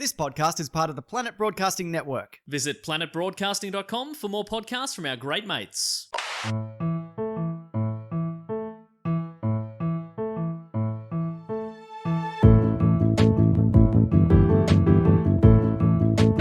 This podcast is part of the Planet Broadcasting Network. Visit planetbroadcasting.com for more podcasts from our great mates.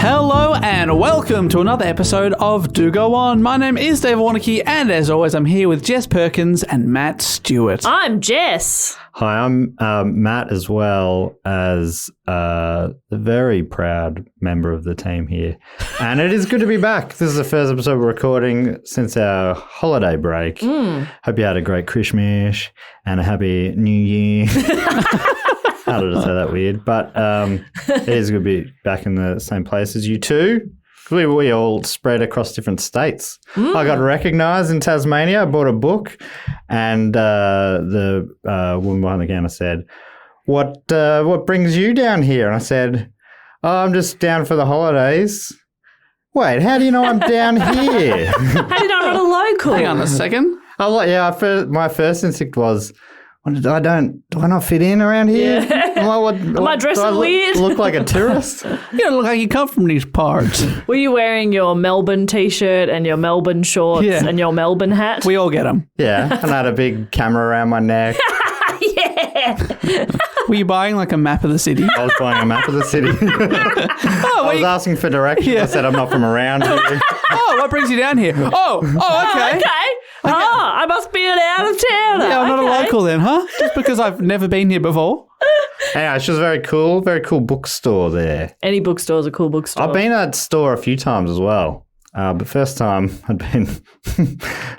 Hello and welcome to another episode of Do Go On. My name is Dave Warnicky and as always I'm here with Jess Perkins and Matt Stewart. I'm Jess. Hi, I'm Matt as well as a very proud member of the team here. And it is good to be back. This is the first episode we're recording since our holiday break. Hope you had a great Christmas and a happy New Year. How did I say that weird? But it is good to be back in the same place as you two. We all spread across different states. I got recognised in Tasmania. I bought a book and the woman behind the counter said, what brings you down here? And I said, oh, I'm just down for the holidays. Wait, how do you know I'm down here? How did I not a local? Hang on a second. My first instinct was, do I not fit in around here? Yeah. Am I dressing weird? Look like a tourist? You don't look like you come from these parts. Were you wearing your Melbourne t-shirt and your Melbourne shorts and your Melbourne hat? We all get them. Yeah, and I had a big camera around my neck. Yeah. Were you buying like a map of the city? I was buying a map of the city. I was asking for directions. I said I'm not from around here. Oh, what brings you down here? Oh, okay. Okay. Oh, I must be an out-of-towner. Yeah, I'm not a Okay. local then, huh? Just because I've never been here before. Anyway, it's just very cool bookstore there. Any bookstore's a cool bookstore. I've been at that store a few times as well. But first time I'd been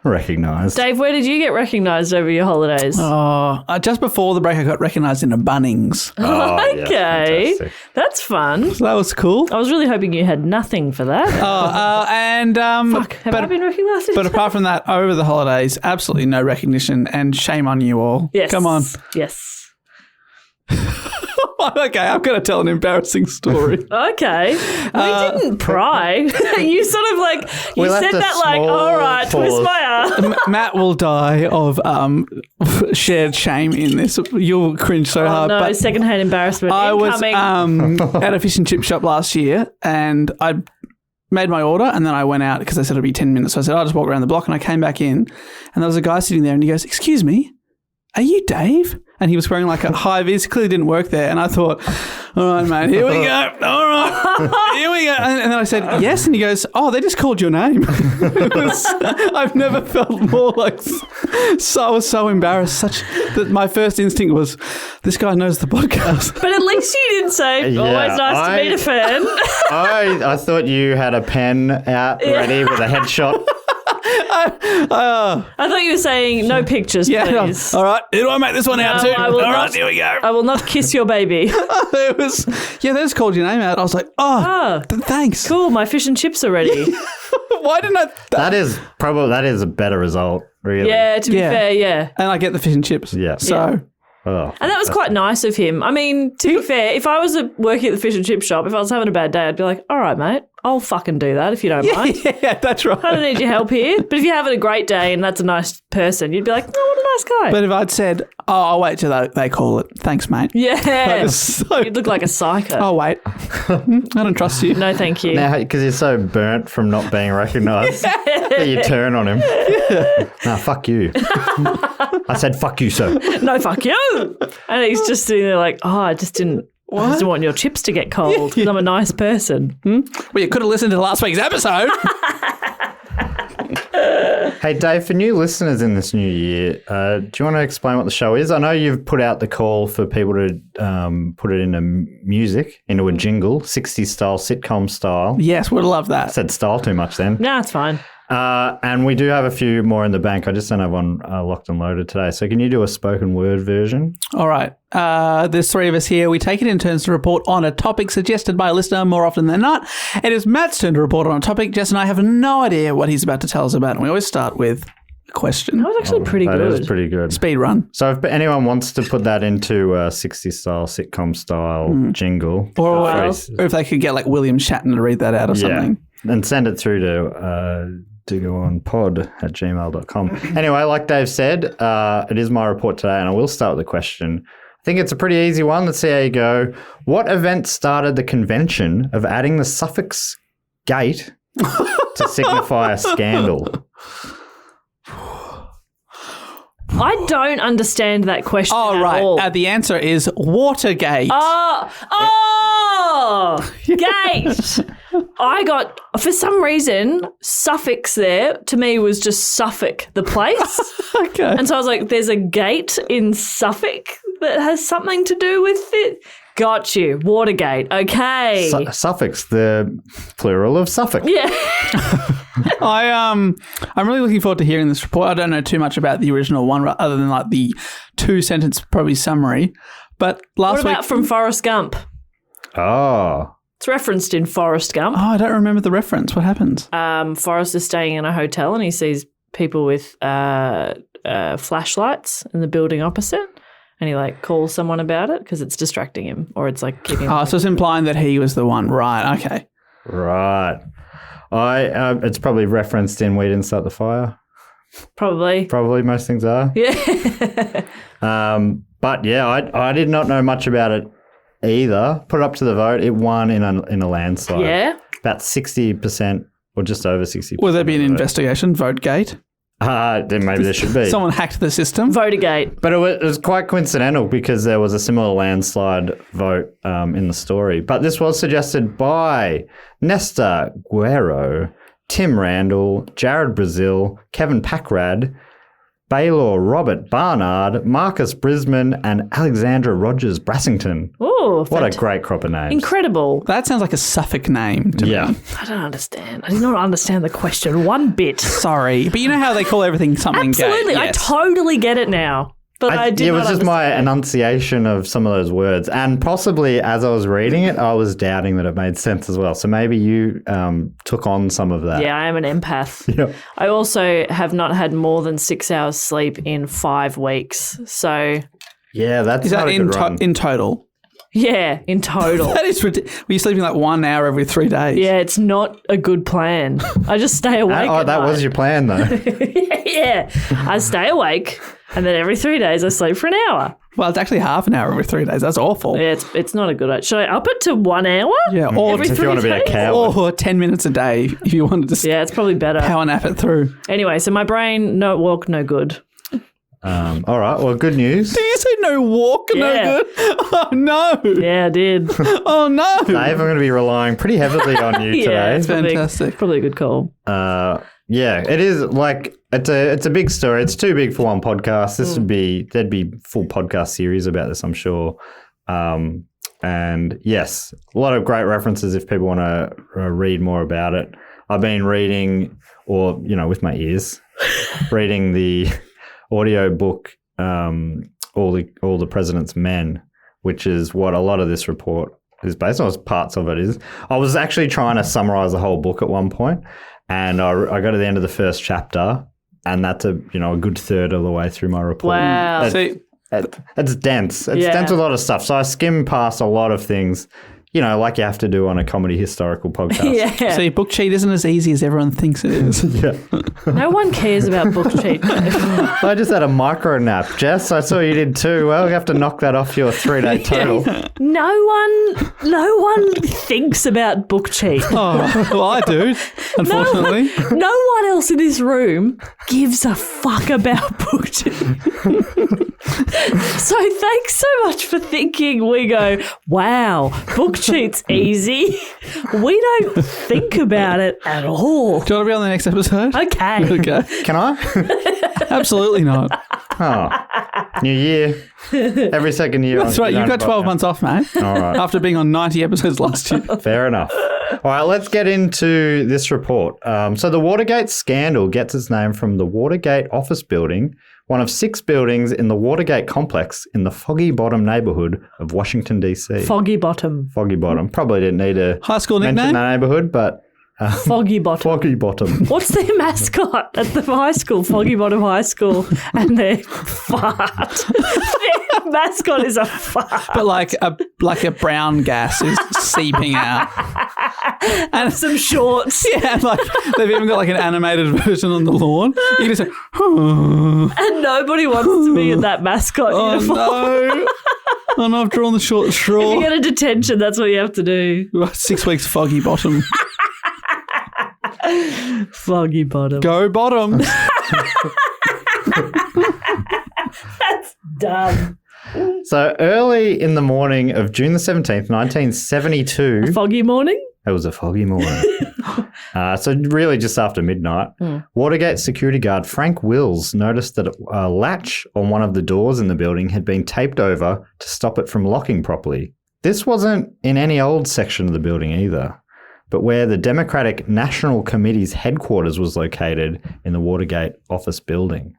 recognised. Dave, where did you get recognised over your holidays? Oh, just before the break I got recognised in a Bunnings. Oh, yeah, Okay. fantastic. That's fun. So that was cool. I was really hoping you had nothing for that. Fuck, Have I been recognised? But apart from that, over the holidays, absolutely no recognition and shame on you all. Yes. Come on. Yes. Okay, I'm going to tell an embarrassing story. Okay. We didn't pry. You sort of like, you We left said a that like, small all right, twist pause. my arm. Matt will die of shared shame in this. You'll cringe so hard. No, But secondhand embarrassment I was incoming. at a fish and chip shop last year and I made my order and then I went out because they said it'd be 10 minutes. So I said, I'll just walk around the block and I came back in and there was a guy sitting there and he goes, excuse me, are you Dave? And he was wearing like a high vis, clearly didn't work there. And I thought, all right, mate, here we go. All right, here we go. And then I said, yes. And he goes, oh, they just called your name. I've never felt more like, I was so embarrassed. That my first instinct was, this guy knows the podcast. But at least you didn't say, always nice to meet a fan. I thought you had a pen out ready with a headshot. I thought you were saying no pictures, please. All right, who do I make this one out No, to? I will All right, not. here we go. I will not kiss your baby. It was, they just called your name out. I was like, thanks. Cool, my fish and chips are ready. Why didn't I? That is a better result, really. Yeah, to be fair, yeah. And I get the fish and chips. Yeah. So, Oh, And that was quite nice of him. I mean, to be fair, if I was working at the fish and chip shop, if I was having a bad day, I'd be like, all right, mate, I'll fucking do that if you don't mind. yeah, that's right. I don't need your help here. But if you're having a great day and that's a nice person, you'd be like, oh, what a nice guy. But if I'd said, I'll wait till they call it. Thanks, mate. Yeah. So, You'd look like a psycho. I'll wait. I don't trust you. No, thank you. now, because you're so burnt from not being recognised, that you turn on him. Nah, fuck you. I said, fuck you, sir. No, fuck you. And he's just sitting there like, I just didn't want your chips to get cold because I'm a nice person. Well, you could have listened to last week's episode. Hey, Dave, for new listeners in this new year, do you want to explain what the show is? I know you've put out the call for people to put it into music, into a jingle, 60s style, sitcom style. Yes, would love I that. said style too much then. No, it's fine. And we do have a few more in the bank. I just don't have one locked and loaded today. So can you do a spoken word version? All right. There's three of us here. We take it in turns to report on a topic suggested by a listener more often than not. It is Matt's turn to report on a topic. Jess and I have no idea what he's about to tell us about. And we always start with a question. That was actually pretty That good. is pretty good. Speed run. So if anyone wants to put that into a 60s style, sitcom style jingle. Or feel if they could get like William Shatner to read that out or something. and send it through to dogoonpod@gmail.com. Anyway, like Dave said, it is my report today, and I will start with a question. I think it's a pretty easy one. Let's see how you go. What event started the convention of adding the suffix gate to signify a scandal? I don't understand that question Oh, at right. all. The answer is Watergate. Gate. I got, for some reason, suffix there to me was just Suffolk, the place. Okay. And so I was like, there's a gate in Suffolk that has something to do with it. Got you. Watergate. Okay. Suffix, the plural of Suffolk. Yeah. I'm really looking forward to hearing this report. I don't know too much about the original one other than like the 2-sentence probably summary. But last What about week, from Forrest Gump? Oh. It's referenced in Forrest Gump. I don't remember the reference. What happens? Forrest is staying in a hotel and he sees people with flashlights in the building opposite. And he like calls someone about it because it's distracting him, or it's like keeping him. Oh, so it's implying that he was the one. Right. Okay. Right. It's probably referenced in We Didn't Start the Fire. Probably. Probably most things are. Yeah. But yeah, I did not know much about it either. Put it up to the vote. It won in a landslide. Yeah. About 60% or just over 60%. Will there be an investigation? Votegate? Then maybe there should be. Someone hacked the system? Votergate. But it was quite coincidental because there was a similar landslide vote in the story. But this was suggested by Nesta Guerrero, Tim Randall, Jared Brazil, Kevin Packrad, Baylor Robert Barnard, Marcus Brisman, and Alexandra Rogers Brassington. Oh, What a great crop of names. incredible. That sounds like a Suffolk name to me. Yeah. I don't understand. I did not understand the question one bit. Sorry. But you know how they call everything something Absolutely. gay? I totally get it now. But I did it not was just my understand. enunciation of some of those words. And possibly as I was reading it, I was doubting that it made sense as well. So maybe you took on some of that. Yeah, I am an empath. Yep. I also have not had more than 6 hours sleep in 5 weeks. So, Yeah, that's Is that not a good run. in total? yeah, in total. That is ridiculous. Were you sleeping like 1 hour every 3 days? Yeah, it's not a good plan. I just stay awake. Oh, at that night. was your plan though. Yeah, I stay awake, and then every 3 days I sleep for an hour. Well, it's actually half an hour every 3 days. That's awful. Yeah, it's not a good idea. Should I up it to 1 hour? Yeah, or, Every if 3 you want to be a days? coward. or 10 minutes a day if you wanted to Yeah, it's probably better. power nap it through. Anyway, so my brain, no walk, no good. All right. Well, good news. Did you say no walk, Yeah. no good? Oh, no. Yeah, I did. Oh, no. Dave, I'm going to be relying pretty heavily on you Yeah, today. it's probably, Fantastic. probably a good call. Yeah, it is like it's a big story. It's too big for one podcast. There'd be full podcast series about this, I'm sure. And yes, a lot of great references if people want to read more about it. I've been reading, or with my ears, reading the audio book, All the President's Men, which is what a lot of this report is based on. Parts of it is. I was actually trying to summarize the whole book at one point, and I got to the end of the first chapter, and that's a good third of the way through my report. Wow. See, It's dense. It's Yeah. dense with a lot of stuff. So I skimmed past a lot of things, like you have to do on a comedy historical podcast. Yeah. see, book cheat isn't as easy as everyone thinks it is. Yeah. No one cares about book cheat. I just had a micro nap, Jess. I saw you did too. Well, you have to knock that off your 3-day total. No one thinks about book cheat. Oh, well, I do, unfortunately. No one else in this room gives a fuck about book cheat. So thanks so much for thinking we go, wow, book cheat's easy. We don't think about it at all. Do you want to be on the next episode? Okay. Okay. Can I? Absolutely not. Oh, new year. Every second year. That's right. You've got 12 months off, mate. All right. After being on 90 episodes last year. Fair enough. All right, let's get into this report. So the Watergate Scandal gets its name from the Watergate office building, one of 6 buildings in the Watergate complex in the Foggy Bottom neighborhood of Washington, D.C. Foggy Bottom. Foggy Bottom. Probably didn't need to High school mention nickname? that neighborhood, but Foggy Bottom. Foggy Bottom. What's their mascot at the high school, Foggy Bottom High School, and their fart? Their mascot is a fart. But like a brown gas is seeping out. And some shorts. Yeah, like they've even got like an animated version on the lawn. You can just say, And nobody wants to be in that mascot oh uniform. no. Oh no, I've drawn the short If straw. you get a detention, that's what you have to do. 6 weeks foggy bottom. Foggy bottom. Go bottom. That's dumb. So early in the morning of June the 17th, 1972. Foggy morning? It was a foggy morning. So really just after midnight, Watergate security guard Frank Wills noticed that a latch on one of the doors in the building had been taped over to stop it from locking properly. This wasn't in any old section of the building either, but where the Democratic National Committee's headquarters was located in the Watergate office building.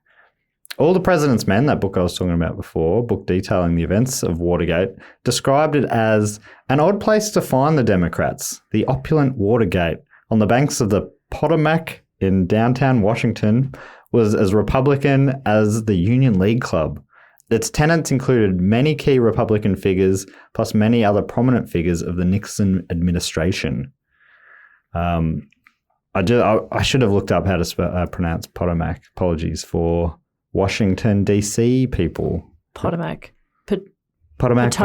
All the President's Men, that book I was talking about before, book detailing the events of Watergate, described it as an odd place to find the Democrats, the opulent Watergate, on the banks of the Potomac in downtown Washington, was as Republican as the Union League Club. Its tenants included many key Republican figures, plus many other prominent figures of the Nixon administration. I should have looked up how to pronounce Potomac. Apologies for Washington, D.C. people. Potomac. Potomac.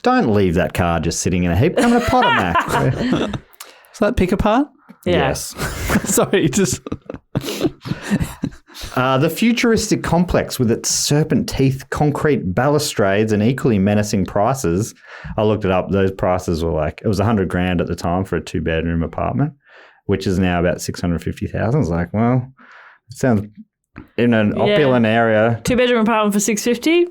Don't leave that car just sitting in a heap. Come to Potomac. Is that pick apart? Yeah. Yes. Sorry, just... The futuristic complex with its serpent teeth, concrete balustrades and equally menacing prices. I looked it up. Those prices were it was $100,000 at the time for a 2-bedroom apartment, which is now about $650,000. I was like, well, it sounds in an opulent area. 2-bedroom apartment for $650.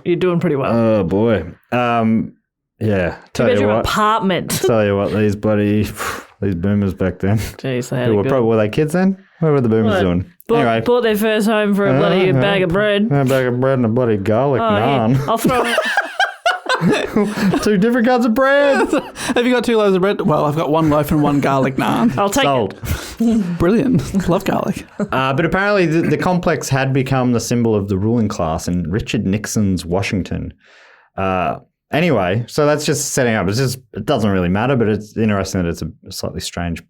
You're doing pretty well. Oh boy. Yeah. Two-bedroom apartment. Tell you what, these boomers back then. Jeez, they had it good. Were they kids then? What were the boomers doing? Bought their first home for a bloody bag of bread. A bag of bread and a bloody garlic naan. Yeah. I'll throw it. 2 different kinds of bread. Have you got 2 loaves of bread? Well, I've got 1 loaf and 1 garlic naan. I'll take Sold. it. Brilliant. Love garlic. But apparently the complex had become the symbol of the ruling class in Richard Nixon's Washington. Anyway, so that's just setting up. It doesn't really matter, but it's interesting that it's a slightly strange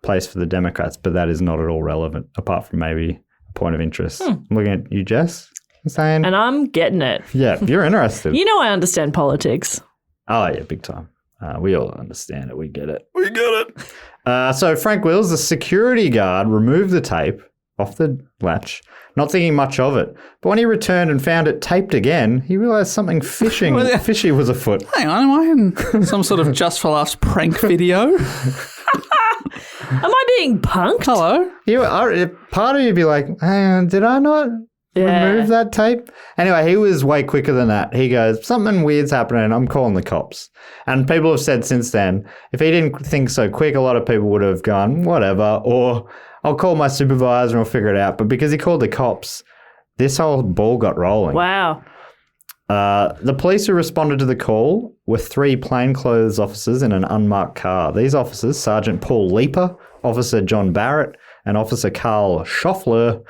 place for the Democrats, but that is not at all relevant, apart from maybe a point of interest. I'm looking at you, Jess, saying... And I'm getting it. Yeah, you're interested. You know I understand politics. Oh, yeah, big time. We all understand it. We get it. We get it. So Frank Wills, the security guard, removed the tape off the latch, not thinking much of it. But when he returned and found it taped again, he realised something fishy was afoot. Hang on, am I in some sort of Just for Laughs prank video? Am I being punked? Hello? Part of you would be like, did I not remove that tape? Anyway, he was way quicker than that. He goes, something weird's happening. I'm calling the cops. And people have said since then, if he didn't think so quick, a lot of people would have gone, whatever, or I'll call my supervisor and we'll figure it out. But because he called the cops, this whole ball got rolling. Wow. The police who responded to the call were 3 plainclothes officers in an unmarked car. These officers, Sergeant Paul Leeper, Officer John Barrett, and Officer Carl Schoffler,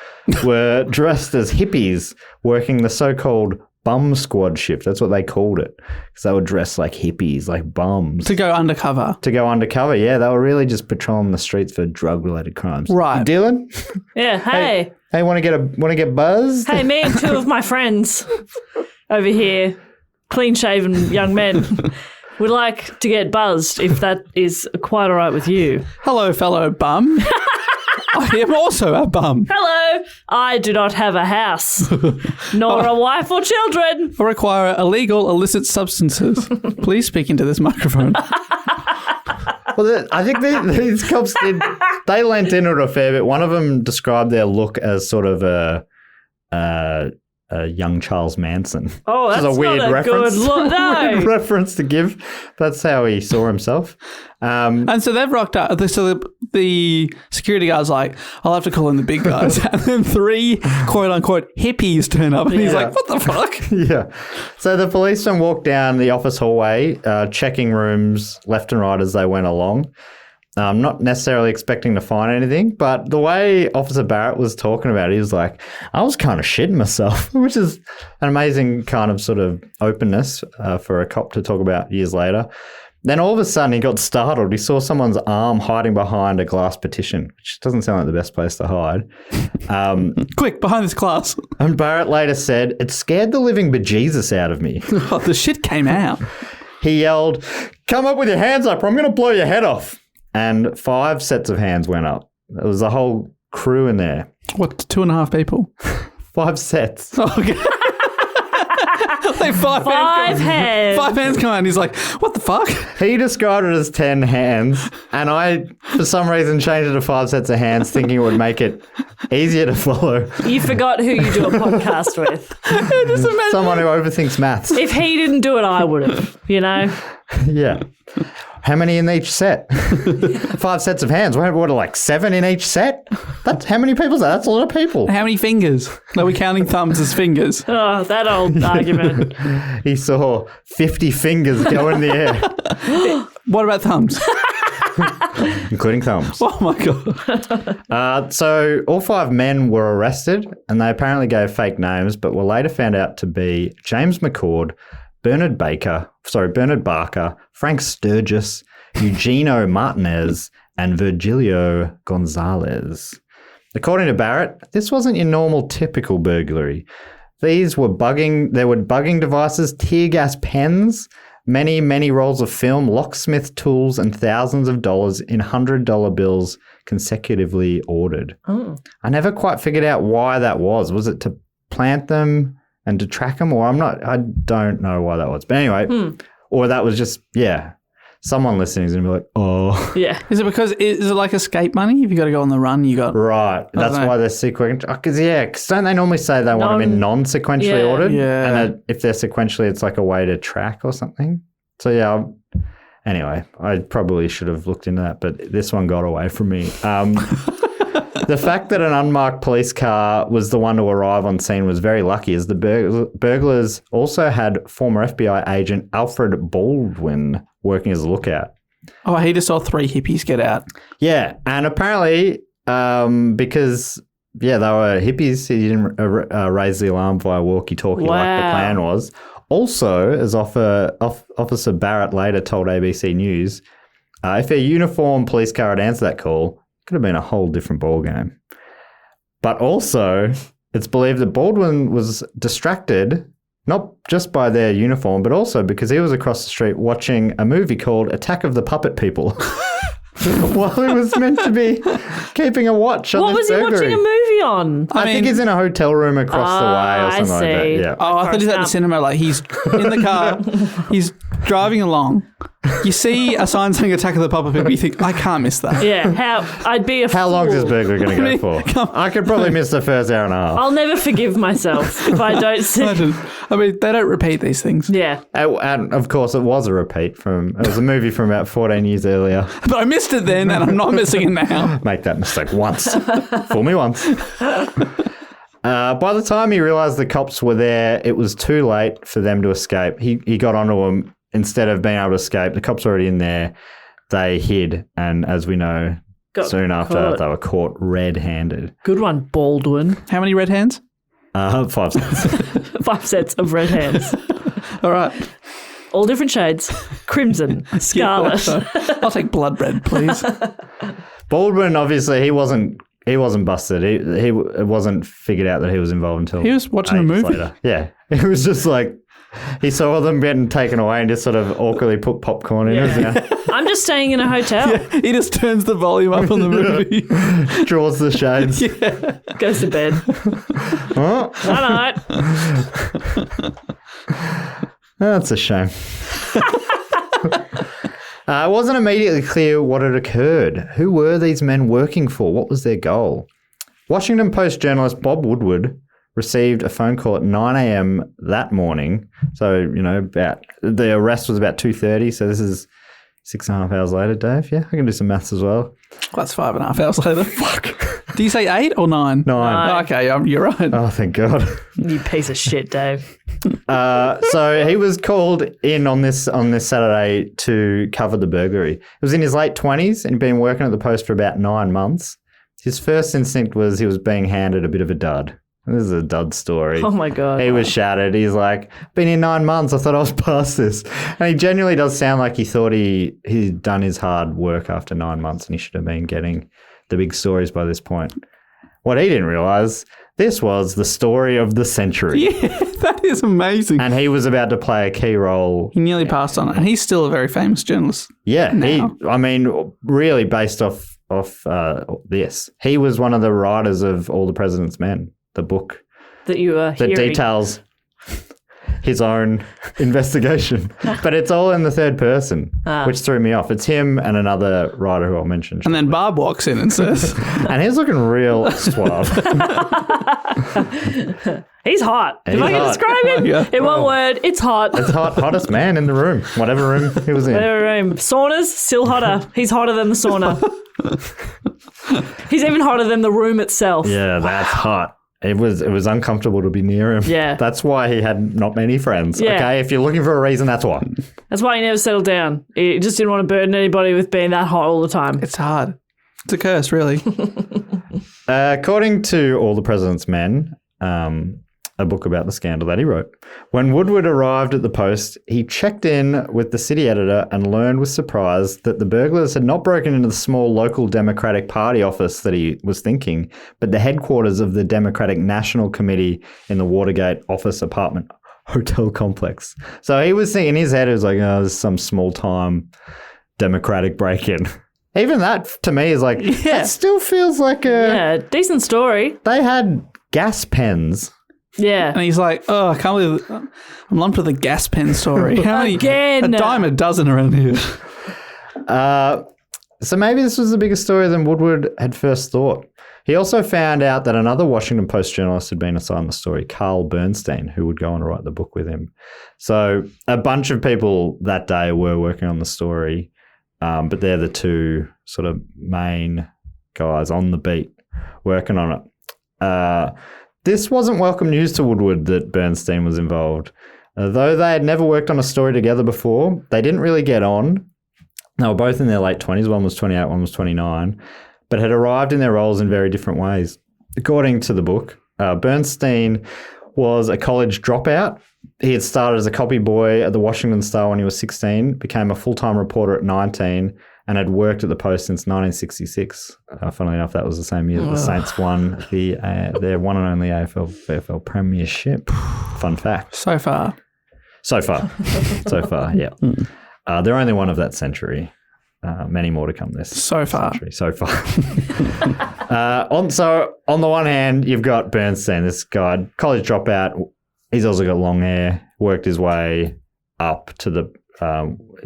were dressed as hippies working the so-called bum squad shift. That's what they called it, because they were dressed like hippies, like bums. To go undercover. Yeah. They were really just patrolling the streets for drug-related crimes. Right. You dealing? Yeah, hey. Hey, want to get buzzed? Hey, me and 2 of my friends over here, clean-shaven young men, would like to get buzzed, if that is quite all right with you. Hello, fellow bum. I am also a bum. Hello, I do not have a house, nor a wife or children. I require illegal, illicit substances. Please speak into this microphone. Well, I think these cops they lent into it a fair bit. One of them described their look as sort of a young Charles Manson. Oh, that's a weird not a reference. good look. No. Weird reference to give. That's how he saw himself. And so they've rocked up. So the security guard's like, I'll have to call in the big guys. And then 3 quote-unquote hippies turn up. And he's like, what the fuck? Yeah. So the policeman walked down the office hallway, checking rooms left and right as they went along. Not necessarily expecting to find anything, but the way Officer Barrett was talking about it, he was like, I was kind of shitting myself, which is an amazing kind of sort of openness for a cop to talk about years later. Then all of a sudden he got startled. He saw someone's arm hiding behind a glass partition, which doesn't sound like the best place to hide. Quick, behind this glass. And Barrett later said, "It scared the living bejesus out of me." Oh, the shit came out. He yelled, "Come up with your hands up or I'm going to blow your head off." And 5 sets of hands went up. There was a whole crew in there. What, 2.5 people? 5 sets. Oh, okay. Like 5 hands. 5 hands. 5 hands come out and he's like, what the fuck? He described it as 10 hands, and I, for some reason, changed it to 5 sets of hands, thinking it would make it easier to follow. You forgot who you do a podcast with. Just imagine. Someone who overthinks maths. If he didn't do it, I would have, you know? Yeah. How many in each set? 5 sets of hands. What, like 7 in each set? That's how many people is that? That's a lot of people. How many fingers? Are we counting thumbs as fingers? Oh, that old argument. He saw 50 fingers go in the air, What about thumbs? including thumbs. Oh my God. So all 5 men were arrested, and they apparently gave fake names, but were later found out to be James McCord, Bernard Barker, Frank Sturgis, Eugenio Martinez, and Virgilio Gonzalez. According to Barrett, this wasn't your normal typical burglary. These were bugging devices, tear gas pens, many rolls of film, locksmith tools, and thousands of dollars in $100 bills consecutively ordered. Oh. I never quite figured out why that was. Was it to plant them and to track them? Or I don't know why that was. But anyway, or that was just, someone listening is going to be like, oh. Yeah. Is it like escape money? If you got to go on the run, you got... Right. That's why they're sequential. Because don't they normally say they want them in non-sequentially ordered? Yeah. And that if they're sequentially, it's like a way to track or something. So, yeah. Anyway, I probably should have looked into that, but this one got away from me. The fact that an unmarked police car was the one to arrive on scene was very lucky, as the burglars also had former FBI agent Alfred Baldwin working as a lookout. Oh, he just saw 3 hippies get out. Yeah, and apparently because, they were hippies, he didn't raise the alarm via walkie-talkie like the plan was. Also, as Officer Barrett later told ABC News, if a uniformed police car had answered that call, it could have been a whole different ballgame. But also, it's believed that Baldwin was distracted, not just by their uniform, but also because he was across the street watching a movie called Attack of the Puppet People. While he was meant to be keeping a watch on What this was he burglary. watching a movie on? I think he's in a hotel room across the way or something like that. see. Yeah. Oh, I thought he was at the cinema. Like, he's in the car. He's driving along. You see a sign saying Attack of the Puppet People. You think, I can't miss that. Yeah, I'd be a How long is this fool. burglary going to go for? I could probably miss the first hour and a half. I'll never forgive myself if I don't see. I mean, they don't repeat these things. Yeah. And of course, it was a repeat it was a movie from about 14 years earlier. But I missed it then, and I'm not missing it now. Make that mistake once. Fool me once. By the time he realised the cops were there, it was too late for them to escape. He got onto them. Instead of being able to escape, the cops were already in there. They hid, and as we know, soon after that, they were caught red-handed. Good one, Baldwin. How many red hands? 5 sets. 5 sets of red hands. All right. All different shades. Crimson, scarlet. I'll take blood red, please. Baldwin, obviously, he wasn't busted. He wasn't figured out that he was involved until He was watching a movie. later. Yeah, it was just like he saw them getting taken away and just sort of awkwardly put popcorn in it. I'm just staying in a hotel. He just turns the volume up on the movie. Draws the shades. Goes to bed. Oh, Night. that's a shame. It wasn't immediately clear what had occurred. Who were these men working for? What was their goal? Washington Post journalist Bob Woodward received a phone call at 9 a.m. that morning. So, about the arrest was about 2:30. So this is 6.5 hours later, Dave. Yeah, I can do some maths as well. That's 5.5 hours later. Fuck. Do you say 8 or 9? 9. Oh, okay, you're right. Oh, thank God. You piece of shit, Dave. So he was called in on this Saturday to cover the burglary. He was in his late 20s and he'd been working at the Post for about 9 months. His first instinct was he was being handed a bit of a dud. This is a dud story. Oh my God. He was shattered. He's like, been here 9 months. I thought I was past this. And he genuinely does sound like he thought he'd done his hard work after 9 months and he should have been getting the big stories by this point. What he didn't realise, this was the story of the century. Yeah, that is amazing. And he was about to play a key role. He nearly passed on it. And he's still a very famous journalist. Yeah, now. Really based off this. He was one of the writers of All the President's Men, the book That you are that details his own investigation. But it's all in the third person, which threw me off. It's him and another writer who I'll mention shortly. And then Barb walks in and says, And he's looking real suave. He's hot. He's If I can hot. describe him Yeah. in one word, it's hot. It's hottest man in the room, whatever room he was in. Whatever room. Saunas, still hotter. He's hotter than the sauna. He's even hotter than the room itself. Yeah, that's hot. It was uncomfortable to be near him. Yeah. That's why he had not many friends. Yeah. Okay, if you're looking for a reason, that's why. That's why he never settled down. He just didn't want to burden anybody with being that hot all the time. it's hard. It's a curse, really. According to All the President's Men, a book about the scandal that he wrote, when Woodward arrived at the Post, he checked in with the city editor and learned with surprise that the burglars had not broken into the small local Democratic Party office that he was thinking, but the headquarters of the Democratic National Committee in the Watergate office apartment hotel complex. So he was thinking in his head, it was like, oh, there's some small-time Democratic break-in. Even that, to me, is like, it still feels like Yeah, decent story. they had gas pens. Yeah. And he's like, oh, I can't believe I'm lumped with a gas pen story. How many? Again. A dime a dozen around here. So maybe this was a bigger story than Woodward had first thought. He also found out that another Washington Post journalist had been assigned the story, Carl Bernstein, who would go on to write the book with him. So a bunch of people that day were working on the story, but they're the two sort of main guys on the beat working on it. This wasn't welcome news to Woodward that Bernstein was involved. Though they had never worked on a story together before, they didn't really get on. They were both in their late 20s. One was 28, one was 29, but had arrived in their roles in very different ways. According to the book, Bernstein was a college dropout. He had started as a copy boy at the Washington Star when he was 16, became a full-time reporter at 19, and had worked at the Post since 1966. Funnily enough, that was the same year that the Saints won their one and only AFL premiership. Fun fact. So far. So far, yeah. They're only one of that century. Many more to come this So far. century. So far. On the one hand, you've got Bernstein, this guy, college dropout. He's also got long hair, worked his way up to the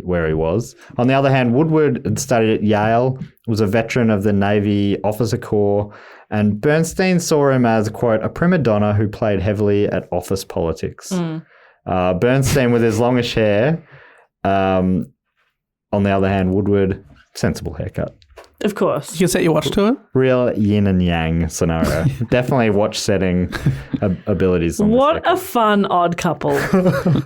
where he was. On the other hand, Woodward had studied at Yale, was a veteran of the Navy Officer Corps, and Bernstein saw him as, quote, a prima donna who played heavily at office politics. Bernstein with his longish hair. On the other hand, Woodward, sensible haircut. Of course. You can set your watch to it. Real yin and yang scenario. Definitely watch setting abilities. On What a fun odd couple.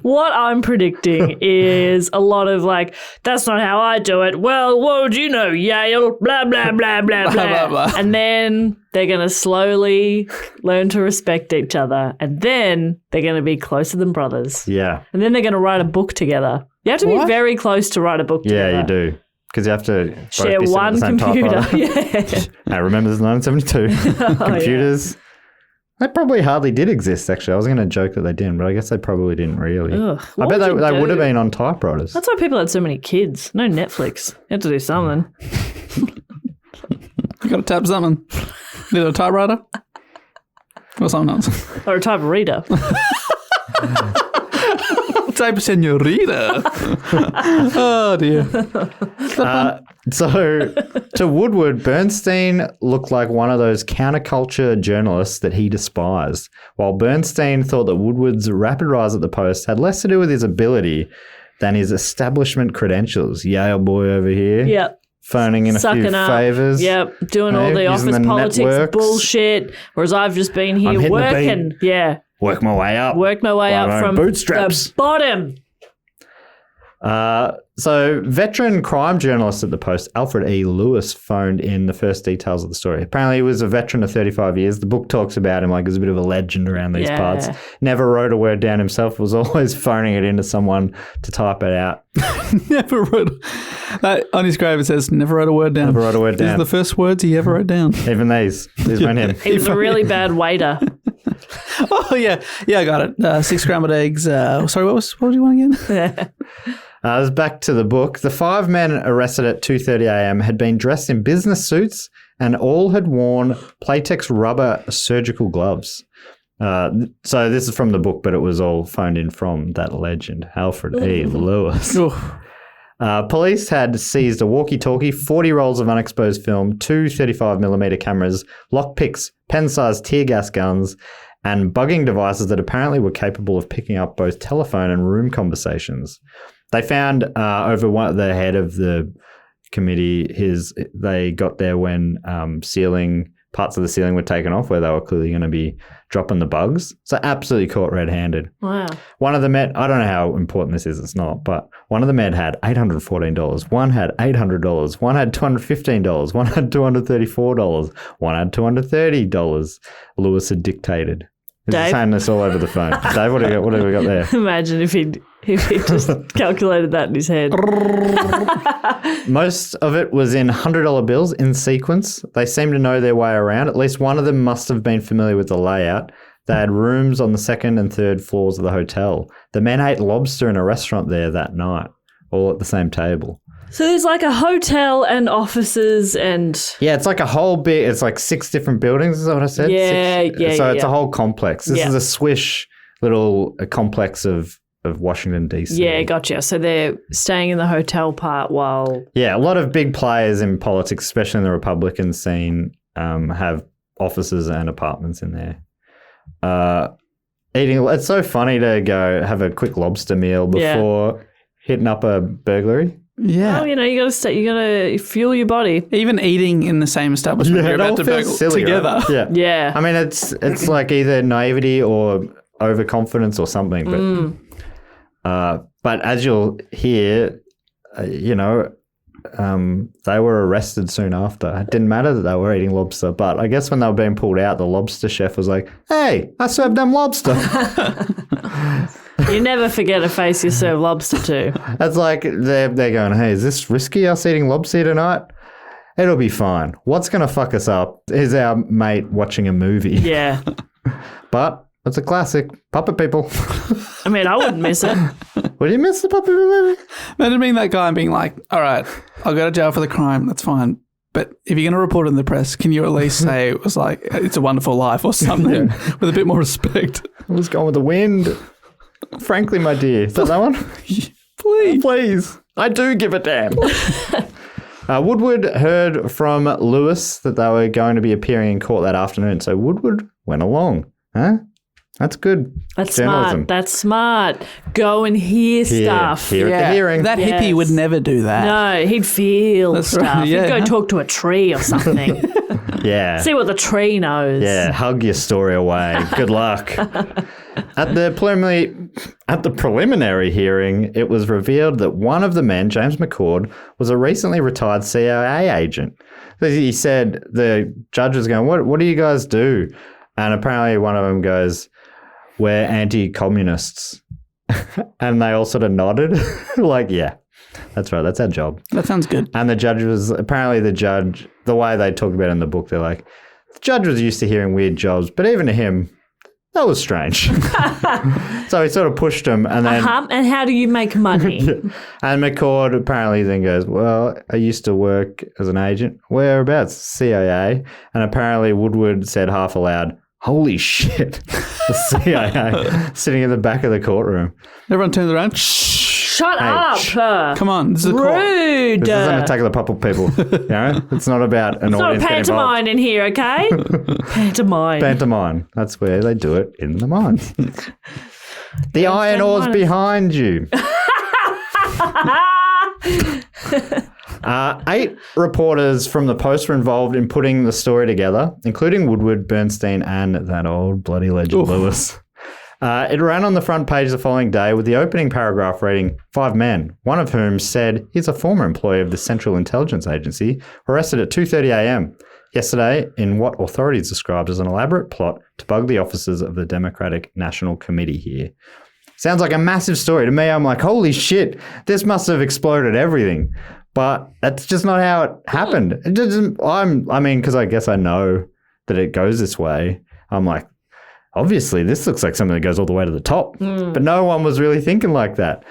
What I'm predicting is a lot of like, that's not how I do it. Well, what would you know? Yale, blah, blah, blah, blah, blah. Blah, blah. And then they're going to slowly learn to respect each other. And then they're going to be closer than brothers. Yeah. And then they're going to write a book together. You have to be very close to write a book together. Yeah, you do. Because you have to both Share be sitting at one the same computer. typewriter. Yeah. Now, remember, this is 1972. Computers, they probably hardly did exist, actually. I was going to joke that they didn't, but I guess they probably didn't really. Ugh, I what bet would you they would have do? been on typewriters. That's why people had so many kids. No Netflix. You had to do something. You got to tap something. Either a typewriter or something else. Or a type of reader. Type senorita. Oh, dear. So, to Woodward, Bernstein looked like one of those counterculture journalists that he despised, while Bernstein thought that Woodward's rapid rise at the Post had less to do with his ability than his establishment credentials. Yale boy over here. Yep. Phoning in a Sucking few up. favours. Yep. Doing all the using office the politics networks. bullshit. Whereas I've just been I'm here hitting the working. beat. Yeah. Work my way up. Work my way By up my own from bootstraps. the bottom. So veteran crime journalist at the Post, Alfred E. Lewis, phoned in the first details of the story. Apparently he was a veteran of 35 years. The book talks about him like there's a bit of a legend around these parts. Never wrote a word down himself, was always phoning it into someone to type it out. Never wrote. On his grave it says, never wrote a word down. Never wrote a word down. These are the first words he ever wrote down. Even these weren't him. He was a really bad waiter. Oh, yeah. Yeah, I got it. 6 scrambled eggs. Sorry, what do you want again? It was back to the book. The 5 men arrested at 2:30 a.m. had been dressed in business suits and all had worn Playtex rubber surgical gloves. So this is from the book, but it was all phoned in from that legend, Alfred E. Lewis. Police had seized a walkie-talkie, 40 rolls of unexposed film, 2 35mm cameras, lockpicks, pen-sized tear gas guns, and bugging devices that apparently were capable of picking up both telephone and room conversations. They found over the head of the committee, they got there when parts of the ceiling were taken off where they were clearly going to be dropping the bugs. So absolutely caught red-handed. Wow. One of the men, I don't know how important this is, it's not, but one of the men had $814, one had $800, one had $215, one had $234, one had $230. Lewis had dictated. He's Dave? saying this all over the phone. Dave, what have we got there? Imagine if he just calculated that in his head. Most of it was in $100 bills in sequence. They seemed to know their way around. At least one of them must have been familiar with the layout. They had rooms on the 2nd and 3rd floors of the hotel. The men ate lobster in a restaurant there that night, all at the same table. So there's like a hotel and offices and... Yeah, it's like a whole bit. It's like 6 different buildings, is that what I said? Yeah. So it's a whole complex. This is a swish little complex of Washington, D.C. Yeah, gotcha. So they're staying in the hotel part while... Yeah, a lot of big players in politics, especially in the Republican scene, have offices and apartments in there. It's so funny to go have a quick lobster meal before hitting up a burglary. Yeah. Oh, you gotta fuel your body. Even eating in the same establishment you're about to burgle together. Right? Yeah. Yeah. I mean, it's like either naivety or overconfidence or something. But as you'll hear, they were arrested soon after. It didn't matter that they were eating lobster, but I guess when they were being pulled out, the lobster chef was like, "Hey, I served them lobster." You never forget a face you serve lobster to. That's like they're going, "Hey, is this risky, us eating lobster tonight? It'll be fine. What's going to fuck us up is our mate watching a movie." Yeah. But it's a classic. Puppet People. I mean, I wouldn't miss it. Would you miss the Puppet People movie? Imagine being that guy and being like, all right, I'll go to jail for the crime. That's fine. But if you're going to report it in the press, can you at least say it was like, It's a Wonderful Life or something with a bit more respect? I was going with the wind. Frankly, my dear. Is that one? Please. I do give a damn. Woodward heard from Lewis that they were going to be appearing in court that afternoon, so Woodward went along. Huh? That's good. That's journalism. smart. That's smart. Go and hear stuff. Hear at the hearing. That hippie would never do that. No, he'd feel That's stuff. right, yeah. He'd go talk to a tree or something. Yeah. See what the tree knows. Yeah, hug your story away. Good luck. At the preliminary hearing, it was revealed that one of the men, James McCord, was a recently retired CIA agent. He said the judge was going, what do you guys do? And apparently one of them goes, "We're anti-communists." And they all sort of nodded like, yeah, that's right. That's our job. That sounds good. And the judge, the way they talked about it in the book, they're like, the judge was used to hearing weird jobs, but even to him, that was strange. So he sort of pushed him and then... And how do you make money? And McCord apparently then goes, "Well, I used to work as an agent." "Whereabouts?" "CIA." And apparently Woodward said half aloud, "Holy shit." The CIA sitting in the back of the courtroom. Everyone turns around. Shut up. Come on. This is a court. Rude. This isn't Attack of the Puppet People. It's not about an It's not audience getting pantomime in here, okay? Pantomime. Pantomime. That's where they do it, in the mines. The iron ore's behind you. 8 reporters from the Post were involved in putting the story together, including Woodward, Bernstein, and that old bloody legend Lewis. It ran on the front page the following day with the opening paragraph reading, 5 men, one of whom said he's a former employee of the Central Intelligence Agency, arrested at 2:30 a.m. yesterday in what authorities described as an elaborate plot to bug the officers of the Democratic National Committee here. Sounds like a massive story. To me, I'm like, holy shit, this must have exploded everything. But that's just not how it happened. It doesn't, because I guess I know that it goes this way. I'm like, obviously, this looks like something that goes all the way to the top. But no one was really thinking like that.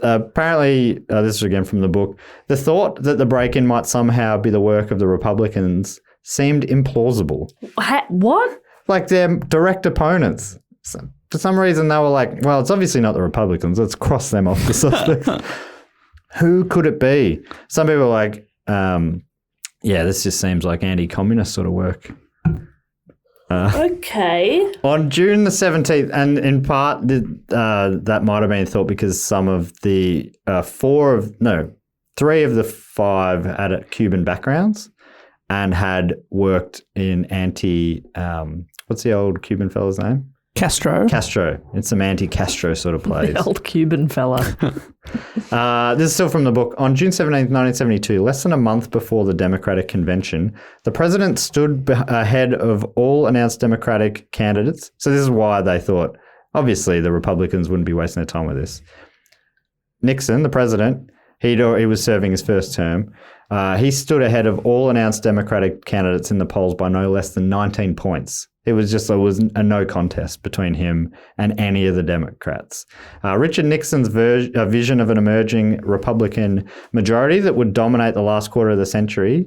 Apparently, this is again from the book, the thought that the break-in might somehow be the work of the Republicans seemed implausible. What? Like their direct opponents. So, for some reason, they were like, well, it's obviously not the Republicans. Let's cross them off the suspects. Who could it be? Some people are like, this just seems like anti-communist sort of work. Okay. On June the 17th, and in part that might have been thought because some of the 3 of the 5 had Cuban backgrounds and had worked in what's the old Cuban fella's name? Castro. It's some anti-Castro sort of plays. The old Cuban fella. This is still from the book. On June 17th, 1972, less than a month before the Democratic Convention, the president stood ahead of all announced Democratic candidates. So this is why they thought, obviously, the Republicans wouldn't be wasting their time with this. Nixon, the president, he was serving his first term. He stood ahead of all announced Democratic candidates in the polls by no less than 19 points. It was a no contest between him and any of the Democrats. Richard Nixon's vision of an emerging Republican majority that would dominate the last quarter of the century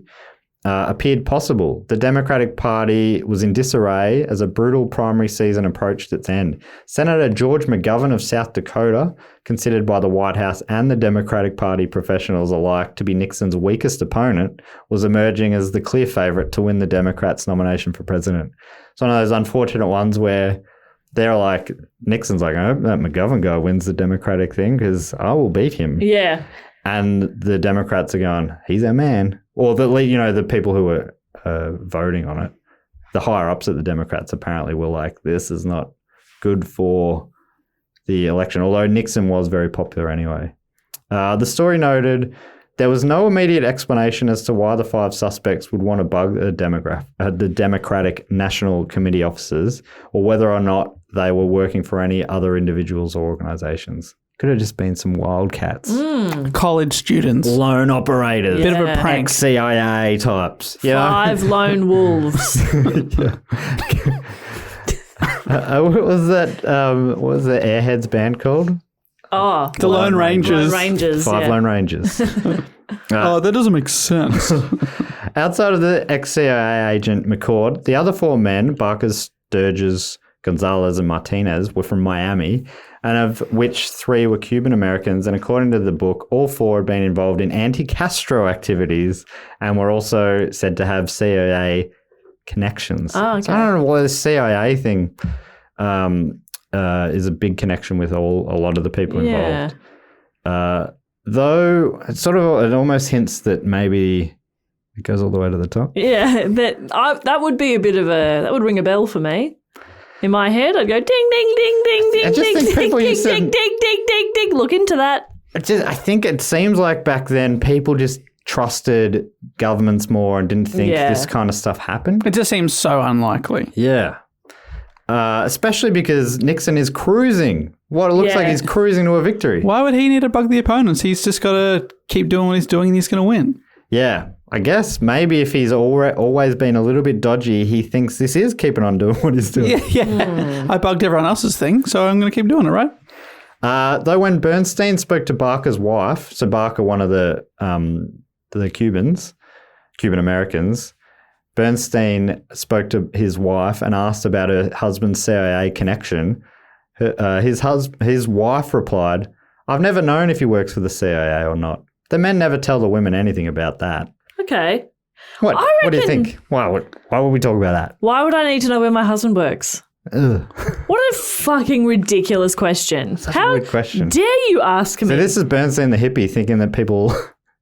appeared possible. The Democratic Party was in disarray as a brutal primary season approached its end. Senator George McGovern of South Dakota, considered by the White House and the Democratic Party professionals alike to be Nixon's weakest opponent, was emerging as the clear favorite to win the Democrats' nomination for president. It's one of those unfortunate ones where they're like, Nixon's like, I hope that McGovern guy wins the Democratic thing because I will beat him. Yeah. And the Democrats are going, he's our man. Or the people who were voting on it, the higher ups at the Democrats apparently were like, this is not good for the election. Although Nixon was very popular anyway. The story noted there was no immediate explanation as to why the 5 suspects would want to bug the Democratic National Committee officers, or whether or not they were working for any other individuals or organizations. Could have just been some wildcats. College students. Lone operators. Bit of a prank. CIA types. 5 lone wolves. What was that? What was the Airheads band called? Oh. The Lone Rangers. Lone Rangers. 5 Lone Rangers. That doesn't make sense. Outside of the ex-CIA agent McCord, the other 4 men, Barkers, Sturges, Gonzalez and Martinez, were from Miami, and of which 3 were Cuban Americans. And according to the book, all 4 had been involved in anti-Castro activities and were also said to have CIA connections. Oh, okay. So I don't know why the CIA thing is a big connection with a lot of the people involved. Though it almost hints that maybe it goes all the way to the top. Yeah, that would be that would ring a bell for me. In my head, I'd go ding, ding, ding, ding, ding, I just ding, think ding, people ding, used to- ding, ding, ding, ding, ding. Look into that. I think it seems like back then people just trusted governments more and didn't think this kind of stuff happened. It just seems so unlikely. Yeah. Especially because Nixon is cruising. What it looks like he's cruising to a victory. Why would he need to bug the opponents? He's just got to keep doing what he's doing and he's going to win. Yeah. I guess maybe if he's always been a little bit dodgy, he thinks this is keeping on doing what he's doing. Yeah. I bugged everyone else's thing, so I'm going to keep doing it, right? Though when Bernstein spoke to Barker's wife, so Barker, one of the Cuban Americans, Bernstein spoke to his wife and asked about her husband's CIA connection. His wife replied, "I've never known if he works for the CIA or not. The men never tell the women anything about that." Okay. What do you think? Why would we talk about that? Why would I need to know where my husband works? Ugh. What a fucking ridiculous question. Such a weird question. Dare you ask me? So this is Bernstein the hippie thinking that people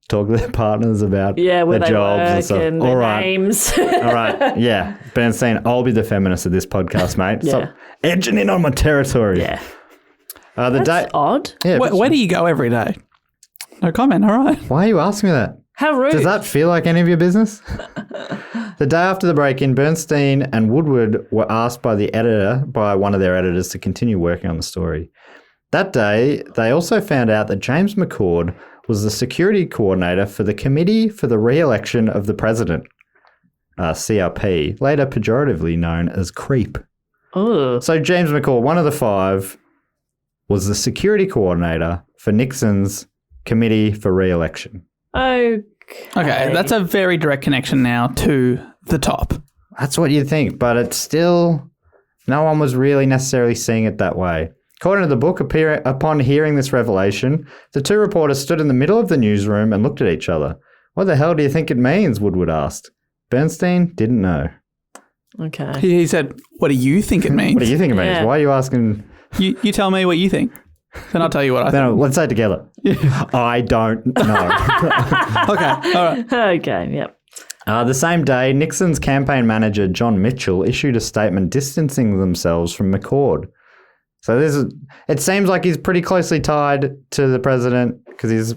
talk to their partners about Yeah, where their they jobs work and stuff. and All their right. names. All right. Yeah. Bernstein, I'll be the feminist of this podcast, mate. Yeah. Stop edging in on my territory. Yeah. The That's day. odd. Yeah. Where do you go every day? No comment. All right. Why are you asking me that? How rude. Does that feel like any of your business? The day after the break-in, Bernstein and Woodward were asked by one of their editors, to continue working on the story. That day, they also found out that James McCord was the security coordinator for the Committee for the Re-election of the President, CRP, later pejoratively known as CREEP. Oh. So James McCord, one of the five, was the security coordinator for Nixon's Committee for Re-election. Okay. Okay, that's a very direct connection now to the top. That's what you'd think, but it's still, no one was really necessarily seeing it that way. According to the book, upon hearing this revelation, the two reporters stood in the middle of the newsroom and looked at each other. What the hell do you think it means? Woodward asked. Bernstein didn't know. Okay. He said, what do you think it means? What do you think it means? Yeah. Why are you asking? You tell me what you think. Then I'll tell you what I think. No, let's say it together. I don't know. Okay, all right. Okay, yep. The same day, Nixon's campaign manager, John Mitchell, issued a statement distancing themselves from McCord. So it seems like he's pretty closely tied to the president because he's,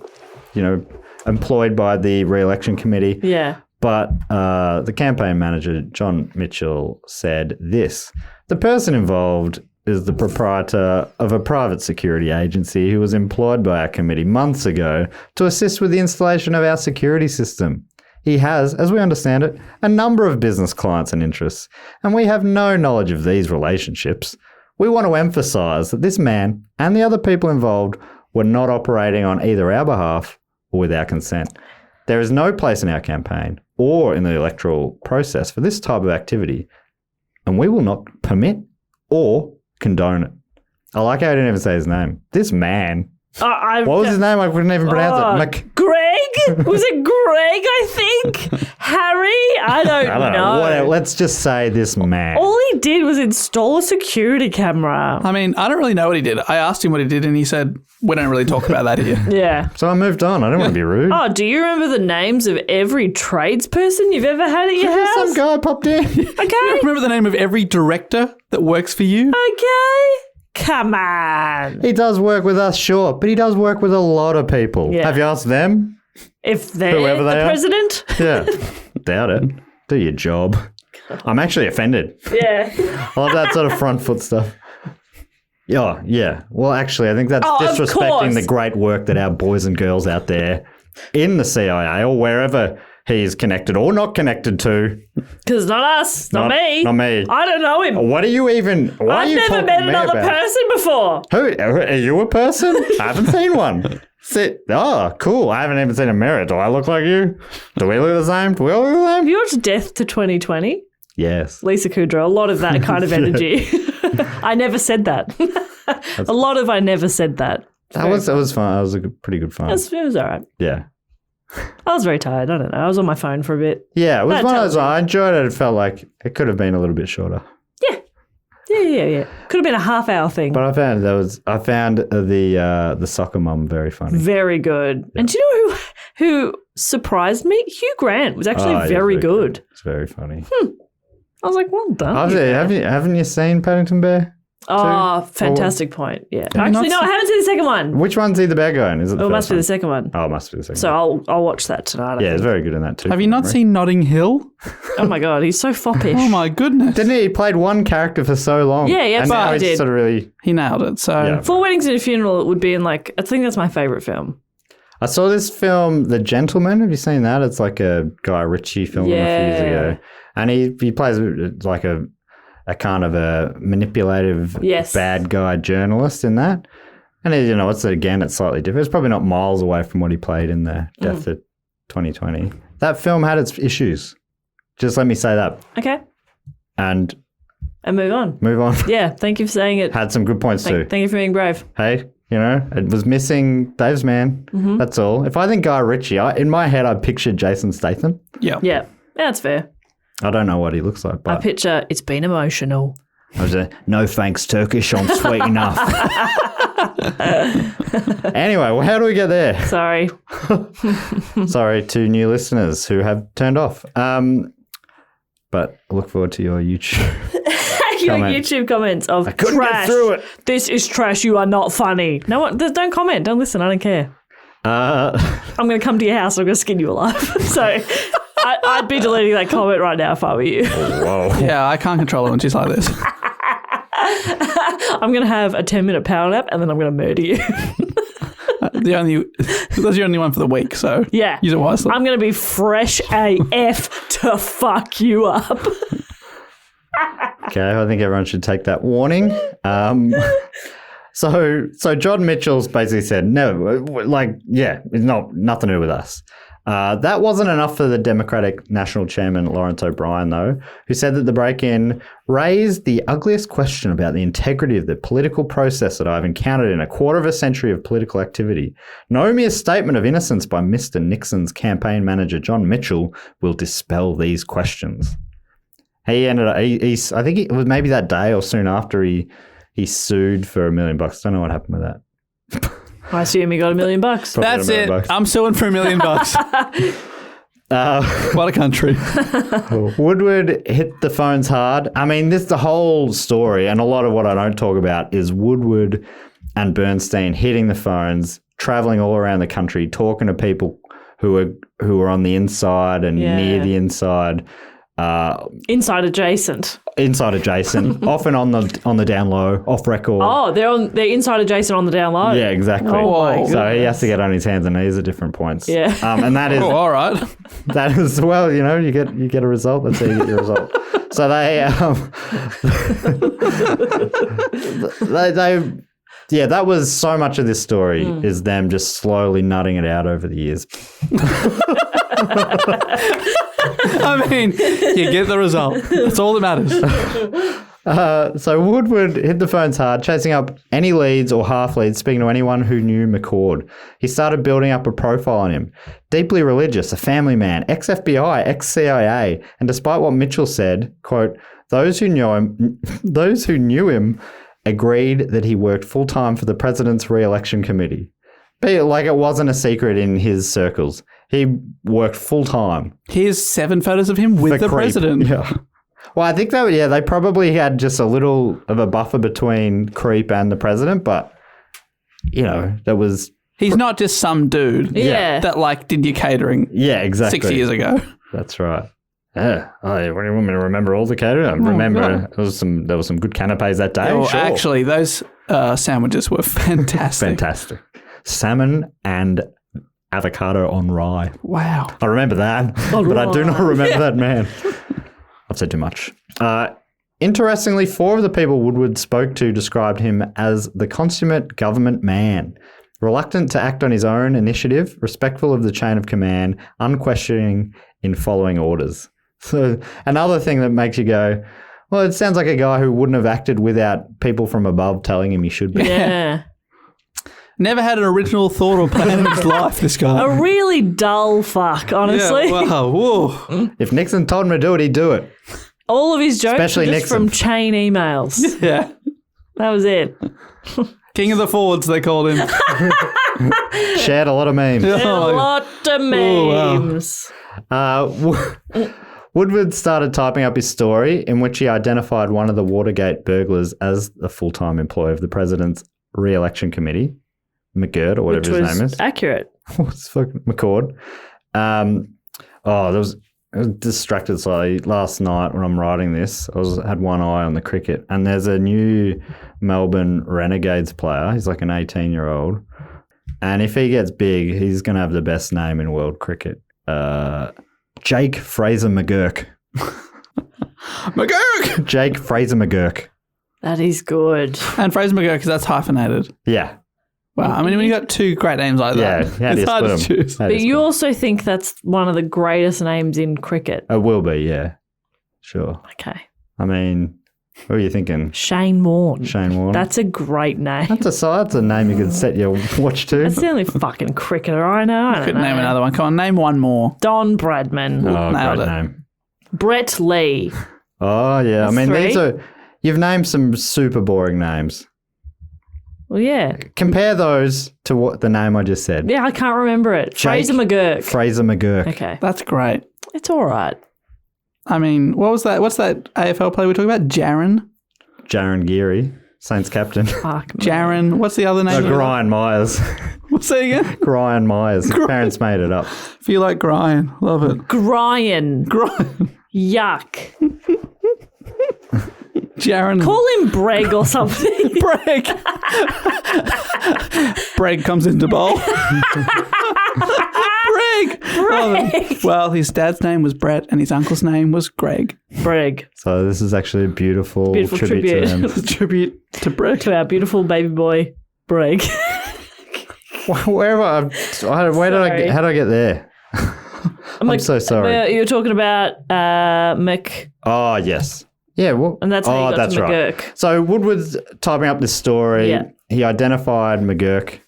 employed by the re-election committee. Yeah. But the campaign manager, John Mitchell, said this. The person involved is the proprietor of a private security agency who was employed by our committee months ago to assist with the installation of our security system. He has, as we understand it, a number of business clients and interests, and we have no knowledge of these relationships. We want to emphasise that this man and the other people involved were not operating on either our behalf or with our consent. There is no place in our campaign or in the electoral process for this type of activity, and we will not permit or condone it. I like how I didn't even say his name. This man. What was his name? I couldn't even pronounce it. Greg? Was it Greg, I think? Harry? I don't know. Whatever. Let's just say this man. All he did was install a security camera. I mean, I don't really know what he did. I asked him what he did and he said, we don't really talk about that here. Yeah. So I moved on. I don't want to be rude. Oh, do you remember the names of every tradesperson you've ever had at your house? Some guy popped in. Okay. Remember the name of every director that works for you? Okay. Come on. He does work with us, sure, but he does work with a lot of people. Yeah. Have you asked them? If they're Whoever they the are. president? Yeah. Doubt it. Do your job. I'm actually offended. Yeah. I love that sort of front foot stuff. Yeah. Well, actually, I think that's Oh, of disrespecting course. the great work that our boys and girls out there in the CIA or wherever he is connected or not connected to. Because not us. Not me. Not me. I don't know him. What are you even? What are I've you never talking met to me another about? person before. Who are you? A person? I haven't seen one. Oh, cool. I haven't even seen a mirror. Do I look like you? Do we look the same? Do we all look the Have same? you watched Death to 2020? Yes. Lisa Kudrow, a lot of that kind of energy. I never said that. A lot of I never said that. That was fun. That was a pretty good fun. It was all right. Yeah. I was very tired. I don't know. I was on my phone for a bit. Yeah, it was That one of tells those. I enjoyed it. It felt like it could have been a little bit shorter. Yeah. Could have been a half-hour thing. But I found the soccer mum very funny. Very good. And do you know who surprised me? Hugh Grant was actually Yeah, very good. It's very funny. I was like, well done. Haven't you seen Paddington Bear? Oh, fantastic point. Yeah. you Actually, not no, I haven't seen the second one. Which one's he the bad guy in? Is it the Oh, it first must be one? the second one. Oh, it must be the second So one. I'll watch that tonight. I Yeah, it's think. very good in that too. Have you not seen Notting Hill? Oh my God, he's so foppish. Oh my goodness. Didn't he? He played one character for so long. Yeah, and now absolutely he's did. sort of really. He nailed it. So Yeah. 4 Weddings and a Funeral, it would be in like, I think that's my favourite film. I saw this film, The Gentleman. Have you seen that? It's like a Guy Ritchie film a few years ago, and he plays like a kind of a manipulative bad guy journalist in that. And it's slightly different. It's probably not miles away from what he played in the Death of 2020. That film had its issues. Just let me say that. Okay. And move on. move on. Yeah, thank you for saying it. Had some good points too. Thank you for being brave. Hey, it was missing Dave's man. Mm-hmm. That's all. If I think Guy Ritchie, in my head I pictured Jason Statham. Yeah, that's fair. I don't know what he looks like, I but picture it's been emotional. I was no thanks Turkish, I'm sweet enough. Anyway, well, how do we get there? Sorry. Sorry to new listeners who have turned off. But I look forward to your YouTube. Your Comments. YouTube comments of I couldn't trash. get through it. This is trash. You are not funny. No one. Don't comment. Don't listen. I don't care. I'm going to come to your house. I'm going to skin you alive. So I'd be deleting that comment right now if I were you. Whoa. Yeah, I can't control her when she's like this. I'm going to have a 10-minute power nap and then I'm going to murder you. That's your only one for the week, so Yeah. use it wisely. I'm going to be fresh AF to fuck you up. Okay, I think everyone should take that warning. So John Mitchell's basically said, no, it's nothing to do with us. That wasn't enough for the Democratic National Chairman, Lawrence O'Brien, though, who said that the break-in raised the ugliest question about the integrity of the political process that I've encountered in a quarter of a century of political activity. No mere statement of innocence by Mr. Nixon's campaign manager, John Mitchell, will dispel these questions. He ended up, I think it was maybe that day or soon after he sued for $1 million. Don't know what happened with that. I assume he got $1 million. That's $1 million it. bucks. I'm suing for $1 million. What a country. Woodward hit the phones hard. I mean, the whole story, and a lot of what I don't talk about is Woodward and Bernstein hitting the phones, traveling all around the country, talking to people who were on the inside and near the inside. Inside adjacent. Inside adjacent, often on the down low, off record. Oh, they're inside adjacent on the down low. Yeah, exactly. Oh my So he has to get on his hands and knees at different points. Yeah. And that is All right. that is you get a result. That's how you get your result. So that was so much of this story is them just slowly nutting it out over the years. I mean, you get the result. That's all that matters. So Woodward hit the phones hard, chasing up any leads or half leads, speaking to anyone who knew McCord. He started building up a profile on him. Deeply religious, a family man, ex-FBI, ex-CIA, and despite what Mitchell said, quote, those who knew him agreed that he worked full-time for the president's re-election committee. But like it wasn't a secret in his circles. He worked full-time. Here's 7 photos of him with the creep. president. Yeah. Well, I think they probably had just a little of a buffer between creep and the president, but, there was... He's not just some dude that did your catering exactly. 6 years ago. That's right. Yeah. Oh, what do you want me to remember all the catering? I remember there was some good canapes that day. Oh, sure. actually, those sandwiches were fantastic. Fantastic. Salmon and avocado on rye. Wow. I remember that, but I do not remember that man. I've said too much. Interestingly, 4 of the people Woodward spoke to described him as the consummate government man, reluctant to act on his own initiative, respectful of the chain of command, unquestioning in following orders. So another thing that makes you go, well, it sounds like a guy who wouldn't have acted without people from above telling him he should be. Yeah. Never had an original thought or plan in his life, this guy. A really dull fuck, honestly. Yeah, wow. Whoa. If Nixon told him to do it, he'd do it. All of his jokes Especially were just Nixon. from chain emails. Yeah. That was it. King of the forwards, they called him. Shared a lot of memes. A lot of memes. Woodward started typing up his story in which he identified one of the Watergate burglars as the full-time employee of the president's re-election committee, McGurd or whatever Which his name was is. accurate. What's fucking McCord? I was distracted slightly last night when I'm writing this. I had one eye on the cricket, and there's a new Melbourne Renegades player. He's like an 18-year-old, and if he gets big, he's going to have the best name in world cricket. Jake Fraser McGurk. McGurk! Jake Fraser McGurk. That is good. And Fraser McGurk, because that's hyphenated. Yeah. Wow. I mean, when you got 2 great names like that, how do you it's hard to split 'em? choose. How do But you you split also think that's one of the greatest names in cricket. 'em? It will be, yeah. Sure. Okay. I mean, what are you thinking? Shane Warne. Shane Warne? That's a great name. That's a name you could set your watch to. That's the only fucking cricketer I know. I don't Couldn't know. name another one. Come on, name one more. Don Bradman. Oh, Nailed great it. name. Brett Lee. Oh, yeah. That's I mean, three. you've named some super boring names. Well, yeah. Compare those to what the name I just said. Yeah, I can't remember it. Fraser McGurk. Fraser McGurk. Okay. That's great. It's all right. I mean, what was that? What's that AFL player we're talking about? Jaron? Jaron Geary, Saints captain. Fuck me. Jaron. What's the other name? Brian Myers. What's that again? Brian Myers. His parents made it up. Feel like Brian. Love it. Brian. Yuck. Jaron. Call him Breg or something. Breg. Breg comes into bowl. Breg. Well, his dad's name was Brett and his uncle's name was Greg. Breg. So this is actually a beautiful tribute to them. It's a tribute to Breg. To our beautiful baby boy, Breg. How did I get there? I'm so sorry. You're talking about Mick. Oh, yes. Yeah, well, And that's how you got to McGurk. Right. So Woodward's typing up this story. Yeah. He identified McGurk,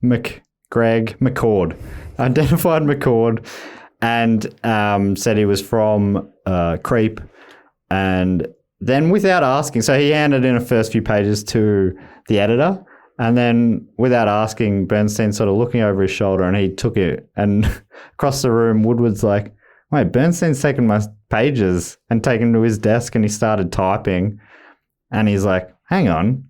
McCord. Identified McCord and said he was from Creep. And then without asking, so he handed in the first few pages to the editor. And then without asking, Bernstein sort of looking over his shoulder and he took it. And across the room, Woodward's like, wait, Bernstein's taken my pages and taken to his desk and he started typing. And he's like, hang on.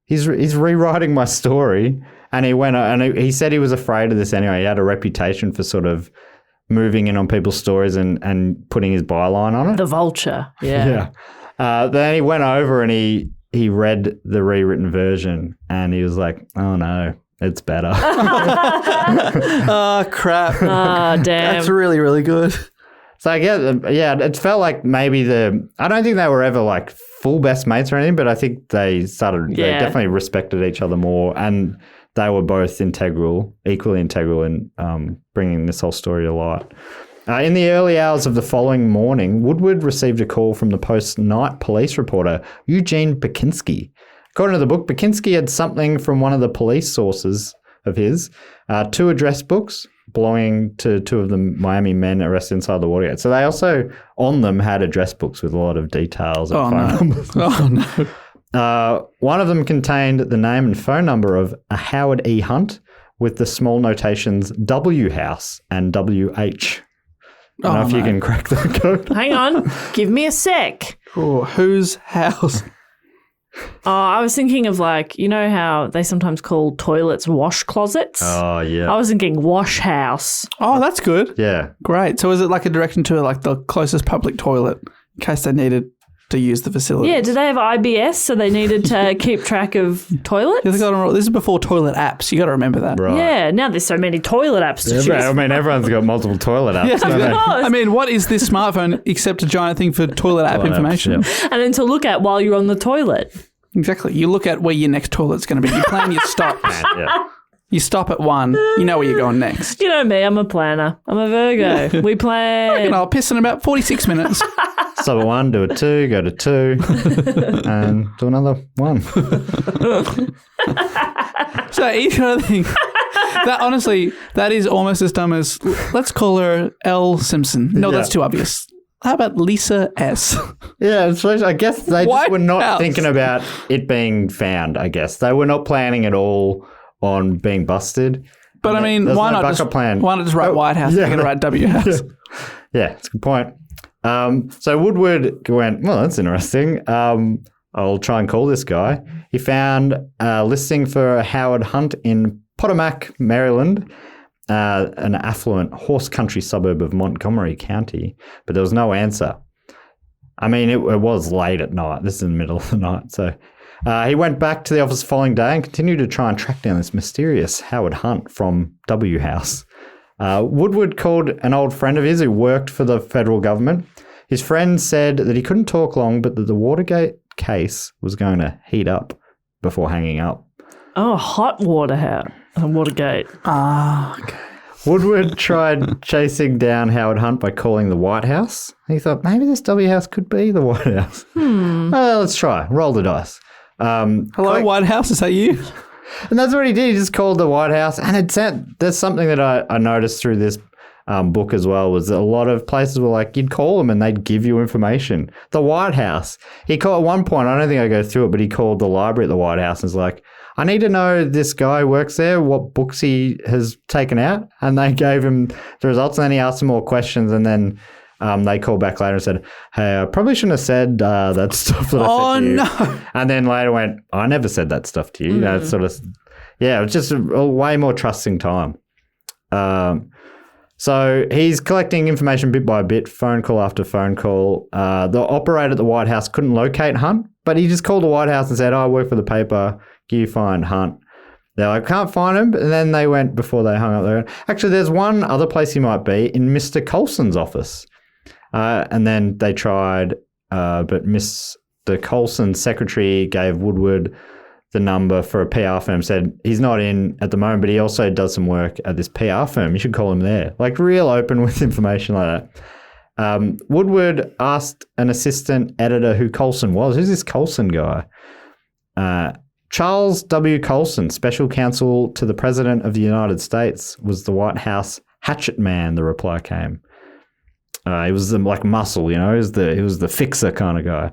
He's rewriting my story. And he went and he said he was afraid of this anyway. He had a reputation for sort of moving in on people's stories and putting his byline on it. The vulture. Yeah. Yeah. Then he went over and he read the rewritten version and he was like, oh no, it's better. Oh, crap. Ah, damn. That's really, really good. So I guess, it felt like maybe I don't think they were ever like full best mates or anything, but I think they definitely respected each other more and they were both equally integral in bringing this whole story to light. In the early hours of the following morning, Woodward received a call from the Post's night police reporter, Eugene Bakinski. According to the book, Bakinski had something from one of the police sources of his, 2 address books belonging to 2 of the Miami men arrested inside the Watergate. So they also, on them, had address books with a lot of details and phone numbers. Oh, no. One of them contained the name and phone number of a Howard E. Hunt with the small notations W House and WH. I don't know if you can crack that code. Hang on. Give me a sec. Oh, whose house? Oh, I was thinking of like, you know how they sometimes call toilets wash closets? Oh, yeah. I was thinking wash house. Oh, that's good. Yeah. Great. So is it like a direction to like the closest public toilet in case they needed to use the facility? Yeah, do they have IBS so they needed to keep track of toilets? This is before toilet apps. You got to remember that. Right. Yeah, now there's so many toilet apps to choose. I mean, everyone's got multiple toilet apps. don't they? I mean, what is this smartphone except a giant thing for toilet app information? Apps, And then to look at while you're on the toilet. Exactly. You look at where your next toilet's going to be. You plan your stops. Yeah. You stop at 1. You know where you're going next. You know me, I'm a planner. I'm a Virgo. We plan. And I'll piss in about 46 minutes. Stop at 1, do a 2, go to 2, and do another 1. So each other thing. That honestly, that is almost as dumb as, let's call her L. Simpson. No, that's too obvious. How about Lisa S? Yeah, I guess they just White were not House. thinking about it being found, I guess. They were not planning at all on being busted. But I mean, There's why no not backup just plan. why not just write White House? You're going to write W House. Yeah, it's a good point. So Woodward went, well, that's interesting. I'll try and call this guy. He found a listing for Howard Hunt in Potomac, Maryland, an affluent horse country suburb of Montgomery County, but there was no answer. I mean, it was late at night. This is in the middle of the night. So he went back to the office the following day and continued to try and track down this mysterious Howard Hunt from W House. Woodward called an old friend of his who worked for the federal government. His friend said that he couldn't talk long, but that the Watergate case was going to heat up before hanging up. Oh, hot Watergate. Ah, okay. Woodward tried chasing down Howard Hunt by calling the White House. He thought, maybe this W House could be the White House. Let's try. Roll the dice. Hello, White House. Is that you? And that's what he did. He just called the White House. And it said, there's something that I noticed through this book as well, was that a lot of places were like, you'd call them and they'd give you information. The White House. He called at one point, I don't think I go through it, but he called the library at the White House and was like, I need to know this guy works there, what books he has taken out. And they gave him the results, and then he asked some more questions, and then they called back later and said, hey, I probably shouldn't have said that stuff that I said to you. No. And then later went, I never said that stuff to you. That sort of, it was just a way more trusting time. So he's collecting information bit by bit, phone call after phone call. The operator at the White House couldn't locate Hunt, but he just called the White House and said, I work for the paper. Can you find Hunt? They're like, can't find him. And then they went, before they hung up, they went, actually, there's one other place he might be, in Mr. Colson's office. And then they tried, but Mr. Colson's secretary gave Woodward the number for a PR firm, said he's not in at the moment, but he also does some work at this PR firm. You should call him there. Like, real open with information like that. Woodward asked an assistant editor who Colson was. Who's this Colson guy? Charles W. Colson, special counsel to the President of the United States, was the White House hatchet man, the reply came. He was like muscle, he was the fixer kind of guy.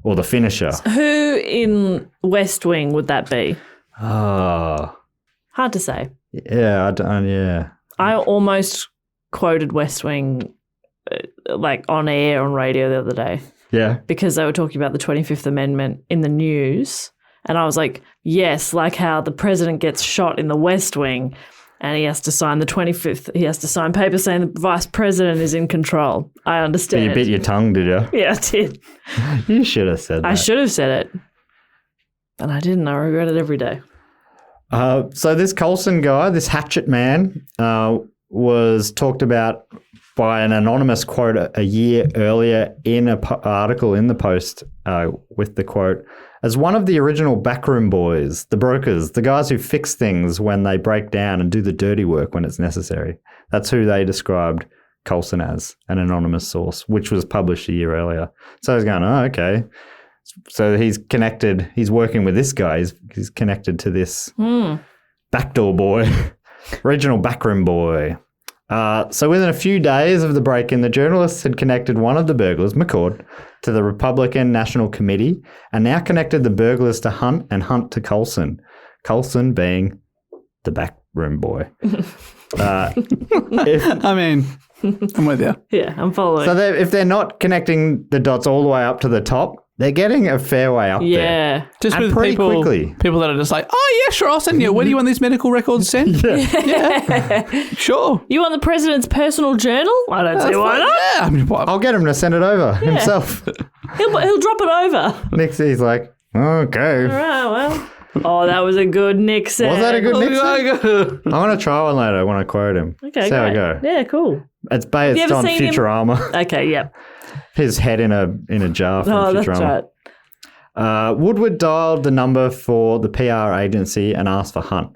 Or the finisher. Who in West Wing would that be? Oh. Hard to say. Yeah, yeah. I almost quoted West Wing like on air on radio the other day. Yeah. Because they were talking about the 25th Amendment in the news. And I was like, yes, like how the president gets shot in the West Wing and he has to sign the 25th. He has to sign paper saying the vice president is in control. I understand. You bit your tongue, did you? Yeah, I did. You should have said that. I should have said it. But I didn't. I regret it every day. So this Colson guy, this hatchet man, was talked about by an anonymous quote a year earlier in an article in the Post with the quote, as one of the original backroom boys, the brokers, the guys who fix things when they break down and do the dirty work when it's necessary. That's who they described Colson as, an anonymous source, which was published a year earlier. So I was going, oh, okay. So he's connected. He's working with this guy. He's connected to this backdoor boy, regional backroom boy. So within a few days of the break-in, the journalists had connected one of the burglars, McCord, to the Republican National Committee and now connected the burglars to Hunt and Hunt to Colson. Colson being the backroom boy. I'm with you. Yeah, I'm following. So if they're not connecting the dots all the way up to the top, they're getting a fair way up there. Yeah. Just And with pretty people, quickly. people that are just like, oh, yeah, sure, I'll send you. Where do you want these medical records sent? Yeah. Sure. You want the president's personal journal? I don't see why not. Yeah. I mean, what? I'll get him to send it over himself. He'll drop it over. Next, he's like, okay. All right, well. Oh, that was a good Nixon. Was that a good Nixon? Nixon? I'm going to try one later when I quote him. Okay, See how I great. go. Yeah, cool. It's based ever on seen him? Futurama. Okay, yep. His head in a jar from Oh, that's Futurama. right. Woodward dialed the number for the PR agency and asked for Hunt.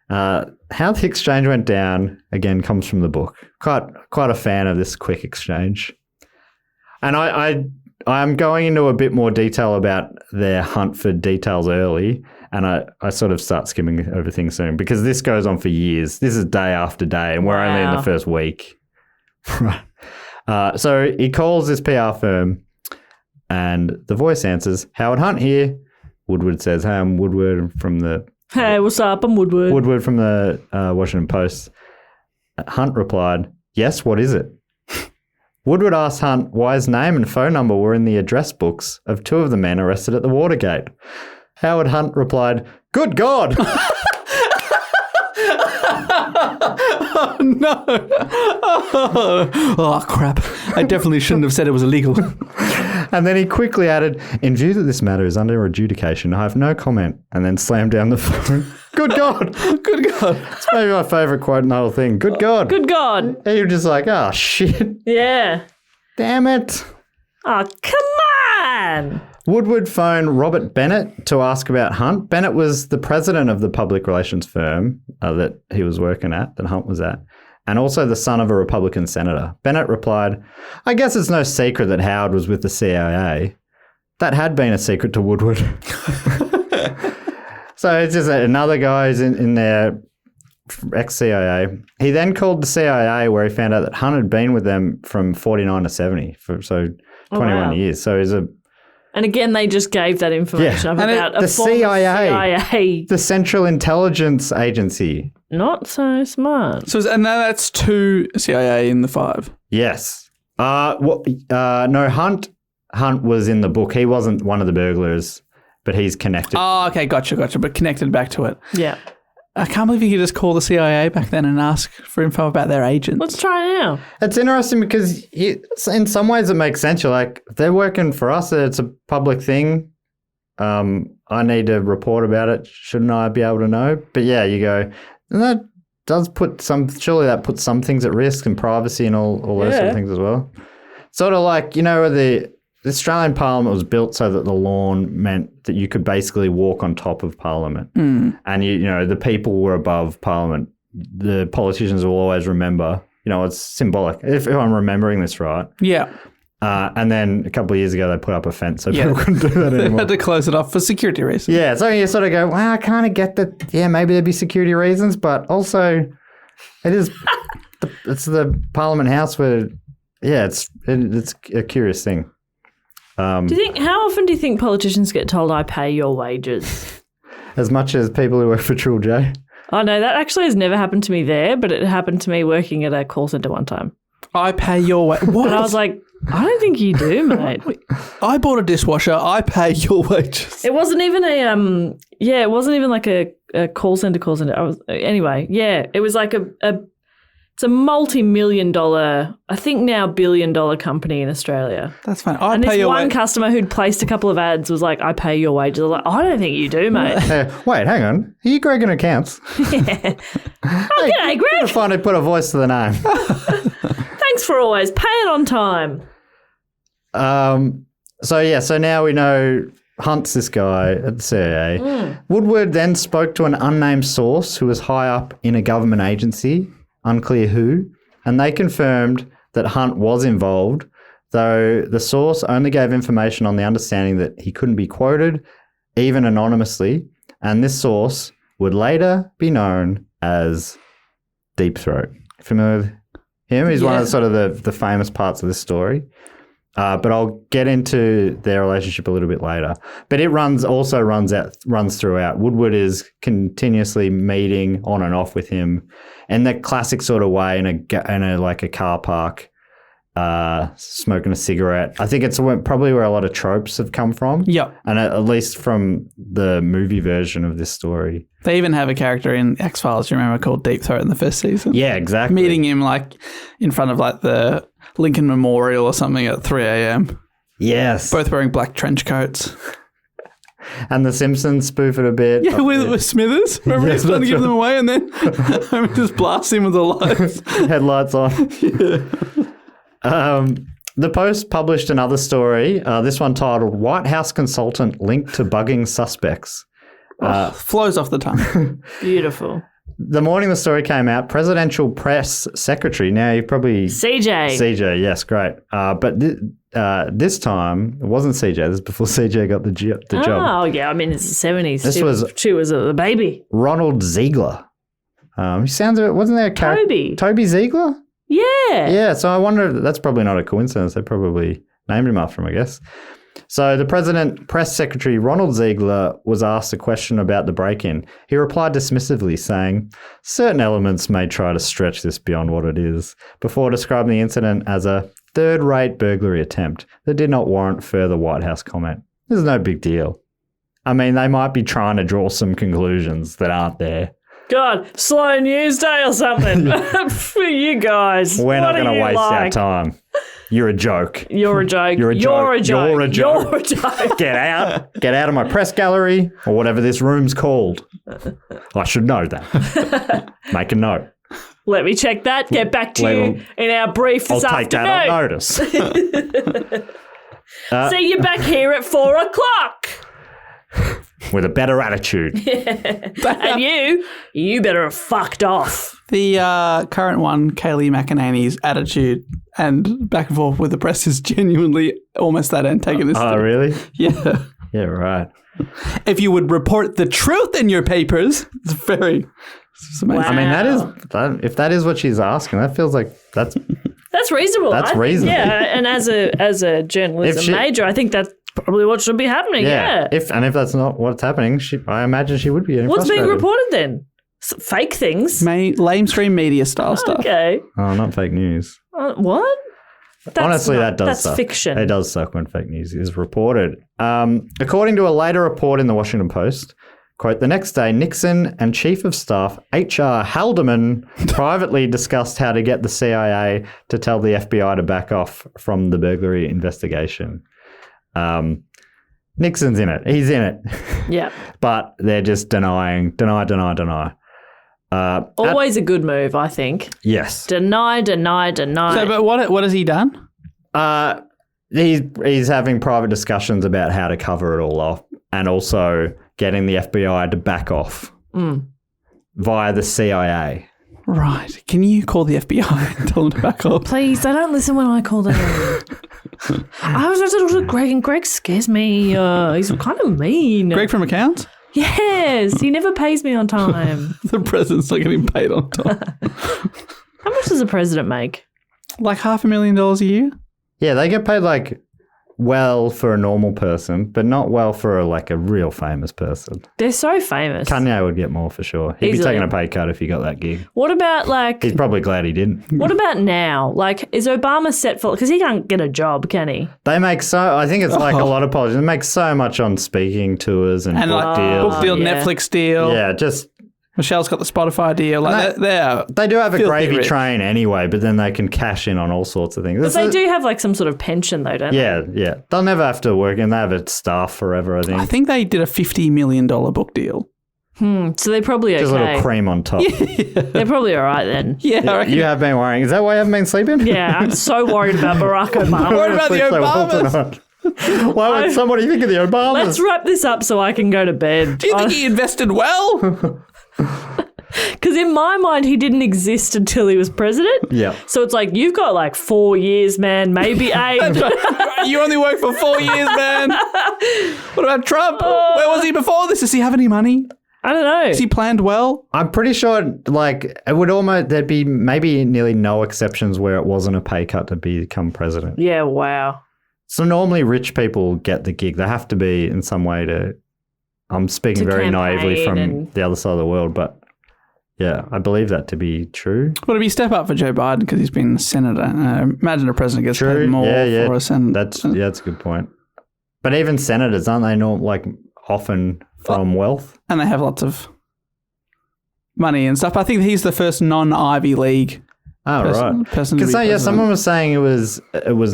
How the exchange went down, again, comes from the book. Quite a fan of this quick exchange. And I'm going into a bit more detail about their hunt for details early, and I sort of start skimming over things soon because this goes on for years. This is day after day, and we're only in the first week. Right. So he calls this PR firm, and the voice answers, Howard Hunt here. Woodward says, hey, I'm Woodward from the... Hey, what's up? I'm Woodward. Woodward from the Washington Post. Hunt replied, yes, what is it? Woodward asked Hunt why his name and phone number were in the address books of two of the men arrested at the Watergate. Howard Hunt replied, good God! Oh, no. Oh, crap. I definitely shouldn't have said it was illegal. And then he quickly added, in view that this matter is under adjudication, I have no comment, and then slammed down the phone. Good God. Good God. It's maybe my favourite quote in the whole thing. Good God. Good God. And you're just like, oh, shit. Yeah. Damn it. Oh, come on. Woodward phoned Robert Bennett to ask about Hunt. Bennett was the president of the public relations firm that he was working at, that Hunt was at, and also the son of a Republican senator. Bennett replied, I guess it's no secret that Howard was with the CIA. That had been a secret to Woodward. So it's just another guy who's in there, ex-CIA. He then called the CIA where he found out that Hunt had been with them from 49 to 70, so 21 years. So he's And again, they just gave that information up And about the a former CIA. the Central Intelligence Agency. Not so smart. So, and now that's 2 CIA in the 5. Yes. No, Hunt was in the book. He wasn't one of the burglars, but he's connected. Oh, okay, gotcha. But connected back to it. Yeah. I can't believe you could just call the CIA back then and ask for info about their agents. Let's try it now. It's interesting because in some ways it makes sense. You're like, they're working for us. It's a public thing. I need to report about it. Shouldn't I be able to know? But yeah, you go, and that does surely that puts some things at risk and privacy and all those sort of things as well. Sort of like, the Australian Parliament was built so that the lawn meant that you could basically walk on top of Parliament. And, the people were above Parliament. The politicians will always remember, it's symbolic, if I'm remembering this right. Yeah. And then a couple of years ago, they put up a fence so people couldn't do that They anymore. had to close it off for security reasons. Yeah, so you sort of go, well, I kind of get that, maybe there'd be security reasons, but also it's the Parliament House where, it's a curious thing. How often do you think politicians get told, I pay your wages? As much as people who work for Triple J. Oh, no, that actually has never happened to me there, but it happened to me working at a call centre one time. I pay your wages. What? And I was like, I don't think you do, mate. I bought a dishwasher. I pay your wages. It wasn't even it wasn't even like a call centre. It was like it's a multi-million-dollar, I think now billion-dollar company in Australia. That's fine. And this one customer who'd placed a couple of ads was like, I pay your wages. I was like, I don't think you do, mate. Wait, hang on. Are you Greg in accounts? Yeah. Oh, g'day, Greg. Finally put a voice to the name. Thanks for always paying on time. So now we know Hunt's this guy at the CIA. Woodward then spoke to an unnamed source who was high up in a government agency, unclear who, and they confirmed that Hunt was involved, though the source only gave information on the understanding that he couldn't be quoted, even anonymously, and this source would later be known as Deep Throat. Familiar with him? He's one of the famous parts of this story. But I'll get into their relationship a little bit later. But it runs throughout. Woodward is continuously meeting on and off with him in the classic sort of way in a car park, smoking a cigarette. I think it's probably where a lot of tropes have come from. Yeah. And at least from the movie version of this story. They even have a character in X-Files, you remember, called Deep Throat in the first season. Yeah, exactly. Meeting him in front of the Lincoln Memorial or something at 3 a.m. Yes. Both wearing black trench coats. And the Simpsons spoof it a bit. Yeah, with Smithers. Remember he's trying to give them away and then just blast him with the lights. Headlights on. Yeah. The Post published another story, this one titled White House Consultant Linked to Bugging Suspects. Flows off the tongue. Beautiful. The morning the story came out, Presidential Press Secretary, now you probably... CJ, yes, great. But this time, it wasn't CJ. This is before CJ got the job. Oh, yeah, I mean, it's the 70s. She was a baby. Ronald Ziegler. He sounds a bit... Wasn't there a character? Toby Ziegler? Yeah. Yeah, so I wonder if that's probably not a coincidence. They probably named him after him, I guess. So the President Press Secretary Ronald Ziegler was asked a question about the break-in. He replied dismissively, saying, certain elements may try to stretch this beyond what it is, before describing the incident as a third-rate burglary attempt that did not warrant further White House comment. This is no big deal. I mean, they might be trying to draw some conclusions that aren't there. God, slow news day or something. For you guys. We're not going to waste our time. You're a joke. You're a joke. You're a joke. You're a joke. You're a joke. Get out. Get out of my press gallery or whatever this room's called. I should know that. Make a note. Let me check that. Get back to you in our brief this afternoon. I'll take that on notice. See you back here at 4:00. With a better attitude. Yeah. And you better have fucked off. The current one, Kayleigh McEnany's attitude and back and forth with the press is genuinely almost that antagonistic. Oh, really? Yeah. Yeah, right. If you would report the truth in your papers, it's very... It's amazing. Wow. I mean, if that is what she's asking, that feels like that's reasonable. That's reasonable. Yeah, and as a journalism major, I think that probably what should be happening. Yeah. If that's not what's happening, I imagine she would be getting What's being frustrated. reported then? Fake things. Lamestream media style stuff. Okay. Oh, not fake news. What? Honestly, that does That's suck. fiction. It does suck when fake news is reported. According to a later report in the Washington Post, quote, the next day, Nixon and Chief of Staff H.R. Haldeman privately discussed how to get the CIA to tell the FBI to back off from the burglary investigation. Nixon's in it. He's in it. Yeah. But they're just deny. Always a good move, I think. Yes. Deny. So, but what has he done? He's having private discussions about how to cover it all up and also getting the FBI to back off via the CIA. Right. Can you call the FBI and tell them to back off? Please, they don't listen when I call them. I was just talking to Greg, and Greg scares me. He's kind of mean. Greg from accounts? Yes, he never pays me on time. The president's not getting paid on time. How much does the president make? Like $500,000 a year? Yeah, they get paid like well for a normal person, but not well for a real famous person. They're so famous. Kanye would get more for sure. He'd Easily. be taking a pay cut if he got that gig. What about He's probably glad he didn't. what about now? Is Obama set for, because he can't get a job, can he? They make I think it's like a lot of politicians. They make so much on speaking tours and book deals. Book deal, yeah. Netflix deal. Yeah, just Michelle's got the Spotify deal. they do have a filthy gravy rich. train anyway, but then they can cash in on all sorts of things. But they do have some sort of pension though, don't they? Yeah. They'll never have to work and they have a staff forever, I think. I think they did a $50 million book deal. So they're probably Just a okay. little cream on top. They're probably all right then. Yeah, I reckon. You have been worrying. Is that why you haven't been sleeping? Yeah, I'm so worried about Barack Obama. What about the Sleep so well Obamas? tonight. Why would somebody think of the Obamas? Let's wrap this up so I can go to bed. Do you think he invested well? Because in my mind, he didn't exist until he was president. Yeah. So it's you've got 4 years, man, maybe 8. You only worked for 4 years, man. What about Trump? Where was he before this? Does he have any money? I don't know. Is he planned well? I'm pretty sure, it would there'd be maybe nearly no exceptions where it wasn't a pay cut to become president. Yeah, wow. So normally rich people get the gig. They have to be in some way I'm speaking To very campaign naively from and- the other side of the world, but yeah, I believe that to be true. Would it be step up for Joe Biden because he's been a senator? Imagine a president gets paid more for a senator. That's a good point. But even senators, aren't they often from wealth? And they have lots of money and stuff. I think he's the first non-Ivy League Oh, right. person to be Because president. someone was saying it was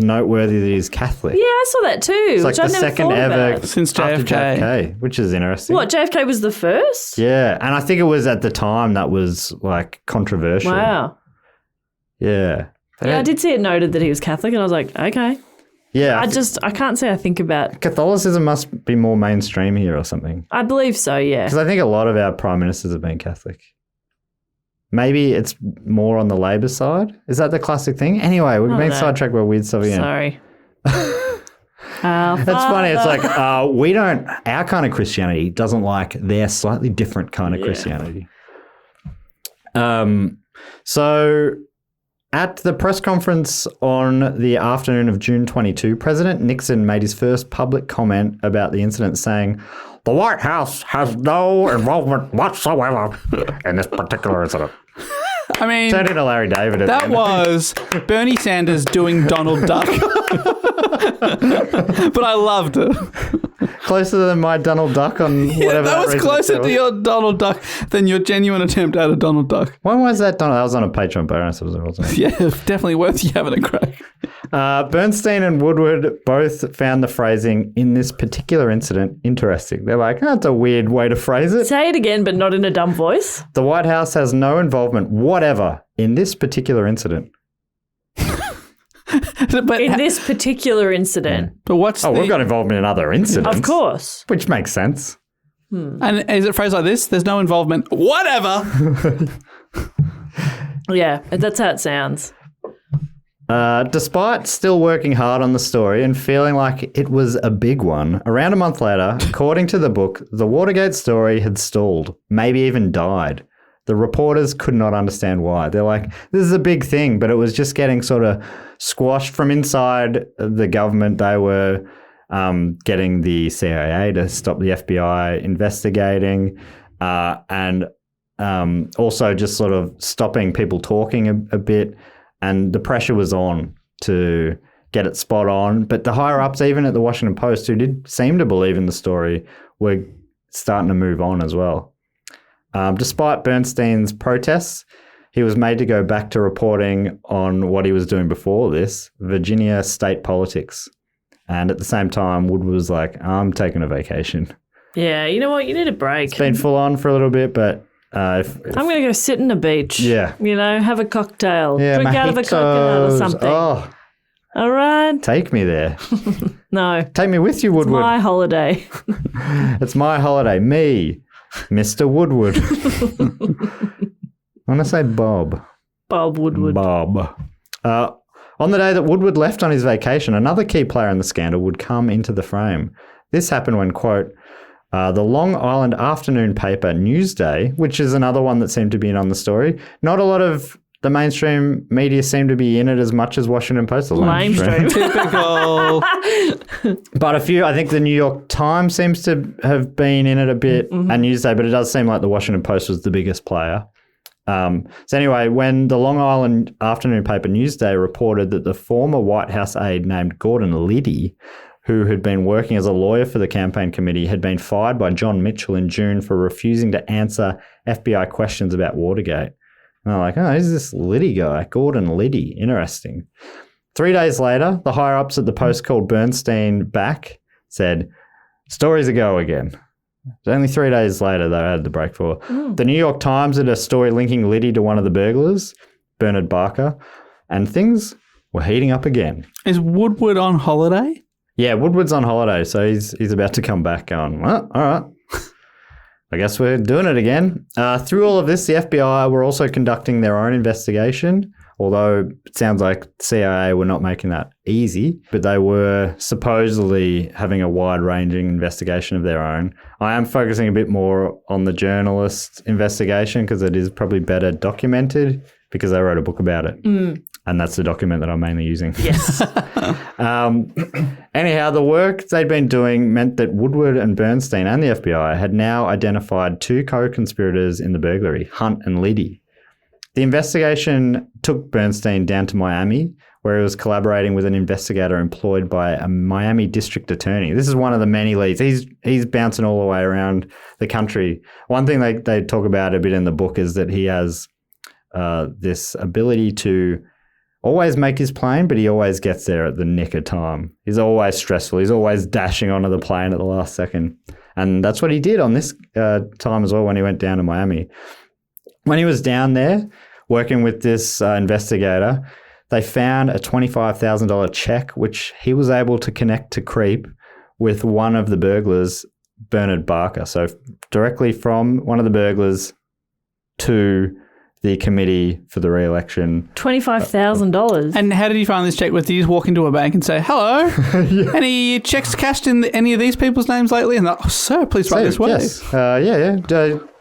noteworthy that he's Catholic. Yeah, I saw that too. It's which the I never second thought ever about. Since after JFK. JFK, which is interesting. What, JFK was the first? Yeah, and I think it was at the time that was controversial. Wow. Yeah. Yeah, I did see it noted that he was Catholic, and I was like, okay. Yeah. I can't say I think about. Catholicism must be more mainstream here or something. I believe so, yeah. Because I think a lot of our prime ministers have been Catholic. Maybe it's more on the Labor side. Is that the classic thing? Anyway, we've been know. sidetracked by weird stuff again. Sorry. It's funny. It's we don't. Our kind of Christianity doesn't like their slightly different kind of Christianity. So, at the press conference on the afternoon of June 22, President Nixon made his first public comment about the incident, saying, "The White House has no involvement whatsoever in this particular incident." I mean, Turned into Larry David. At the that end. was Bernie Sanders doing Donald Duck. But I loved it. Closer than my Donald Duck on whatever. That was reason closer it to was. your Donald Duck than your genuine attempt at a Donald Duck. When was that Donald? That was on a Patron bonus, wasn't it? Yeah, definitely worth you having a crack. Bernstein and Woodward both found the phrasing in this particular incident interesting. They're like, that's a weird way to phrase it. Say it again, but not in a dumb voice. The White House has no involvement whatever in this particular incident. But, In this particular incident. but what's Oh, the... we've got involvement in other incidents. Of course. Which makes sense. And is it phrased like this? There's no involvement. Whatever. Yeah, that's how it sounds. Despite still working hard on the story and feeling like it was a big one, around a month later, according to the book, the Watergate story had stalled, maybe even died. The reporters could not understand why. They're like, this is a big thing, but it was just getting sort of squashed from inside the government. They were getting the CIA to stop the FBI investigating, and also just sort of stopping people talking a bit. And the pressure was on to get it spot on. But the higher-ups, even at the Washington Post, who did seem to believe in the story, were starting to move on as well. Despite Bernstein's protests, he was made to go back to reporting on what he was doing before this, Virginia state politics. And at the same time, Woodward was like, I'm taking a vacation. Yeah, you know what? You need a break. It's been full on for a little bit, but if I'm going to go sit on a beach. Yeah. You know, have a cocktail. Yeah, drink out of a coconut or something. Oh, All right? take me there. No. Take me with you, It's Woodward. my holiday. It's my holiday. Me, Mr. Woodward. I want to say Bob. Bob Woodward. Bob. On the day that Woodward left on his vacation, another key player in the scandal would come into the frame. This happened when, quote, the Long Island afternoon paper Newsday, which is another one that seemed to be in on the story. Not a lot of the mainstream media seemed to be in it as much as Washington Post. Lamestream. Typical. But a few, I think the New York Times seems to have been in it a bit, and Newsday, but it does seem like the Washington Post was the biggest player. So anyway, when the Long Island afternoon paper Newsday reported that the former White House aide named Gordon Liddy, who had been working as a lawyer for the campaign committee, had been fired by John Mitchell in June for refusing to answer FBI questions about Watergate. And they're like, oh, who's this Liddy guy? Gordon Liddy. Interesting. 3 days later, the higher-ups at the Post called Bernstein back, said, stories a go again. Only 3 days later, they had the break for. The New York Times had a story linking Liddy to one of the burglars, Bernard Barker, and things were heating up again. Is Woodward on holiday? Yeah, Woodward's on holiday, so he's about to come back going, well, all right. I guess we're doing it again. Through all of this, the FBI were also conducting their own investigation, although it sounds like CIA were not making that easy, but they were supposedly having a wide-ranging investigation of their own. I am focusing a bit more on the journalist investigation because it is probably better documented because they wrote a book about it. And that's the document that I'm mainly using. Yes. Anyhow, the work they'd been doing meant that Woodward and Bernstein and the FBI had now identified two co-conspirators in the burglary, Hunt and Liddy. The investigation took Bernstein down to Miami, where he was collaborating with an investigator employed by a Miami district attorney. This is one of the many leads. He's bouncing all the way around the country. One thing they talk about a bit in the book is that he has this ability to always make his plane, but he always gets there at the nick of time. He's always stressful. He's always dashing onto the plane at the last second. And that's what he did on this time as well when he went down to Miami. When he was down there working with this investigator, they found a $25,000 check, which he was able to connect to creep with one of the burglars, Bernard Barker. So directly from one of the burglars to the committee for the re-election. $25,000. And how did you find this check? Did you just walk into a bank and say, hello, any checks cashed in any of these people's names lately? And they're like, oh, sir, please write this way. Yes.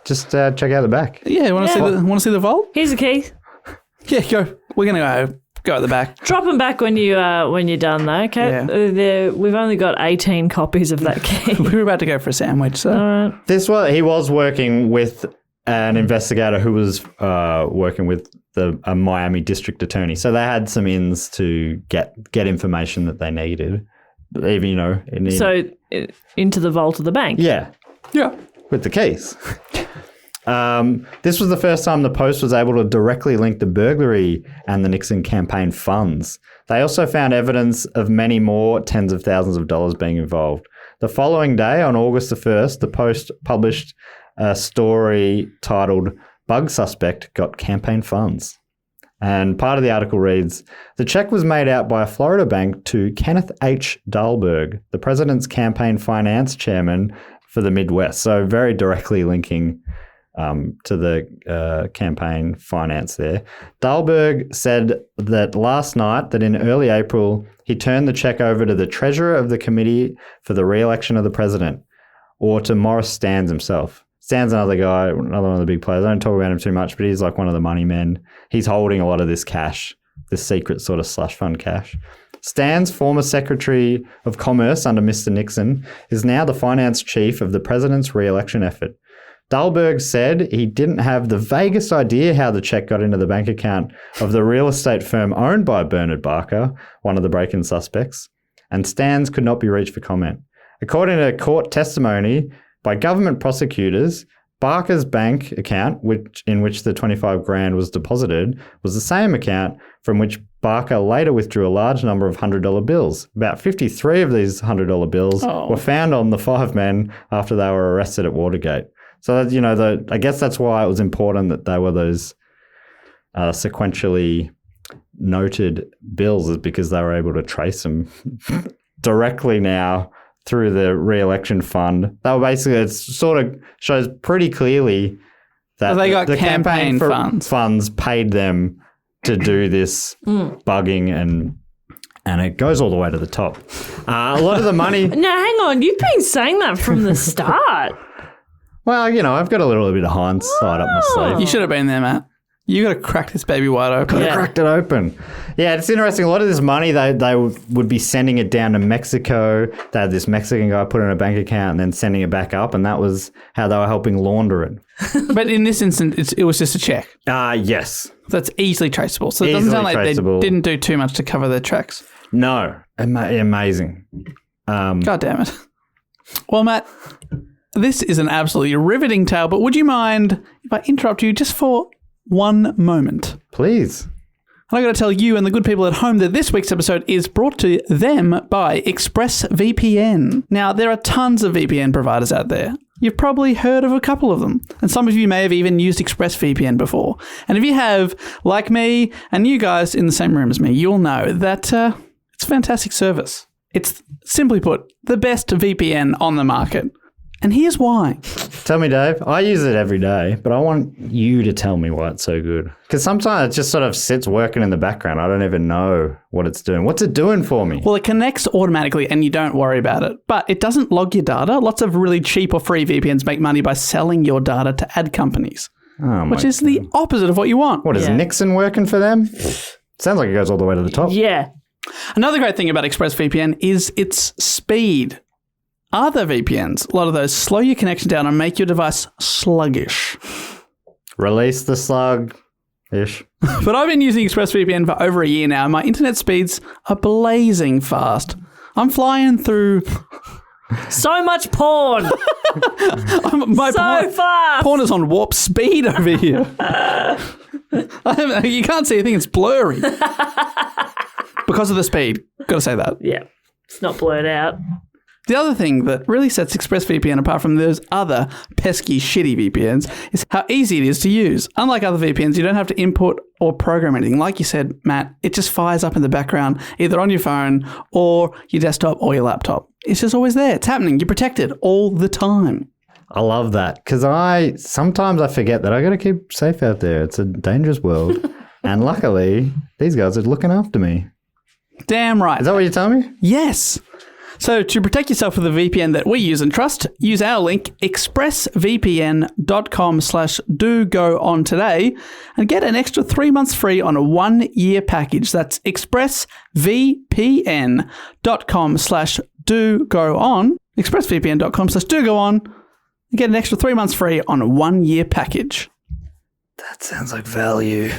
Just check out the back. Yeah, want to see the vault? Here's the key. Yeah, go. We're going to go at the back. Drop them back when you're done, though. Okay. Yeah. We've only got 18 copies of that key. We were about to go for a sandwich, so. All right. He was working with an investigator who was working with a Miami district attorney. So they had some ins to get information that they needed. Even, So into the vault of the bank. Yeah. Yeah. With the keys. This was the first time the Post was able to directly link the burglary and the Nixon campaign funds. They also found evidence of many more tens of thousands of dollars being involved. The following day, on August the 1st, the Post published a story titled Bug Suspect Got Campaign Funds. And part of the article reads, the check was made out by a Florida bank to Kenneth H. Dahlberg, the president's campaign finance chairman for the Midwest. So very directly linking to the campaign finance there. Dahlberg said that last night, that in early April, he turned the check over to the treasurer of the committee for the re-election of the president, or to Morris Stans himself. Stan's another guy, another one of the big players. I don't talk about him too much, but he's like one of the money men. He's holding a lot of this cash, this secret sort of slush fund cash. Stan's former Secretary of Commerce under Mr. Nixon is now the finance chief of the president's re-election effort. Dahlberg said he didn't have the vaguest idea how the check got into the bank account of the real estate firm owned by Bernard Barker, one of the break-in suspects, and Stans could not be reached for comment. According to court testimony by government prosecutors, Barker's bank account, in which the 25 grand was deposited, was the same account from which Barker later withdrew a large number of $100 bills. About 53 of these $100 bills were found on the 5 men after they were arrested at Watergate. So, I guess that's why it was important that they were those sequentially noted bills, is because they were able to trace them directly now through the re-election fund. They were basically, it sort of shows pretty clearly that they got the campaign funds paid them to do this bugging, and it goes all the way to the top. A lot of the money... No, hang on. You've been saying that from the start. Well, I've got a little bit of hindsight up my sleeve. You should have been there, Matt. You got to crack this baby wide open. I cracked it open. Yeah, it's interesting. A lot of this money, they would be sending it down to Mexico. They had this Mexican guy put in a bank account and then sending it back up, and that was how they were helping launder it. But in this instance, it was just a check. Yes. That's easily traceable. So it doesn't sound like traceable. They didn't do too much to cover their tracks. No. Amazing. God damn it. Well, Matt, this is an absolutely riveting tale, but would you mind if I interrupt you just for one moment? Please. And I got to tell you and the good people at home that this week's episode is brought to them by ExpressVPN. Now, there are tons of VPN providers out there. You've probably heard of a couple of them, and some of you may have even used ExpressVPN before. And if you have, like me and you guys in the same room as me, you'll know that it's a fantastic service. It's, simply put, the best VPN on the market. And here's why. Tell me, Dave. I use it every day, but I want you to tell me why it's so good. Because sometimes it just sort of sits working in the background. I don't even know what it's doing. What's it doing for me? Well, it connects automatically and you don't worry about it. But it doesn't log your data. Lots of really cheap or free VPNs make money by selling your data to ad companies, which is the opposite of what you want. What, is Nixon working for them? Sounds like it goes all the way to the top. Yeah. Another great thing about ExpressVPN is its speed. Other VPNs, a lot of those, slow your connection down and make your device sluggish. Release the slug-ish. But I've been using ExpressVPN for over a year now, and my internet speeds are blazing fast. I'm flying through... So much porn. Fast. Porn is on warp speed over here. You can't see a thing, it's blurry. Because of the speed. Got to say that. Yeah. It's not blurred out. The other thing that really sets ExpressVPN apart from those other pesky, shitty VPNs is how easy it is to use. Unlike other VPNs, you don't have to input or program anything. Like you said, Matt, it just fires up in the background, either on your phone or your desktop or your laptop. It's just always there. It's happening. You're protected all the time. I love that because sometimes I forget that I got to keep safe out there. It's a dangerous world. And luckily, these guys are looking after me. Damn right. Is that what you're telling me? Yes. So to protect yourself with a VPN that we use and trust, use our link expressvpn.com/do-go-on today and get an extra 3 months free on a 1-year package. That's expressvpn.com/do-go-on, expressvpn.com/do-go-on, and get an extra 3 months free on a 1-year package. That sounds like value.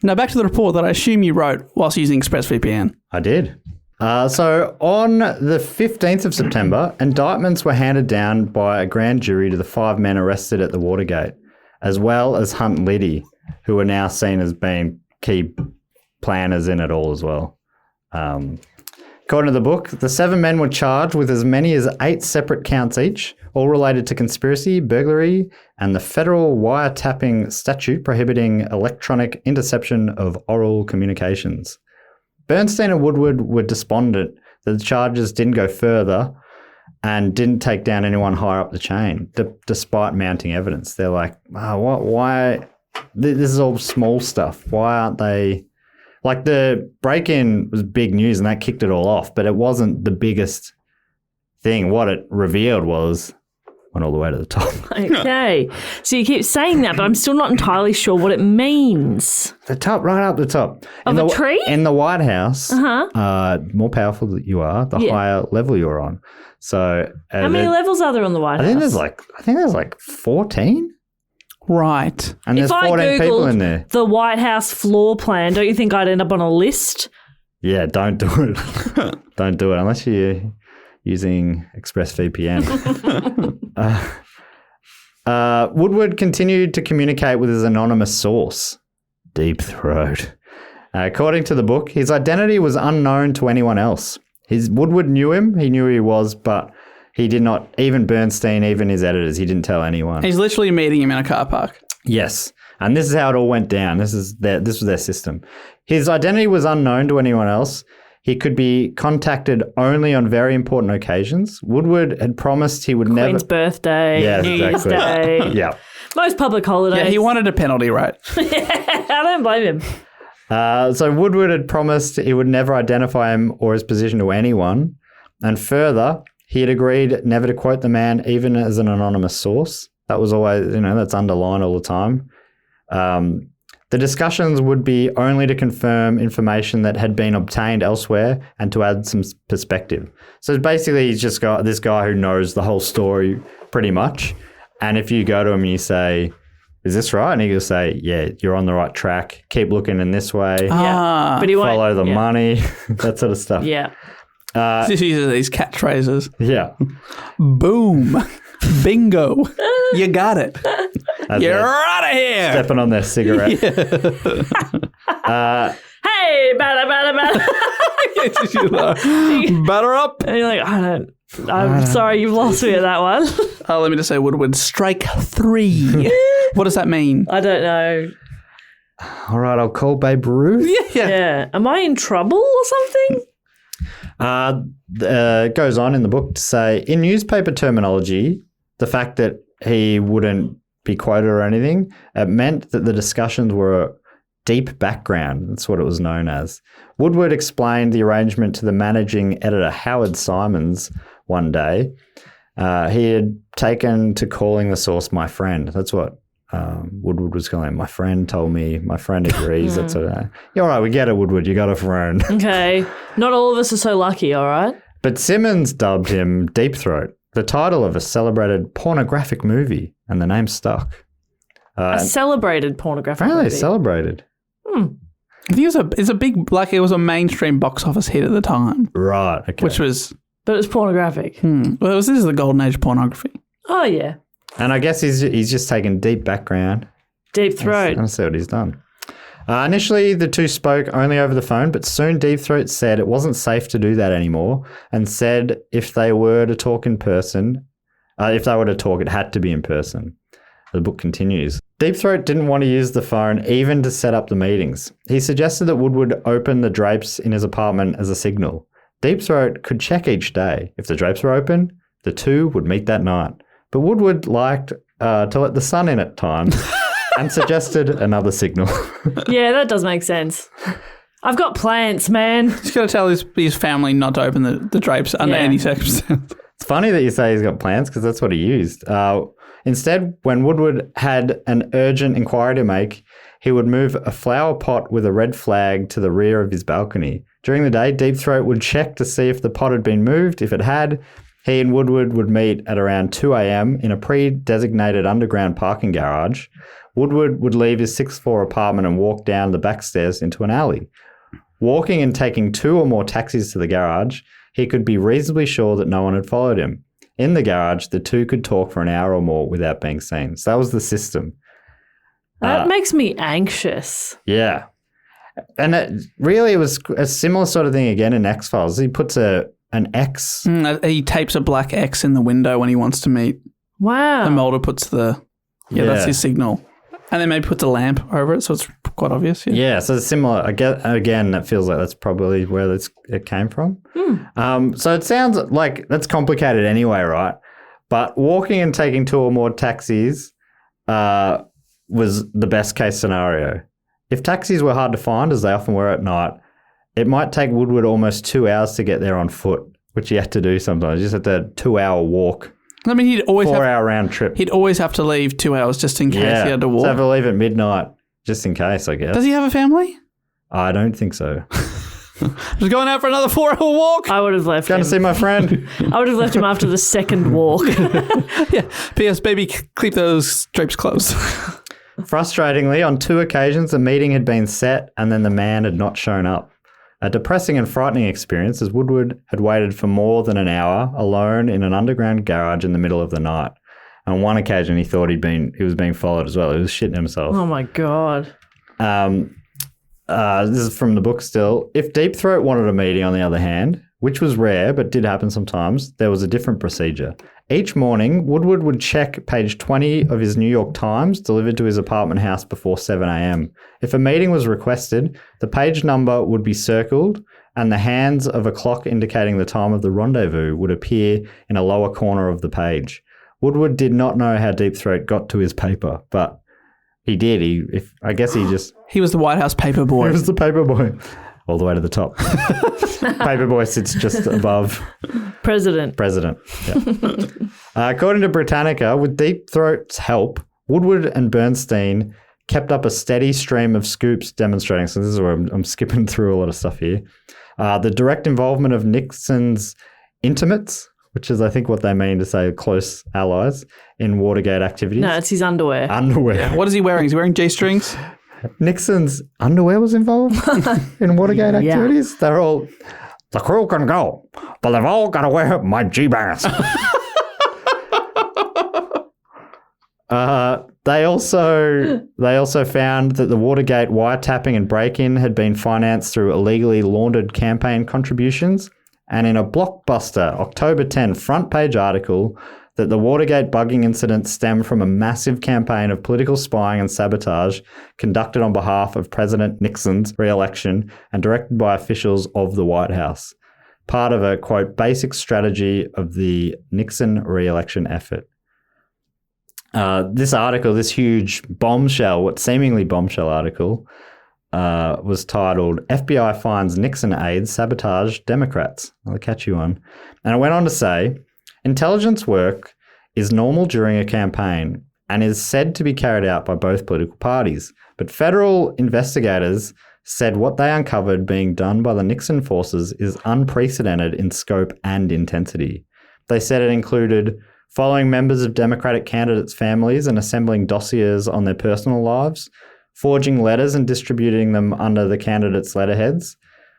Now back to the report that I assume you wrote whilst using ExpressVPN. I did. So on the 15th of September, indictments were handed down by a grand jury to the 5 men arrested at the Watergate, as well as Hunt and Liddy, who are now seen as being key planners in it all as well. According to the book, the 7 men were charged with as many as 8 separate counts each, all related to conspiracy, burglary, and the federal wiretapping statute prohibiting electronic interception of oral communications. Bernstein and Woodward were despondent that the charges didn't go further and didn't take down anyone higher up the chain, despite mounting evidence. They're like, why? This is all small stuff. Why aren't they... Like, the break-in was big news and that kicked it all off, but it wasn't the biggest thing. What it revealed was, went all the way to the top. Okay. So you keep saying that, but I'm still not entirely sure what it means. The top, right up the top. Of a tree? In the White House, more powerful that you are, the higher level you're on. So how many levels are there on the White House? I think there's like 14. Right. And there's if 14 people in there. The White House floor plan, don't you think I'd end up on a list? Yeah, don't do it. Don't do it unless you're using ExpressVPN. Woodward continued to communicate with his anonymous source, Deep Throat. According to the book, his identity was unknown to anyone else. Woodward knew him. He knew who he was, but he did not, even Bernstein, even his editors, he didn't tell anyone. He's literally meeting him in a car park. Yes. And this is how it all went down. This was their system. His identity was unknown to anyone else. He could be contacted only on very important occasions. Woodward had promised he would never... Queen's birthday, New Year's Day. Yeah. Most public holidays. Yeah, he wanted a penalty rate. I don't blame him. So Woodward had promised he would never identify him or his position to anyone. And further, he had agreed never to quote the man even as an anonymous source. That was always, that's underlined all the time. The discussions would be only to confirm information that had been obtained elsewhere and to add some perspective. So basically, he's just got this guy who knows the whole story pretty much. And if you go to him and you say, is this right? And he'll say, yeah, you're on the right track. Keep looking in this way. Yeah. But he won't, follow the money, that sort of stuff. Yeah. This uses these catchphrases. Yeah. Boom. Bingo. You got it. You're out of here. Stepping on their cigarette. Hey, batter. Butter up. And you're like, I'm sorry, you've lost me at that one. Let me just say, Woodward, strike 3. What does that mean? I don't know. All right, I'll call Babe Ruth. Yeah. Am I in trouble or something? It goes on in the book to say, in newspaper terminology, the fact that he wouldn't be quoted or anything, it meant that the discussions were deep background. That's what it was known as. Woodward explained the arrangement to the managing editor, Howard Simons, one day. He had taken to calling the source my friend. That's what Woodward was calling him. My friend told me, my friend agrees. That's sort of, yeah, all right, we get it, Woodward. You got a friend. Okay. Not all of us are so lucky, all right? But Simmons dubbed him Deep Throat, the title of a celebrated pornographic movie, and the name stuck. A celebrated pornographic movie. Apparently celebrated. I think it was a mainstream box office hit at the time. Right, okay. Which was... But it was pornographic. Well, this is the golden age of pornography. Oh, yeah. And I guess he's just taken deep background. Deep Throat. Let's see what he's done. Initially, the two spoke only over the phone, but soon Deep Throat said it wasn't safe to do that anymore and said if they were to talk in person, it had to be in person. The book continues. Deep Throat didn't want to use the phone even to set up the meetings. He suggested that Woodward open the drapes in his apartment as a signal. Deep Throat could check each day. If the drapes were open, the two would meet that night. But Woodward liked to let the sun in at times and suggested another signal. Yeah, that does make sense. I've got plants, man. He's got to tell his family not to open the drapes under any circumstance. It's funny that you say he's got plans because that's what he used. Instead, when Woodward had an urgent inquiry to make, he would move a flower pot with a red flag to the rear of his balcony. During the day, Deep Throat would check to see if the pot had been moved. If it had, he and Woodward would meet at around 2 a.m. in a pre-designated underground parking garage. Woodward would leave his 6th floor apartment and walk down the back stairs into an alley. Walking and taking 2 or more taxis to the garage, he could be reasonably sure that no one had followed him. In the garage, the two could talk for an hour or more without being seen. So that was the system. That makes me anxious. Yeah. And it was a similar sort of thing again in X-Files. He puts an X. He tapes a black X in the window when he wants to meet. Wow. And Mulder puts that's his signal. And then maybe puts a lamp over it, so it's quite obvious. Yeah, so it's similar. Again, that feels like that's probably where it came from. So it sounds like that's complicated anyway, right? But walking and taking 2 or more taxis was the best case scenario. If taxis were hard to find, as they often were at night, it might take Woodward almost 2 hours to get there on foot, which you have to do sometimes. You just have to 2-hour walk. I mean, he'd always 4-hour round trip. He'd always have to leave 2 hours just in case he had to walk. So have to leave at midnight just in case, I guess. Does he have a family? I don't think so. Just going out for another 4-hour walk. I would have left Going him. to see my friend. I would have left him after the second walk. Yeah. P.S. Baby, keep those drapes closed. Frustratingly, on 2 occasions, the meeting had been set and then the man had not shown up. A depressing and frightening experience, as Woodward had waited for more than an hour alone in an underground garage in the middle of the night. On one occasion, he thought he was being followed as well. He was shitting himself. Oh my God. This is from the book still. If Deep Throat wanted a meeting, on the other hand, which was rare but did happen sometimes, there was a different procedure. Each morning, Woodward would check page 20 of his New York Times delivered to his apartment house before 7 a.m. If a meeting was requested, the page number would be circled and the hands of a clock indicating the time of the rendezvous would appear in a lower corner of the page. Woodward did not know how Deep Throat got to his paper, but he did. I guess he just... He was the White House paper boy. He was the paper boy. All the way to the top. Paper boy sits just above President. Yeah. According to Britannica, with Deep Throat's help, Woodward and Bernstein kept up a steady stream of scoops demonstrating. So this is where I'm skipping through a lot of stuff here. The direct involvement of Nixon's intimates, which is, I think, what they mean to say close allies in Watergate activities. No, it's his underwear. What is he wearing? Is he wearing G-strings? Nixon's underwear was involved in Watergate activities. They're all, the crew can go, but they've all got to wear my G-bands. They also found that the Watergate wiretapping and break-in had been financed through illegally laundered campaign contributions, and in a blockbuster October 10 front page article that the Watergate bugging incident stemmed from a massive campaign of political spying and sabotage conducted on behalf of President Nixon's re-election and directed by officials of the White House. Part of a, quote, basic strategy of the Nixon re-election effort. This article, this huge bombshell, what seemingly bombshell article, was titled, FBI Finds Nixon Aides Sabotage Democrats. I'll catch you on. And it went on to say, intelligence work is normal during a campaign and is said to be carried out by both political parties. But federal investigators said what they uncovered being done by the Nixon forces is unprecedented in scope and intensity. They said it included following members of Democratic candidates' families and assembling dossiers on their personal lives, forging letters and distributing them under the candidates' letterheads,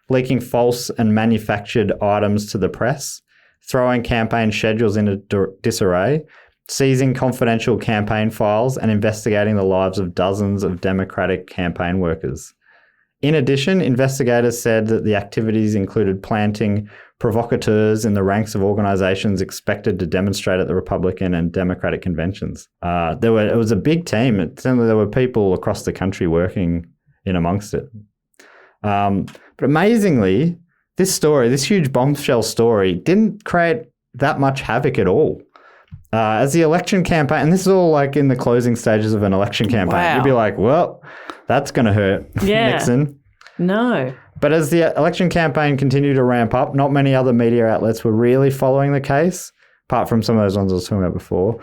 leaking false and manufactured items to the press, throwing campaign schedules into disarray, seizing confidential campaign files, and investigating the lives of dozens of Democratic campaign workers. In addition, investigators said that the activities included planting provocateurs in the ranks of organizations expected to demonstrate at the Republican and Democratic conventions. It was a big team. Certainly there were people across the country working in amongst it. But amazingly, this huge bombshell story, didn't create that much havoc at all. As the election campaign, and this is all like in the closing stages of an election campaign, Wow. You'd be like, well, that's going to hurt Nixon. No. But as the election campaign continued to ramp up, not many other media outlets were really following the case, apart from some of those ones I was talking about before.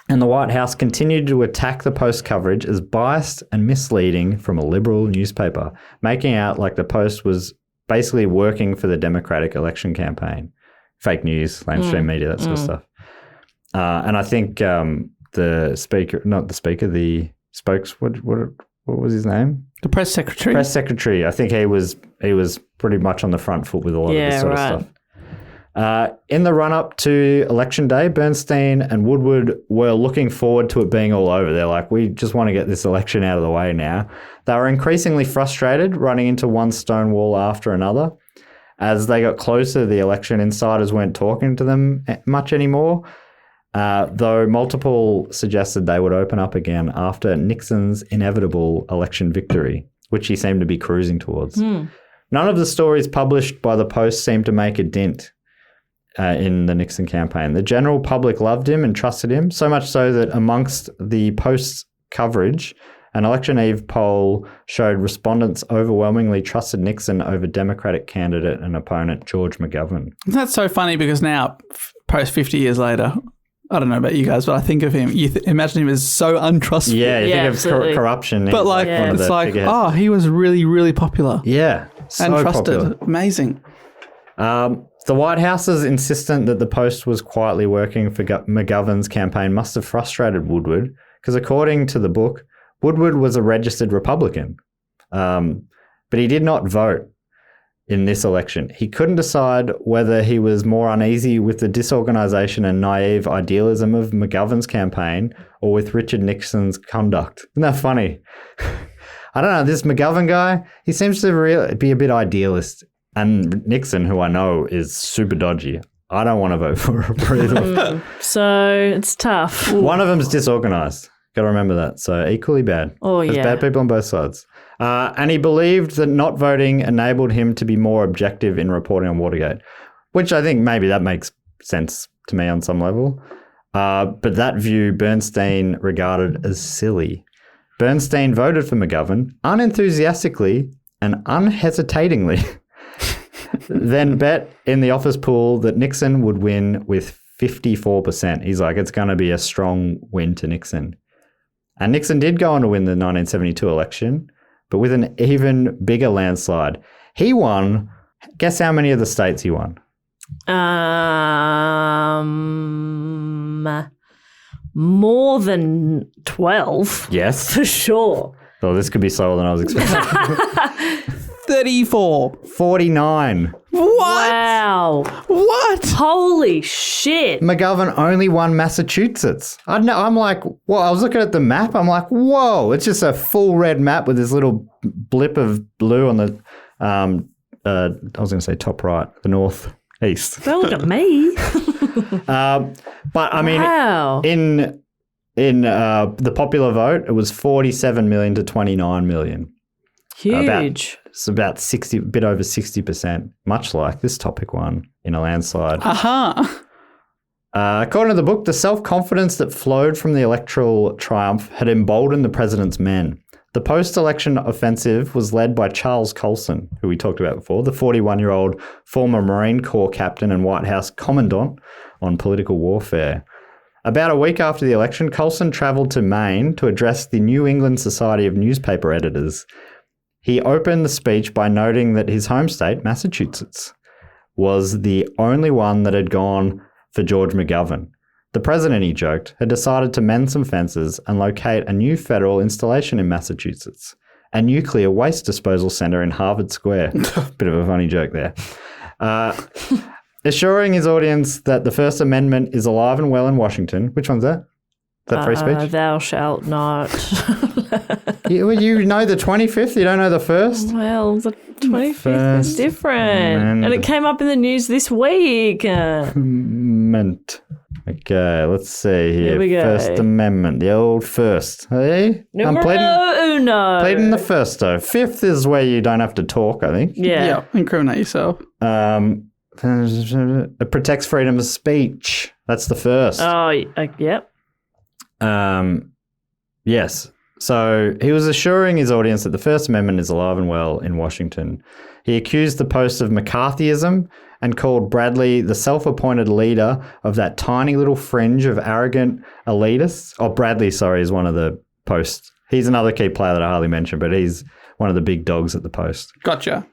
And the White House continued to attack the Post coverage as biased and misleading from a liberal newspaper, making out like the Post was basically working for the Democratic election campaign. Fake news, mainstream media, that sort of stuff. And I think the what was his name? The press secretary. Press secretary. I think he was pretty much on the front foot with a lot of this sort of stuff. In the run-up to Election Day, Bernstein and Woodward were looking forward to it being all over. They're like, we just want to get this election out of the way now. They were increasingly frustrated, running into one stone wall after another. As they got closer, the election insiders weren't talking to them much anymore, though multiple suggested they would open up again after Nixon's inevitable election victory, which he seemed to be cruising towards. None of the stories published by the Post seemed to make a dent in the Nixon campaign. The general public loved him and trusted him, so much so that amongst the Post's coverage, an election eve poll showed respondents overwhelmingly trusted Nixon over Democratic candidate and opponent George McGovern. That's so funny because now, post 50 years later, I don't know about you guys, but I think of him. You imagine him as so untrustworthy. Yeah, you Yeah, think of absolutely. corruption. But like, one of it's the like, figureheads. oh, he was really, really popular Yeah, so and trusted. popular. Amazing. The White House's insistence that the Post was quietly working for McGovern's campaign must have frustrated Woodward, because according to the book, Woodward was a registered Republican, but he did not vote in this election. He couldn't decide whether he was more uneasy with the disorganization and naive idealism of McGovern's campaign or with Richard Nixon's conduct. Isn't that funny? I don't know, this McGovern guy, he seems to be a bit idealist. And Nixon, who I know is super dodgy, I don't want to vote for either. So it's tough. One of them's disorganized. Got to remember that. So equally bad. Oh, There's yeah. bad people on both sides. And he believed that not voting enabled him to be more objective in reporting on Watergate, which I think maybe that makes sense to me on some level. But that view Bernstein regarded as silly. Bernstein voted for McGovern unenthusiastically and unhesitatingly, then bet in the office pool that Nixon would win with 54%. He's like, it's going to be a strong win to Nixon. And Nixon did go on to win the 1972 election, but with an even bigger landslide. He won, guess how many of the states he won? More than 12. Yes. For sure. Oh, this could be slower than I was expecting. 34. 49. What? Wow. What? Holy shit. McGovern only won Massachusetts. I don't know. I'm like, well, I was looking at the map. I'm like, whoa, it's just a full red map with this little blip of blue on the, I was going to say top right, the northeast. Don't look at me. But I mean, Wow. in the popular vote, it was 47 million to 29 million. Huge. It's about 60, a bit over 60%, much like this topic one in a landslide. Aha. According to the book, the self-confidence that flowed from the electoral triumph had emboldened the president's men. The post-election offensive was led by Charles Colson, who we talked about before, the 41-year-old former Marine Corps captain and White House commandant on political warfare. About a week after the election, Colson travelled to Maine to address the New England Society of Newspaper Editors. He opened the speech by noting that his home state, Massachusetts, was the only one that had gone for George McGovern. The president, he joked, had decided to mend some fences and locate a new federal installation in Massachusetts, a nuclear waste disposal center in Harvard Square. Bit of a funny joke there. Assuring his audience that the First Amendment is alive and well in Washington. Which one's that? Is that free speech? Thou shalt not. You know the 25th, you don't know the first? Well, the 25th is First different. Amendment. And it came up in the news this week. Amendment. Okay, let's see here. Here we go. First Amendment, the old first. Hey? Numero uno. Pleading the first, though. Fifth is where you don't have to talk, I think. Yeah. Incriminate yourself. It protects freedom of speech. That's the first. Oh, yep. Yes. So he was assuring his audience that the First Amendment is alive and well in Washington. He accused the Post of McCarthyism and called Bradley the self-appointed leader of that tiny little fringe of arrogant elitists. Oh, Bradley, sorry, is one of the Post. He's another key player that I hardly mentioned, but he's one of the big dogs at the Post. Gotcha.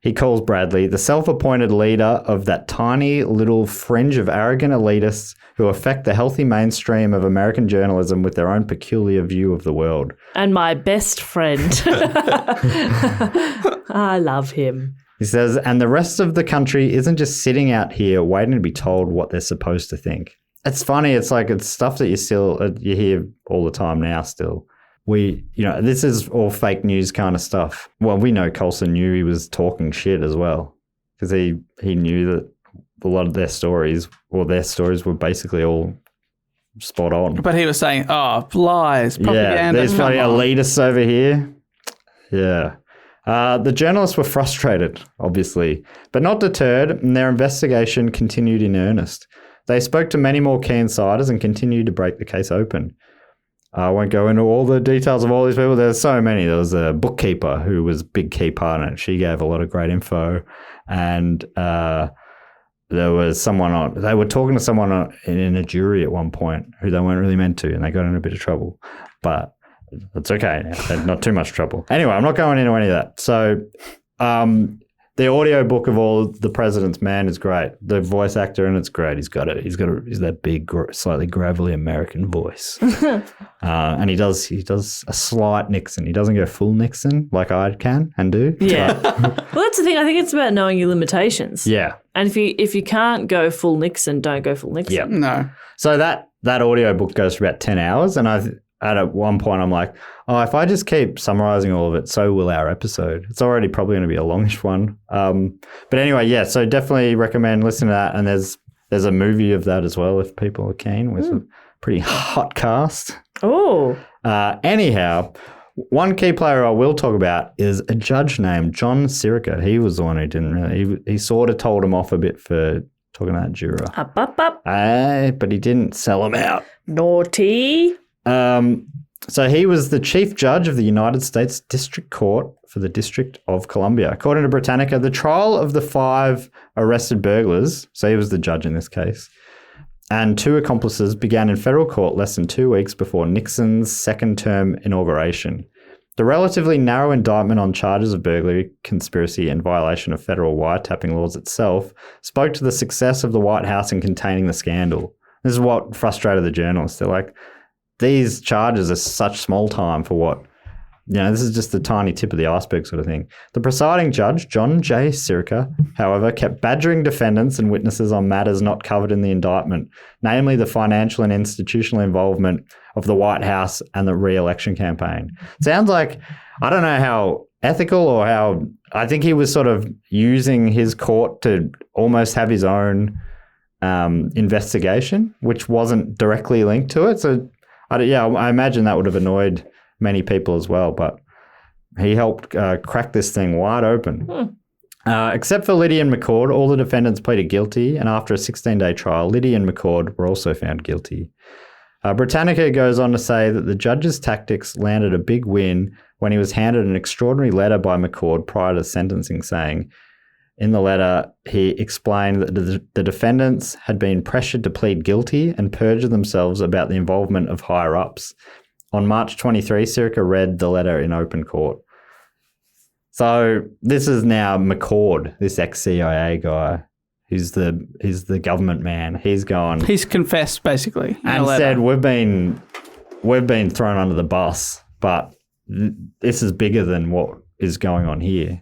He calls Bradley the self-appointed leader of that tiny little fringe of arrogant elitists who affect the healthy mainstream of American journalism with their own peculiar view of the world. And my best friend. I love him. He says, and the rest of the country isn't just sitting out here waiting to be told what they're supposed to think. It's funny. It's like it's stuff that you hear all the time now still. This is all fake news kind of stuff. Well, we know Colson knew he was talking shit as well because he knew that a lot of their stories were basically all spot on. But he was saying, lies, Yeah, propaganda. there's funny elitists over here. Yeah. The journalists were frustrated, obviously, but not deterred, and their investigation continued in earnest. They spoke to many more key insiders and continued to break the case open. I won't go into all the details of all these people. There's so many. There was a bookkeeper who was a big key part in it. She gave a lot of great info. And there was someone on. They were talking to someone in a jury at one point who they weren't really meant to, and they got in a bit of trouble. But it's okay now. Not too much trouble. Anyway, I'm not going into any of that. So, the audio book of all the president's man is great. The voice actor in it's great. He's that big, slightly gravelly American voice, and he does a slight Nixon. He doesn't go full Nixon like I can and do. Yeah. Well, that's the thing. I think it's about knowing your limitations. Yeah. And if you can't go full Nixon, don't go full Nixon. Yeah. No. So that audio book goes for about 10 hours, and at one point I'm like, oh, if I just keep summarizing all of it, so will our episode. It's already probably going to be a longish one. But anyway, yeah, so definitely recommend listening to that. And there's a movie of that as well if people are keen with a pretty hot cast. Oh. Anyhow, one key player I will talk about is a judge named John Sirica. He was the one who didn't really, he sort of told him off a bit for talking to that juror. Up. But he didn't sell him out. Naughty. So he was the chief judge of the United States District Court for the District of Columbia. According to Britannica, the trial of the 5 arrested burglars, so he was the judge in this case, and 2 accomplices began in federal court less than 2 weeks before Nixon's second-term inauguration. The relatively narrow indictment on charges of burglary, conspiracy, and violation of federal wiretapping laws itself spoke to the success of the White House in containing the scandal. This is what frustrated the journalists. They're like, these charges are such small time for what, this is just the tiny tip of the iceberg sort of thing. The presiding judge, John J. Sirica, however, kept badgering defendants and witnesses on matters not covered in the indictment, namely the financial and institutional involvement of the White House and the re-election campaign. Sounds like, I don't know how ethical or how, I think he was sort of using his court to almost have his own investigation, which wasn't directly linked to it. So, I imagine that would have annoyed many people as well, but he helped crack this thing wide open. Except for Liddy and McCord, all the defendants pleaded guilty, and after a 16-day trial, Liddy and McCord were also found guilty. Britannica goes on to say that the judge's tactics landed a big win when he was handed an extraordinary letter by McCord prior to sentencing, saying, in the letter, he explained that the defendants had been pressured to plead guilty and perjure themselves about the involvement of higher-ups. On March 23, Sirica read the letter in open court. So this is now McCord, this ex-CIA guy, who's the government man. He's confessed, basically. And said, we've been thrown under the bus, but this is bigger than what is going on here.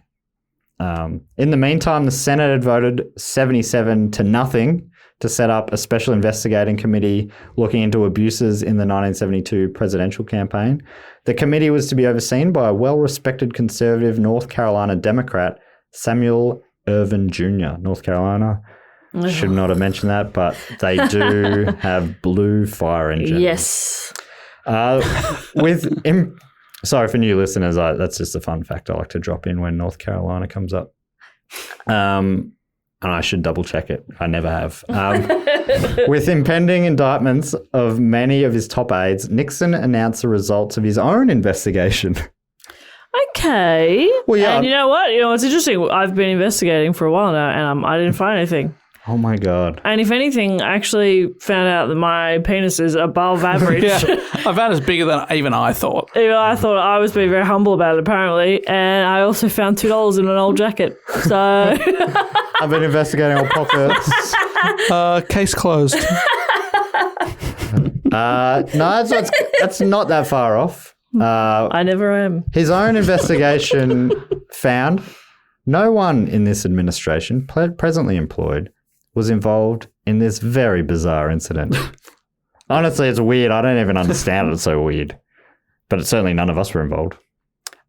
In the meantime, the Senate had voted 77-0 to set up a special investigating committee looking into abuses in the 1972 presidential campaign. The committee was to be overseen by a well-respected conservative North Carolina Democrat, Samuel Ervin Jr., North Carolina. Should not have mentioned that, but they do have blue fire engines. Yes. Sorry for new listeners, that's just a fun fact I like to drop in when North Carolina comes up. And I should double check it. I never have. With impending indictments of many of his top aides, Nixon announced the results of his own investigation. Okay. Well, yeah. And you know what? It's interesting. I've been investigating for a while now and I didn't find anything. Oh, my God. And if anything, I actually found out that my penis is above average. Yeah, I found it's bigger than even I thought. I thought I was being very humble about it, apparently. And I also found $2 in an old jacket. So I've been investigating all pockets. Case closed. No, that's not that far off. I never am. His own investigation found no one in this administration presently employed was involved in this very bizarre incident. Honestly, it's weird. I don't even understand it. It's so weird. But certainly none of us were involved.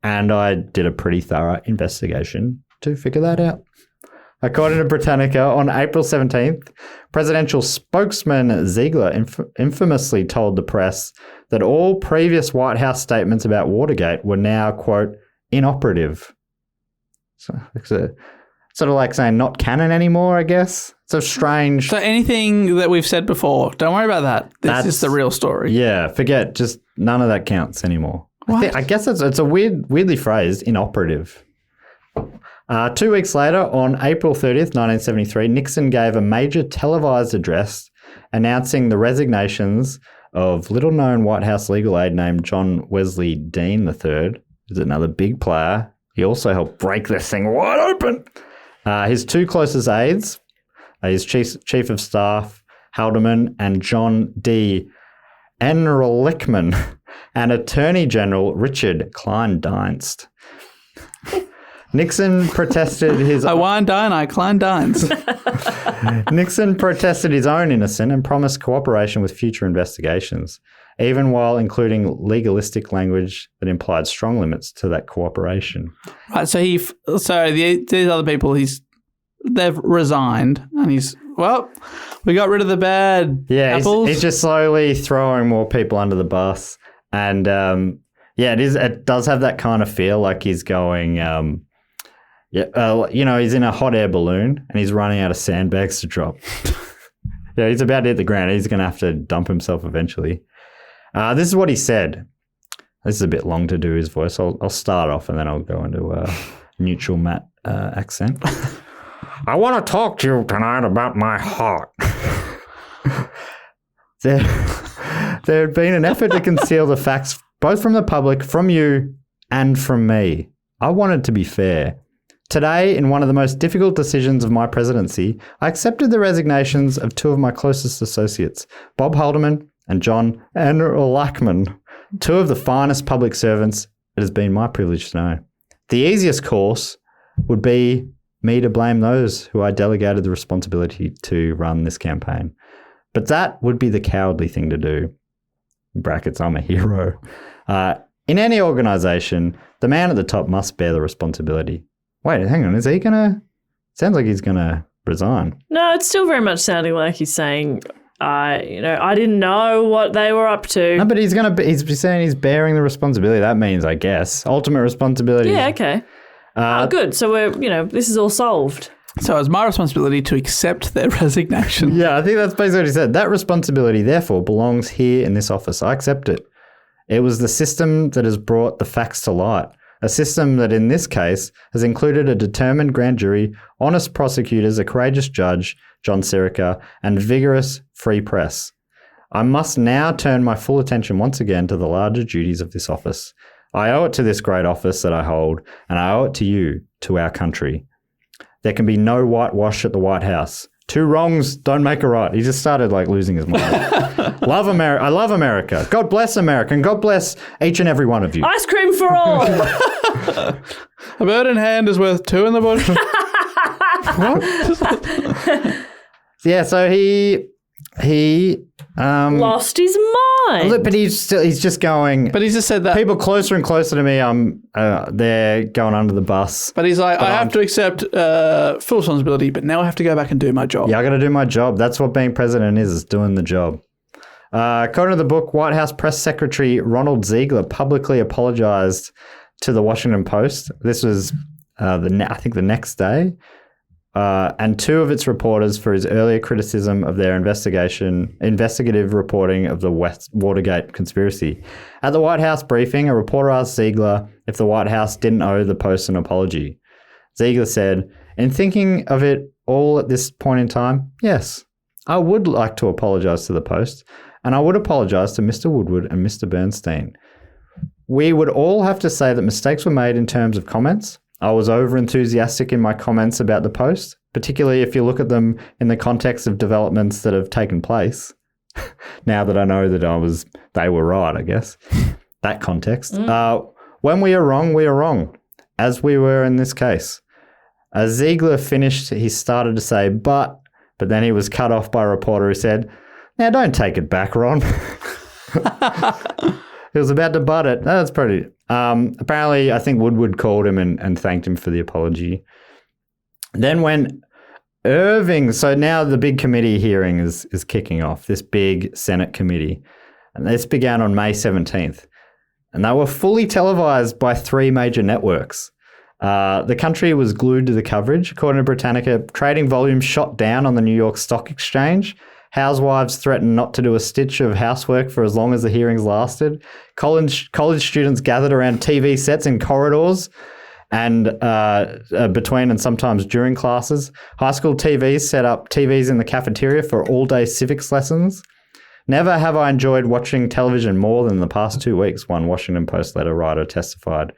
And I did a pretty thorough investigation to figure that out. According to Britannica, on April 17th, presidential spokesman Ziegler infamously told the press that all previous White House statements about Watergate were now, quote, inoperative. So it's sort of like saying not canon anymore, I guess. It's a strange... So anything that we've said before, don't worry about that. This is the real story. Yeah, forget. Just none of that counts anymore. I guess it's a weirdly phrased inoperative. 2 weeks later, on April 30th, 1973, Nixon gave a major televised address announcing the resignations of little-known White House legal aide named John Wesley Dean III, who's another big player. He also helped break this thing wide open. His two closest aides, his chief of staff, Haldeman, and John D. Ehrlichman, and Attorney General Richard Kleindienst. Nixon protested his... I wine dine, I Klein dines. Nixon protested his own innocence and promised cooperation with future investigations, even while including legalistic language that implied strong limits to that cooperation. Right, so these other people, they've resigned, and we got rid of the bad apples. He's just slowly throwing more people under the bus, and it does have that kind of feel like he's going. He's in a hot air balloon and he's running out of sandbags to drop. Yeah, he's about to hit the ground. He's going to have to dump himself eventually. This is what he said. This is a bit long to do his voice. I'll start off and then I'll go into a neutral Matt accent. I want to talk to you tonight about my heart. There had been an effort to conceal the facts both from the public, from you, and from me. I wanted to be fair. Today, in one of the most difficult decisions of my presidency, I accepted the resignations of two of my closest associates, Bob Haldeman and John Ehrlichman, two of the finest public servants it has been my privilege to know. The easiest course would be me to blame those who I delegated the responsibility to run this campaign. But that would be the cowardly thing to do. In brackets, I'm a hero. In any organisation, the man at the top must bear the responsibility. Wait, hang on. Is he gonna? Sounds like he's gonna resign. No, it's still very much sounding like he's saying, I didn't know what they were up to. No, but he's saying he's bearing the responsibility. That means, I guess, ultimate responsibility. Yeah, okay. Good. So this is all solved. So it's my responsibility to accept their resignation. Yeah, I think that's basically what he said. That responsibility, therefore, belongs here in this office. I accept it. It was the system that has brought the facts to light. A system that, in this case, has included a determined grand jury, honest prosecutors, a courageous judge, John Sirica, and vigorous free press. I must now turn my full attention once again to the larger duties of this office. I owe it to this great office that I hold, and I owe it to you, to our country. There can be no whitewash at the White House. Two wrongs don't make a right. He just started losing his mind. Love America. I love America. God bless America, and God bless each and every one of you. Ice cream for all. A bird in hand is worth two in the bush. What? Yeah, so he lost his mind. Look, but he's just going. But he's just said that people closer and closer to me, they're going under the bus. But he's like, I have to accept full responsibility, but now I have to go back and do my job. Yeah, I got to do my job. That's what being president is doing the job. According to the book, White House Press Secretary Ronald Ziegler publicly apologized to the Washington Post. This was, I think, the next day. And two of its reporters for his earlier criticism of their investigative reporting of the Watergate conspiracy. At the White House briefing, a reporter asked Ziegler if the White House didn't owe the Post an apology. Ziegler said, "In thinking of it all at this point in time, yes, I would like to apologize to the Post, and I would apologize to Mr. Woodward and Mr. Bernstein. We would all have to say that mistakes were made in terms of comments. I was over-enthusiastic in my comments about the Post, particularly if you look at them in the context of developments that have taken place. Now that I know that they were right, I guess. That context. When we are wrong, we are wrong, as we were in this case." As Ziegler finished, he started to say, but then he was cut off by a reporter who said, "Now don't take it back, Ron." He was about to butt it. That's pretty... apparently, I think Woodward called him and thanked him for the apology. Then when Irving... So now the big committee hearing is kicking off, this big Senate committee. And this began on May 17th. And they were fully televised by 3 major networks. The country was glued to the coverage. According to Britannica, trading volume shot down on the New York Stock Exchange. Housewives threatened not to do a stitch of housework for as long as the hearings lasted. College students gathered around TV sets in corridors. and between and sometimes during classes. High school TVs set up TVs in the cafeteria for all-day civics lessons. Never have I enjoyed watching television more than the past 2 weeks, one Washington Post letter writer testified.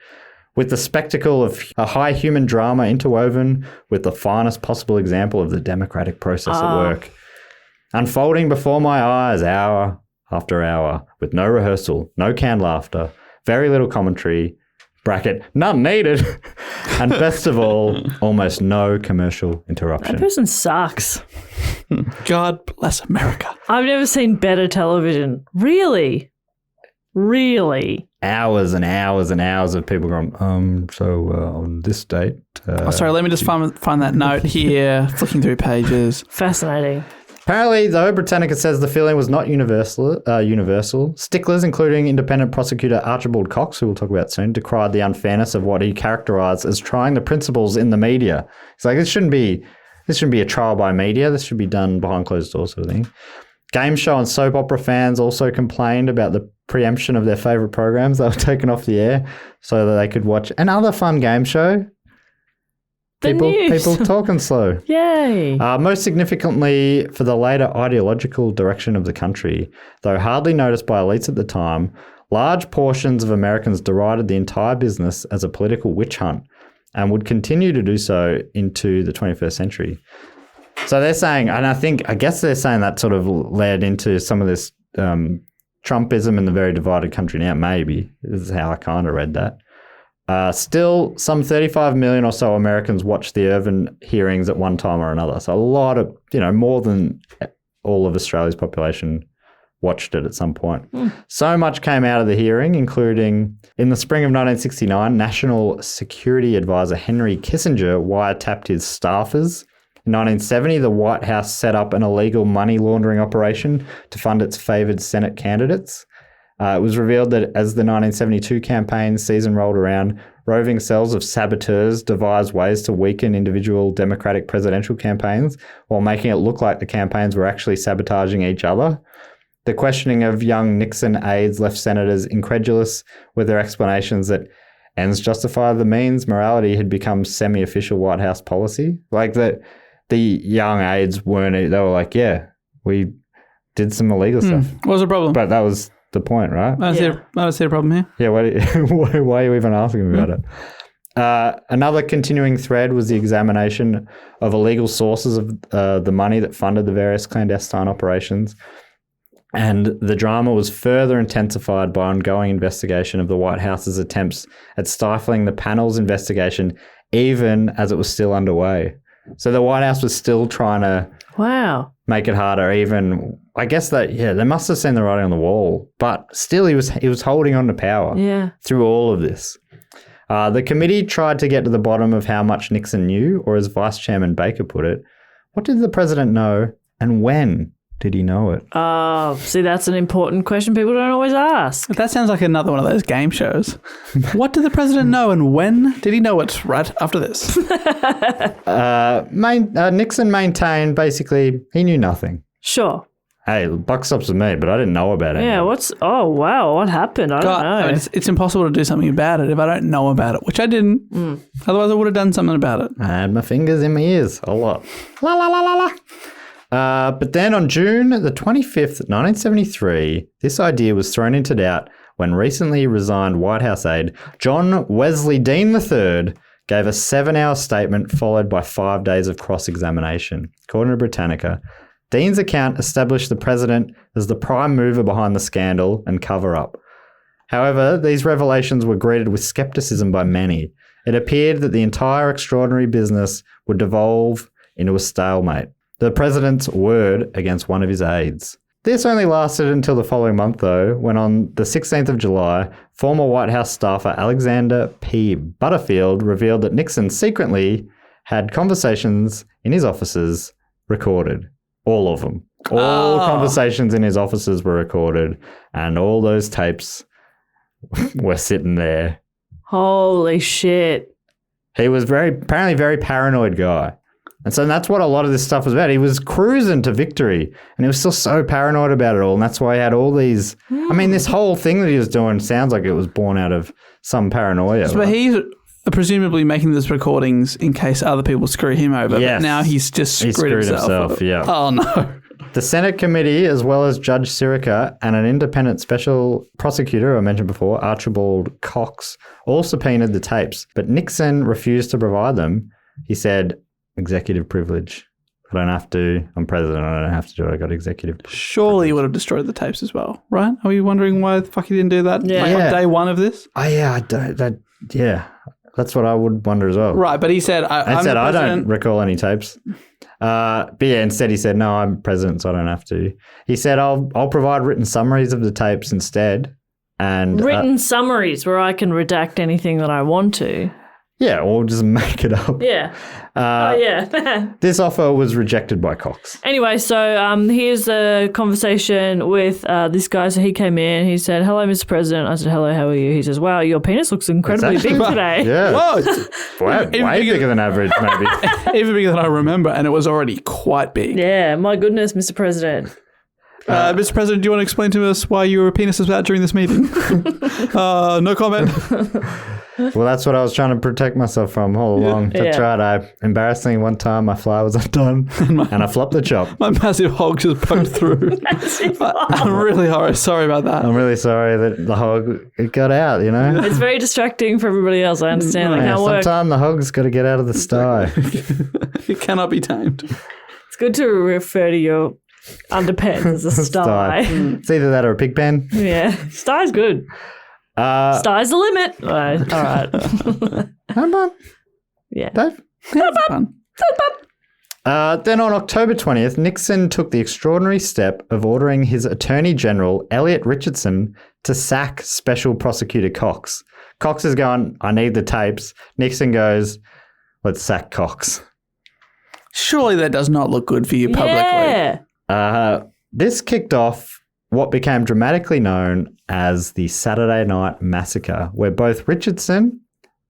With the spectacle of a high human drama interwoven with the finest possible example of the democratic process at work. Unfolding before my eyes hour after hour, with no rehearsal, no canned laughter, very little commentary, bracket, none needed, and best of all, almost no commercial interruption. That person sucks. God bless America. I've never seen better television. Really? Really? Hours and hours and hours of people going, on this date. Sorry, let me just find that note here, flicking through pages. Fascinating. Apparently, though, Britannica says the feeling was not universal. Sticklers, including independent prosecutor Archibald Cox, who we'll talk about soon, decried the unfairness of what he characterised as trying the principles in the media. It's like, this shouldn't be a trial by media. This should be done behind closed doors sort of thing. Game show and soap opera fans also complained about the preemption of their favourite programs that were taken off the air so that they could watch another fun game show. People talking slow. Yay. Most significantly for the later ideological direction of the country, though hardly noticed by elites at the time, large portions of Americans derided the entire business as a political witch hunt and would continue to do so into the 21st century. So they're saying, and I guess they're saying that sort of led into some of this Trumpism in the very divided country now, maybe. This is how I kind of read that. Still, some 35 million or so Americans watched the Irvin hearings at one time or another. So a lot of, more than all of Australia's population watched it at some point. So much came out of the hearing, including in the spring of 1969, National Security Advisor Henry Kissinger wiretapped his staffers. In 1970, the White House set up an illegal money laundering operation to fund its favoured Senate candidates. It was revealed that as the 1972 campaign season rolled around, roving cells of saboteurs devised ways to weaken individual Democratic presidential campaigns while making it look like the campaigns were actually sabotaging each other. The questioning of young Nixon aides left senators incredulous with their explanations that ends justify the means morality had become semi-official White House policy. Like that the young aides weren't, they were like, yeah, we did some illegal stuff. What was the problem? But that was the point, right? I don't see a problem here. Yeah, why are you even asking about it? Another continuing thread was the examination of illegal sources of the money that funded the various clandestine operations. And the drama was further intensified by ongoing investigation of the White House's attempts at stifling the panel's investigation, even as it was still underway. So the White House was still trying to make it harder, even, I guess that, they must have seen the writing on the wall, but still he was holding on to power through all of this. The committee tried to get to the bottom of how much Nixon knew, or as Vice Chairman Baker put it, what did the president know and when did he know it? Oh, see, that's an important question people don't always ask. That sounds like another one of those game shows. What did the president know and when did he know it? Right after this. Nixon maintained basically he knew nothing. Sure. Hey, buck stops with me, but I didn't know about it. Yeah, what happened? I don't know. I mean, it's impossible to do something about it if I don't know about it, which I didn't. Otherwise, I would have done something about it. I had my fingers in my ears a lot. La, la, la, la, la. But then on June the 25th, 1973, this idea was thrown into doubt when recently resigned White House aide John Wesley Dean III gave a 7-hour statement followed by 5 days of cross-examination. According to Britannica, Dean's account established the president as the prime mover behind the scandal and cover-up. However, these revelations were greeted with skepticism by many. It appeared that the entire extraordinary business would devolve into a stalemate. The president's word against one of his aides. This only lasted until the following month, though, when on the 16th of July, former White House staffer Alexander P. Butterfield revealed that Nixon secretly had conversations in his offices recorded. All of them. All conversations in his offices were recorded, and all those tapes were sitting there. Holy shit. He was apparently very paranoid guy. And so that's what a lot of this stuff was about. He was cruising to victory and he was still so paranoid about it all. And that's why he had all these, I mean, this whole thing that he was doing sounds like it was born out of some paranoia. But he presumably making these recordings in case other people screw him over. Yes. But now he's just screwed himself. Yeah. Oh, no. The Senate committee, as well as Judge Sirica and an independent special prosecutor I mentioned before, Archibald Cox, all subpoenaed the tapes. But Nixon refused to provide them. He said, executive privilege. I don't have to. I'm president. I don't have to do it. I got executive privilege. Surely he would have destroyed the tapes as well, right? Are you wondering why the fuck he didn't do that Yeah. on day one of this? Oh, yeah. I don't. That's what I would wonder as well. Right, but he said, I don't recall any tapes. But yeah, instead he said, no, I'm president, so I don't have to. He said, I'll provide written summaries of the tapes instead. And Written summaries where I can redact anything that I want to. yeah, or just make it up. Yeah. Yeah. This offer was rejected by Cox. Anyway, so here's a conversation with this guy. So he came in. He said, hello, Mr. President. I said, hello, how are you? He says, wow, your penis looks incredibly big today. Yeah. Whoa, Way bigger than average, maybe. even bigger than I remember, and it was already quite big. Yeah, my goodness, Mr. President. Mr. President, do you want to explain to us why your penis was out during this meeting? No comment. Well, that's what I was trying to protect myself from all along. That's Yeah. right. Embarrassingly, one time my fly was undone and I flopped the chop. My massive hog just poked through. I'm really sorry about that. I'm really sorry that the hog, it got out, you know? It's very distracting for everybody else. I understand. Like, Yeah, how it works. sometimes the hog's got to get out of the sty. It cannot be tamed. It's good to refer to your underpants as a sty. It's either that or a pig pen. Yeah, sty's good. Sty's the limit. All right. Come on, Yeah. Dave. Fun. Then on October 20th, Nixon took the extraordinary step of ordering his Attorney General, Elliot Richardson, to sack Special Prosecutor Cox. Cox is going, I need the tapes. Nixon goes, let's sack Cox. Surely that does not look good for you publicly. Yeah. This kicked off what became dramatically known as the Saturday Night Massacre, where both Richardson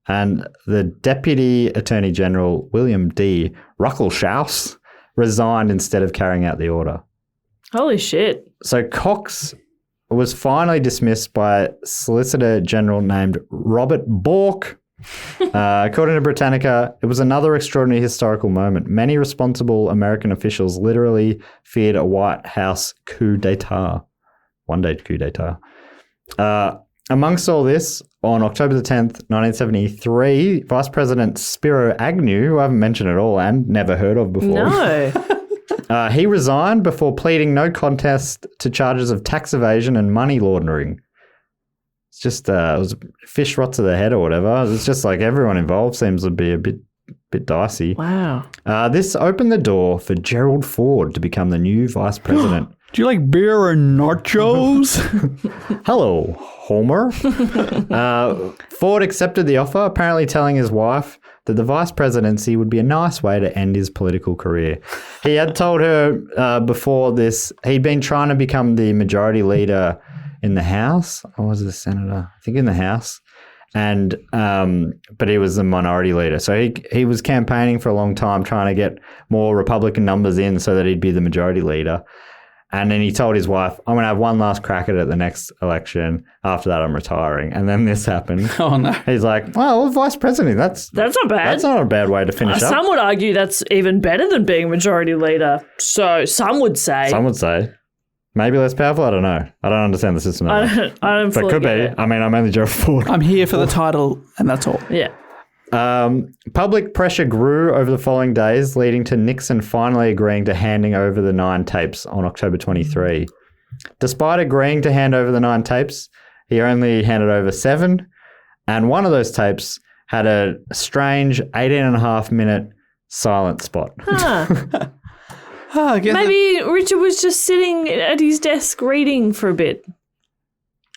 and the Deputy Attorney General, William D. Ruckelshaus, resigned instead of carrying out the order. Holy shit. So Cox was finally dismissed by a Solicitor General named Robert Bork. According to Britannica, it was another extraordinary historical moment. Many responsible American officials literally feared a White House coup d'etat. One-day coup d'etat. Amongst all this, on October the 10th, 1973, Vice President Spiro Agnew, who I haven't mentioned at all and never heard of before, No. he resigned before pleading no contest to charges of tax evasion and money laundering. It's just, it was fish rot to the head or whatever. It's just like everyone involved seems to be a bit dicey. Wow. This opened the door for Gerald Ford to become the new vice president. Do you like beer and nachos? Hello, Homer. Ford accepted the offer, apparently telling his wife that the vice presidency would be a nice way to end his political career. He had told her before this, he'd been trying to become the majority leader in the House. Or was it a senator? I think in the House. And but he was the minority leader. So he was campaigning for a long time trying to get more Republican numbers in so that he'd be the majority leader. And then he told his wife, I'm going to have one last crack at it at the next election. After that, I'm retiring. And then this happened. Oh, no. He's like, well, vice president, that's not bad. That's not a bad way to finish up. Some would argue that's even better than being majority leader. So some would say. Some would say. Maybe less powerful? I don't know. I don't understand the system. I don't but fully could be. get it. I mean, I'm only Gerald Ford. I'm here for the title, and that's all. Yeah. Public pressure grew over the following days, leading to Nixon finally agreeing to handing over the 9 tapes on October 23. Despite agreeing to hand over the 9 tapes, he only handed over 7, and one of those tapes had a strange 18.5-minute silent spot. Huh. I guess Maybe Richard was just sitting at his desk reading for a bit.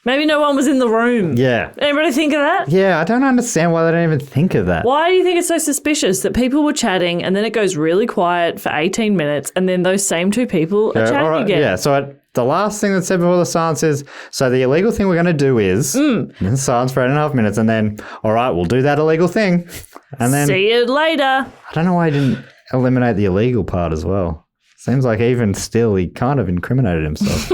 Maybe no one was in the room. Yeah. Anybody think of that? Yeah, I don't understand why they don't even think of that. Why do you think it's so suspicious that people were chatting and then it goes really quiet for 18 minutes and then those same 2 people are chatting all right, again? Yeah, so the last thing that's said before the silence is, so the illegal thing we're going to do is, and then silence for 8.5 minutes, and then, all right, we'll do that illegal thing. And then, See you later. I don't know why I didn't eliminate the illegal part as well. Seems like even still, he kind of incriminated himself.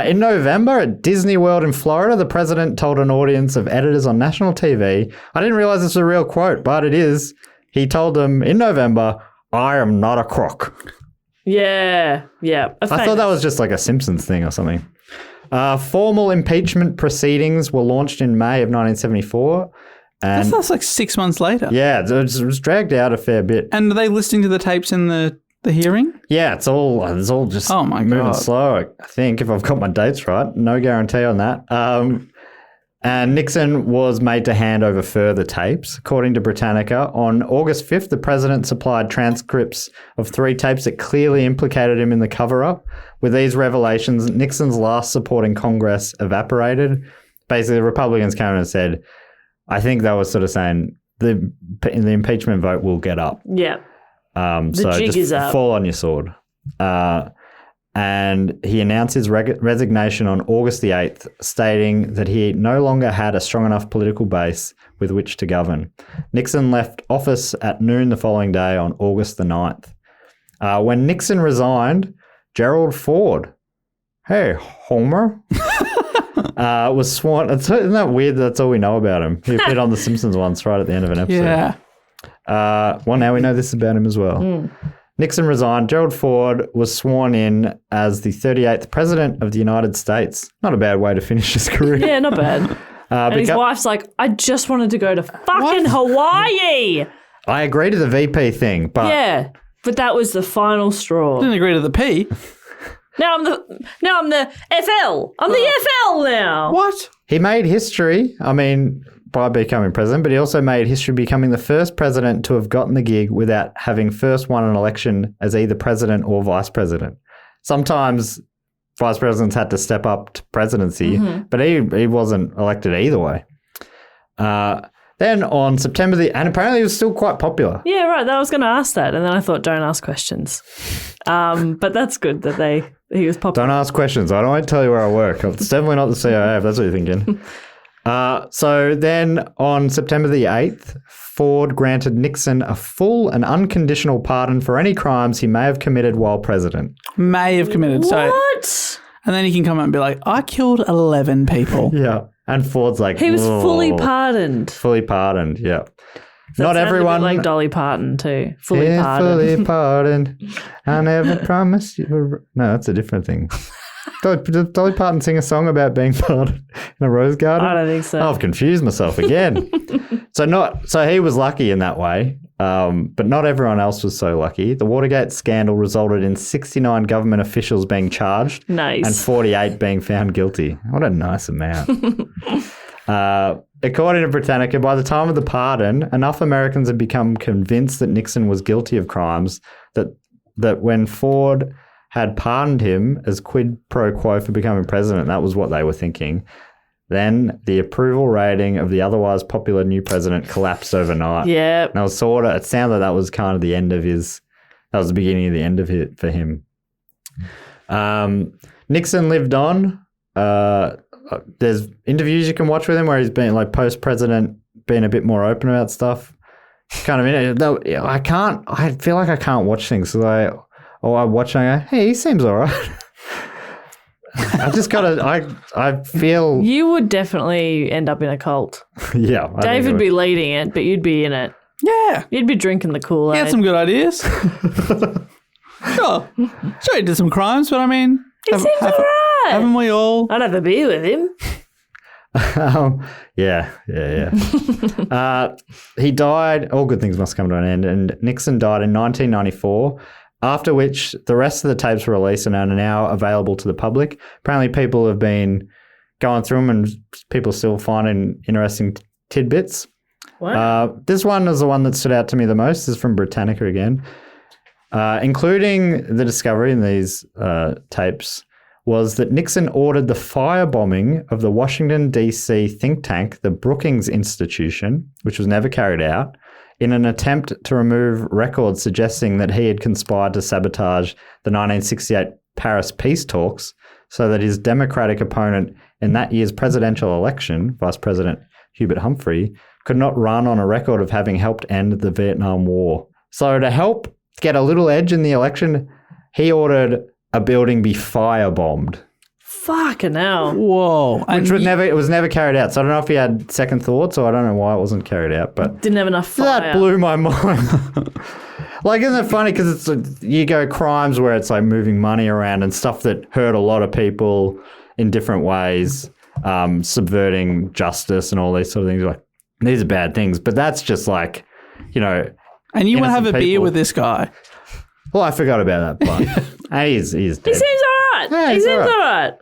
In November at Disney World in Florida, the president told an audience of editors on national TV, I didn't realize this was a real quote, but it is. He told them in November, I am not a crook. Yeah. I thought that was just like a Simpsons thing or something. Formal impeachment proceedings were launched in May of 1974. And That's like 6 months later. yeah, it was dragged out a fair bit. And are they listening to the tapes in the hearing? Yeah, it's all just Oh my moving God. slow, I think, if I've got my dates right. No guarantee on that. And Nixon was made to hand over further tapes. According to Britannica, on August 5th, the president supplied transcripts of 3 tapes that clearly implicated him in the cover-up. With these revelations, Nixon's last support in Congress evaporated. Basically, the Republicans came in and said, I think they were sort of saying the impeachment vote will get up. Yeah. So jig just is up. fall on your sword. And he announced his resignation on August the 8th, stating that he no longer had a strong enough political base with which to govern. Nixon left office at noon the following day on August the 9th. When Nixon resigned, Gerald Ford, hey, Homer, was sworn. Isn't that weird? That's all we know about him. He appeared on The Simpsons once, right at the end of an episode. Yeah. Well, now we know this about him as well. Nixon resigned. Gerald Ford was sworn in as the 38th President of the United States. Not a bad way to finish his career. Yeah, not bad. And his wife's like, I just wanted to go to fucking Hawaii. I agree to the VP thing, but Yeah, but that was the final straw. Didn't agree to the P. Now I'm the FL. I'm the FL now. What? he made history, I mean, by becoming president, but he also made history becoming the first president to have gotten the gig without having first won an election as either president or vice president. Sometimes vice presidents had to step up to presidency, but he wasn't elected either way. Then on September and apparently he was still quite popular. Yeah, right. I was going to ask that, and then I thought, don't ask questions. But that's good that he was popular. Don't ask questions. I don't tell you where I work. It's definitely not the CIA, if that's what you're thinking. So then on September the 8th, Ford granted Nixon a full and unconditional pardon for any crimes he may have committed while president. May have committed. So, What? and then he can come out and be like, I killed 11 people. Yeah. And Ford's like, He was fully "Whoa." pardoned. Fully pardoned, yeah. That Not sounded a bit everyone. like Dolly Parton too. Fully Yeah, pardoned. fully pardoned. I never promised you. No, that's a different thing. Did Dolly Parton sing a song about being pardoned in a rose garden? I don't think so. I've confused myself again. So he was lucky in that way, but not everyone else was so lucky. The Watergate scandal resulted in 69 government officials being charged Nice. and 48 being found guilty. What a nice amount. According to Britannica, by the time of the pardon, enough Americans had become convinced that Nixon was guilty of crimes that when Ford had pardoned him as quid pro quo for becoming president, that was what they were thinking, then the approval rating of the otherwise popular new president collapsed overnight. Yeah. And it sounded like that was kind of the end of that was the beginning of the end of it for him. Nixon lived on. There's interviews you can watch with him where he's been like post-president, being a bit more open about stuff. Kind of in it. I feel like I can't watch things. So I watch and I go, hey, he seems all right. I feel. You would definitely end up in a cult. Yeah. Dave would be leading it, but you'd be in it. Yeah. You'd be drinking the He Kool-Aid. had some good ideas. Sure, he did some crimes, but I mean, He seems all right. haven't we all? I'd have a beer with him. Yeah. He died. All good things must come to an end. And Nixon died in 1994, after which the rest of the tapes were released and are now available to the public. Apparently people have been going through them and people still finding interesting tidbits. Wow. This one is the one that stood out to me the most. This is from Britannica again. Including the discovery in these tapes was that Nixon ordered the firebombing of the Washington, D.C. think tank, the Brookings Institution, which was never carried out, in an attempt to remove records suggesting that he had conspired to sabotage the 1968 Paris peace talks so that his Democratic opponent in that year's presidential election, Vice President Hubert Humphrey, could not run on a record of having helped end the Vietnam War. So to help get a little edge in the election, he ordered a building be firebombed. Fucking hell. Whoa. Which it was never carried out. So I don't know if he had second thoughts or I don't know why it wasn't carried out. But Didn't have enough fire. that blew my mind. Like, isn't it funny? Because you go crimes where it's like moving money around and stuff that hurt a lot of people in different ways, subverting justice and all these sort of things. Like, these are bad things. But that's just like, you know. And you want to have a beer people. with this guy. Well, I forgot about that part. He's dead. He seems all right. Yeah, he he's seems all all right.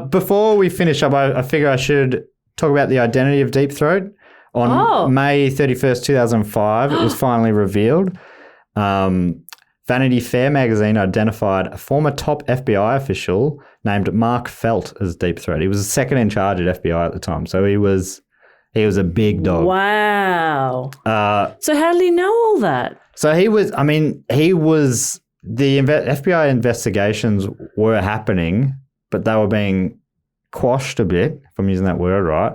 Before we finish up, I figure I should talk about the identity of Deep Throat. On May 31st, 2005, it was finally revealed. Vanity Fair magazine identified a former top FBI official named Mark Felt as Deep Throat. He was the second in charge at FBI at the time, so he was a big dog. Wow. So how did he know all that? So the FBI investigations were happening, but they were being quashed a bit, if I'm using that word right.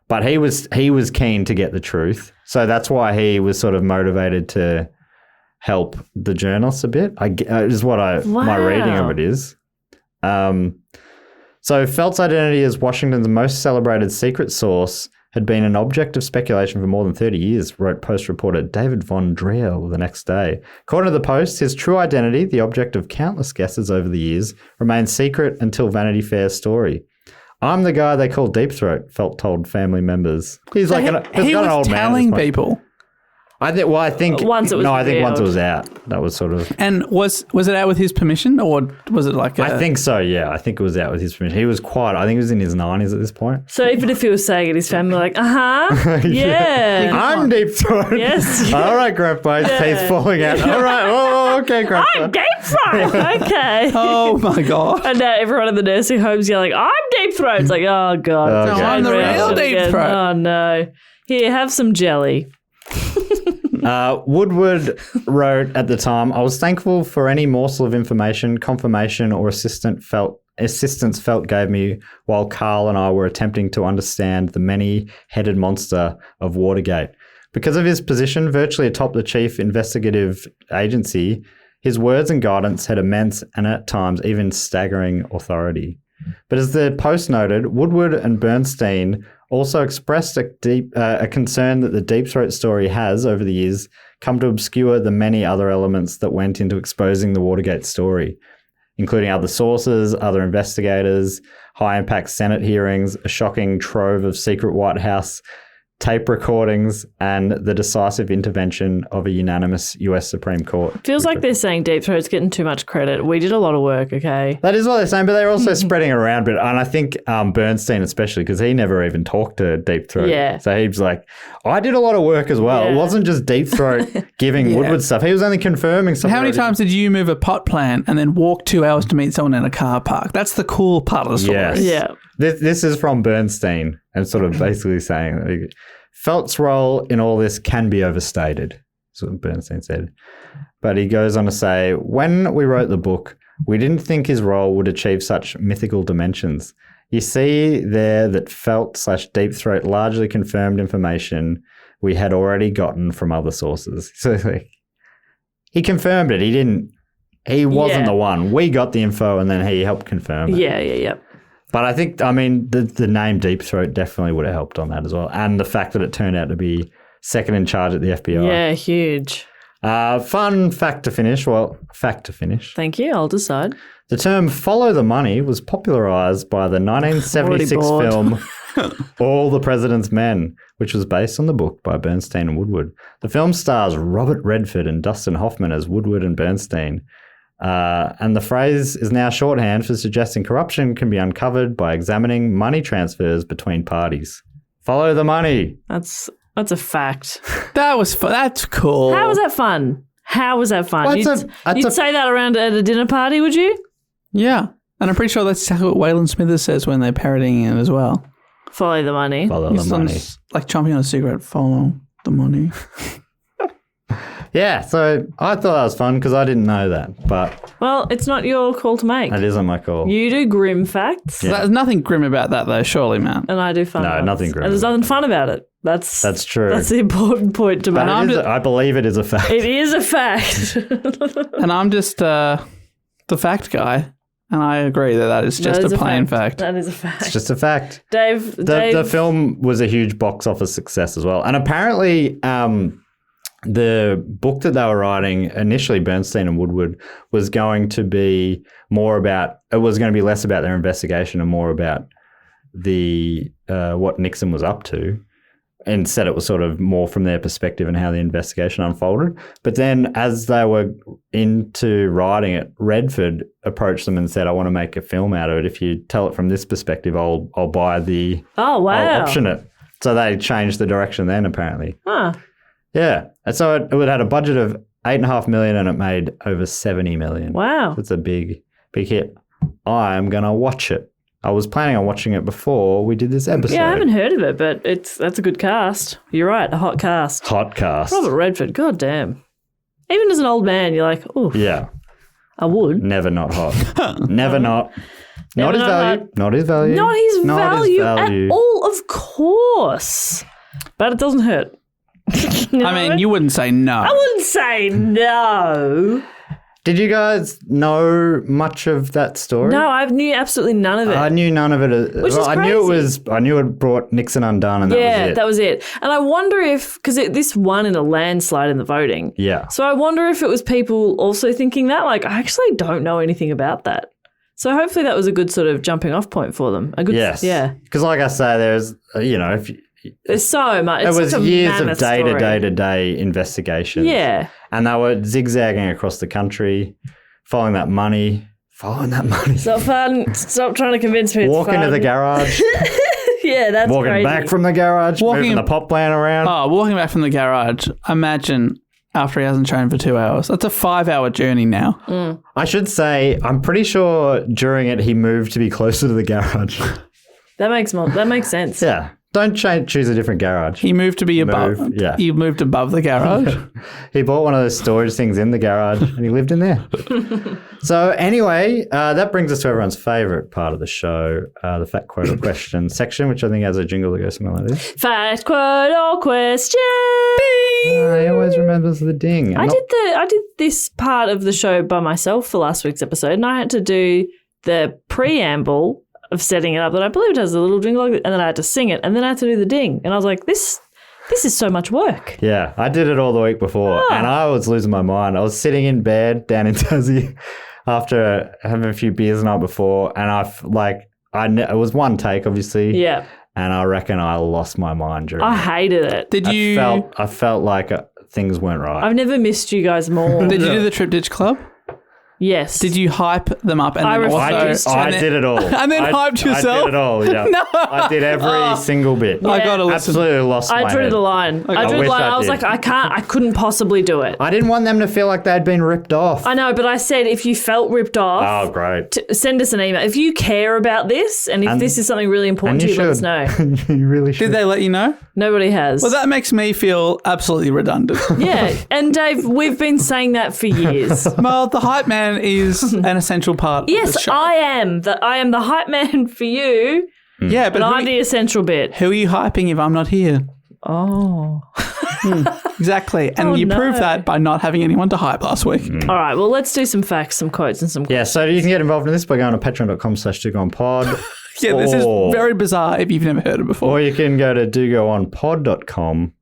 But he was keen to get the truth. So that's why he was sort of motivated to help the journalists a bit, is what my reading of it is. So Felt's identity as Washington's most celebrated secret source had been an object of speculation for more than 30 years, wrote Post reporter David Von Driel the next day. According to the Post, his true identity, the object of countless guesses over the years, remained secret until Vanity Fair's story. I'm the guy they call Deep Throat, Felt told family members. He's like he was telling people. I think once it was out, that was sort of. And was it out with his permission, or was it like? I think so. Yeah, I think it was out with his permission. He was I think he was in his 90s at this point. So even if he was saying it, his family were like, yeah. I'm Deep Throat. Yes. All right, Grandpa. His teeth falling out. All right. Oh, okay, Grandpa. I'm Deep Throat. Okay. Oh my god. And now everyone in the nursing home's yelling, I'm Deep Throat. It's like, oh god. Okay. No, I'm the real Deep Throat. Oh no. Here, have some jelly. Woodward wrote at the time, I was thankful for any morsel of information, confirmation, or assistance Felt gave me while Carl and I were attempting to understand the many-headed monster of Watergate. Because of his position virtually atop the chief investigative agency, his words and guidance had immense and at times even staggering authority. But as the Post noted, Woodward and Bernstein also expressed a concern that the Deep Throat story has, over the years, come to obscure the many other elements that went into exposing the Watergate story, including other sources, other investigators, high-impact Senate hearings, a shocking trove of secret White House tape recordings, and the decisive intervention of a unanimous US Supreme Court. Feels like they're saying Deep Throat's getting too much credit. We did a lot of work, okay? That is what they're saying, but they're also spreading it around. And I think Bernstein especially, because he never even talked to Deep Throat. Yeah. So he was like, I did a lot of work as well. Yeah. It wasn't just Deep Throat giving Woodward stuff. He was only confirming stuff. How many times did you move a pot plant and then walk 2 hours to meet someone in a car park? That's the cool part of the story. Yes. Yeah. This is from Bernstein and sort of basically saying that Felt's role in all this can be overstated. That's what Bernstein said. But he goes on to say, when we wrote the book, we didn't think his role would achieve such mythical dimensions. You see there that Felt/Deep Throat largely confirmed information we had already gotten from other sources. So he confirmed it. He wasn't the one. We got the info and then he helped confirm it. Yeah. But I think, the name Deep Throat definitely would have helped on that as well. And the fact that it turned out to be second in charge at the FBI. Yeah, huge. Fun fact to finish. Well, fact to finish. Thank you. I'll decide. The term follow the money was popularized by the 1976 film All the President's Men, which was based on the book by Bernstein and Woodward. The film stars Robert Redford and Dustin Hoffman as Woodward and Bernstein. And the phrase is now shorthand for suggesting corruption can be uncovered by examining money transfers between parties. Follow the money. That's a fact. That's cool. How was that fun? Well, you'd say that around at a dinner party, would you? Yeah. And I'm pretty sure that's exactly what Waylon Smithers says when they're parodying it as well. Follow the money. Follow the money. Like chomping on a cigarette, follow the money. Yeah, so I thought that was fun because I didn't know that, but... Well, it's not your call to make. It isn't my call. You do grim facts. Yeah. There's nothing grim about that though, surely, Matt. And I do fun ones. Nothing grim. And there's nothing fun about it. That's true. That's the important point to make. I believe it is a fact. It is a fact. And I'm just the fact guy, and I agree that is just That is a plain fact. That is a fact. It's just a fact. Dave, The film was a huge box office success as well. And apparently the book that they were writing, initially Bernstein and Woodward, was going to be less about their investigation and more about the what Nixon was up to. Instead, it was sort of more from their perspective and how the investigation unfolded. But then as they were into writing it, Redford approached them and said, I want to make a film out of it. If you tell it from this perspective, I'll buy the Oh, wow. I'll option it. So they changed the direction then, apparently. Huh. Yeah. And so it had a budget of $8.5 million and it made over $70 million. Wow. It's a big hit. I'm going to watch it. I was planning on watching it before we did this episode. Yeah, I haven't heard of it, but that's a good cast. You're right, a hot cast. Hot cast. Robert Redford, god damn. Even as an old man, you're like, oh, Yeah. I would. Never not hot. Never not. Not Never his not value. hot. Not his value. Not his value value. at all, of course. But it doesn't hurt. You I mean, know? you wouldn't say no. I wouldn't say no. Did you guys know much of that story? No, I knew absolutely none of it. I knew none of it. Which is I knew crazy. I knew it brought Nixon undone, and That was it. And I wonder if, because this won in a landslide in the voting. Yeah. So I wonder if it was people also thinking that. Like, I actually don't know anything about that. So hopefully that was a good sort of jumping off point for them. A good, Yes. Yeah. Because, like I say, there's There's so much. it It's was such a years of mammoth day-to-day investigations. Yeah. And they were zigzagging across the country, following that money. Stop trying to convince me it's Walking fun. to the garage. Yeah, that's Walking crazy. back from the garage. Moving the pop plant around. Oh, walking back from the garage. Imagine after he hasn't trained for 2 hours. That's a 5-hour journey now. I should say, I'm pretty sure during it he moved to be closer to the garage. That makes sense. Yeah. Don't choose a different garage. He moved to be above. yeah. He moved above the garage. He bought one of those storage things in the garage and he lived in there. So anyway, that brings us to everyone's favourite part of the show, the Fact Quote or Question section, which I think has a jingle that goes something like this. Fact, quote, or question. He always remembers the ding. I did this part of the show by myself for last week's episode, and I had to do the preamble of setting it up that I believe it has a little jingle, and then I had to sing it, and then I had to do the ding, and I was like, this is so much work. Yeah, I did it all the week before, and I was losing my mind. I was sitting in bed down in Tassie after having a few beers the night before, and it was one take, obviously. Yeah. And I reckon I lost my mind during I it. hated it. Did you? I felt like things weren't right. I've never missed you guys more. Did you do the Trip Ditch Club? Yes. Did you hype them up and I then refused also? to. I did it all. And then hyped yourself? I did it all, yeah. No. I did every single bit. I got to listen. Absolutely lost my I drew head. the line. I drew the wish line. I I was did. like, I couldn't possibly do it. I didn't want them to feel like they'd been ripped off. I know, but I said if you felt ripped off, Oh, great. send us an email. If you care about this and if this is something really important And to you you, let us should. know. You really should. Did they let you know? Nobody has. Well, that makes me feel absolutely redundant. Yeah, and Dave, we've been saying that for years. Well, the hype man is an essential part of the Yes, show. I am the hype man for you, Yeah, but and I'm the essential bit. who are you hyping if I'm not here? Oh. Exactly. And Oh, you no. proved that by not having anyone to hype last week. All right, well, let's do some facts, some quotes, and some... Yeah, so you can get involved in this by going to patreon.com/dogoonpod. Yeah, this is Or- very bizarre if you've never heard it before. Or you can go to dogoonpod.com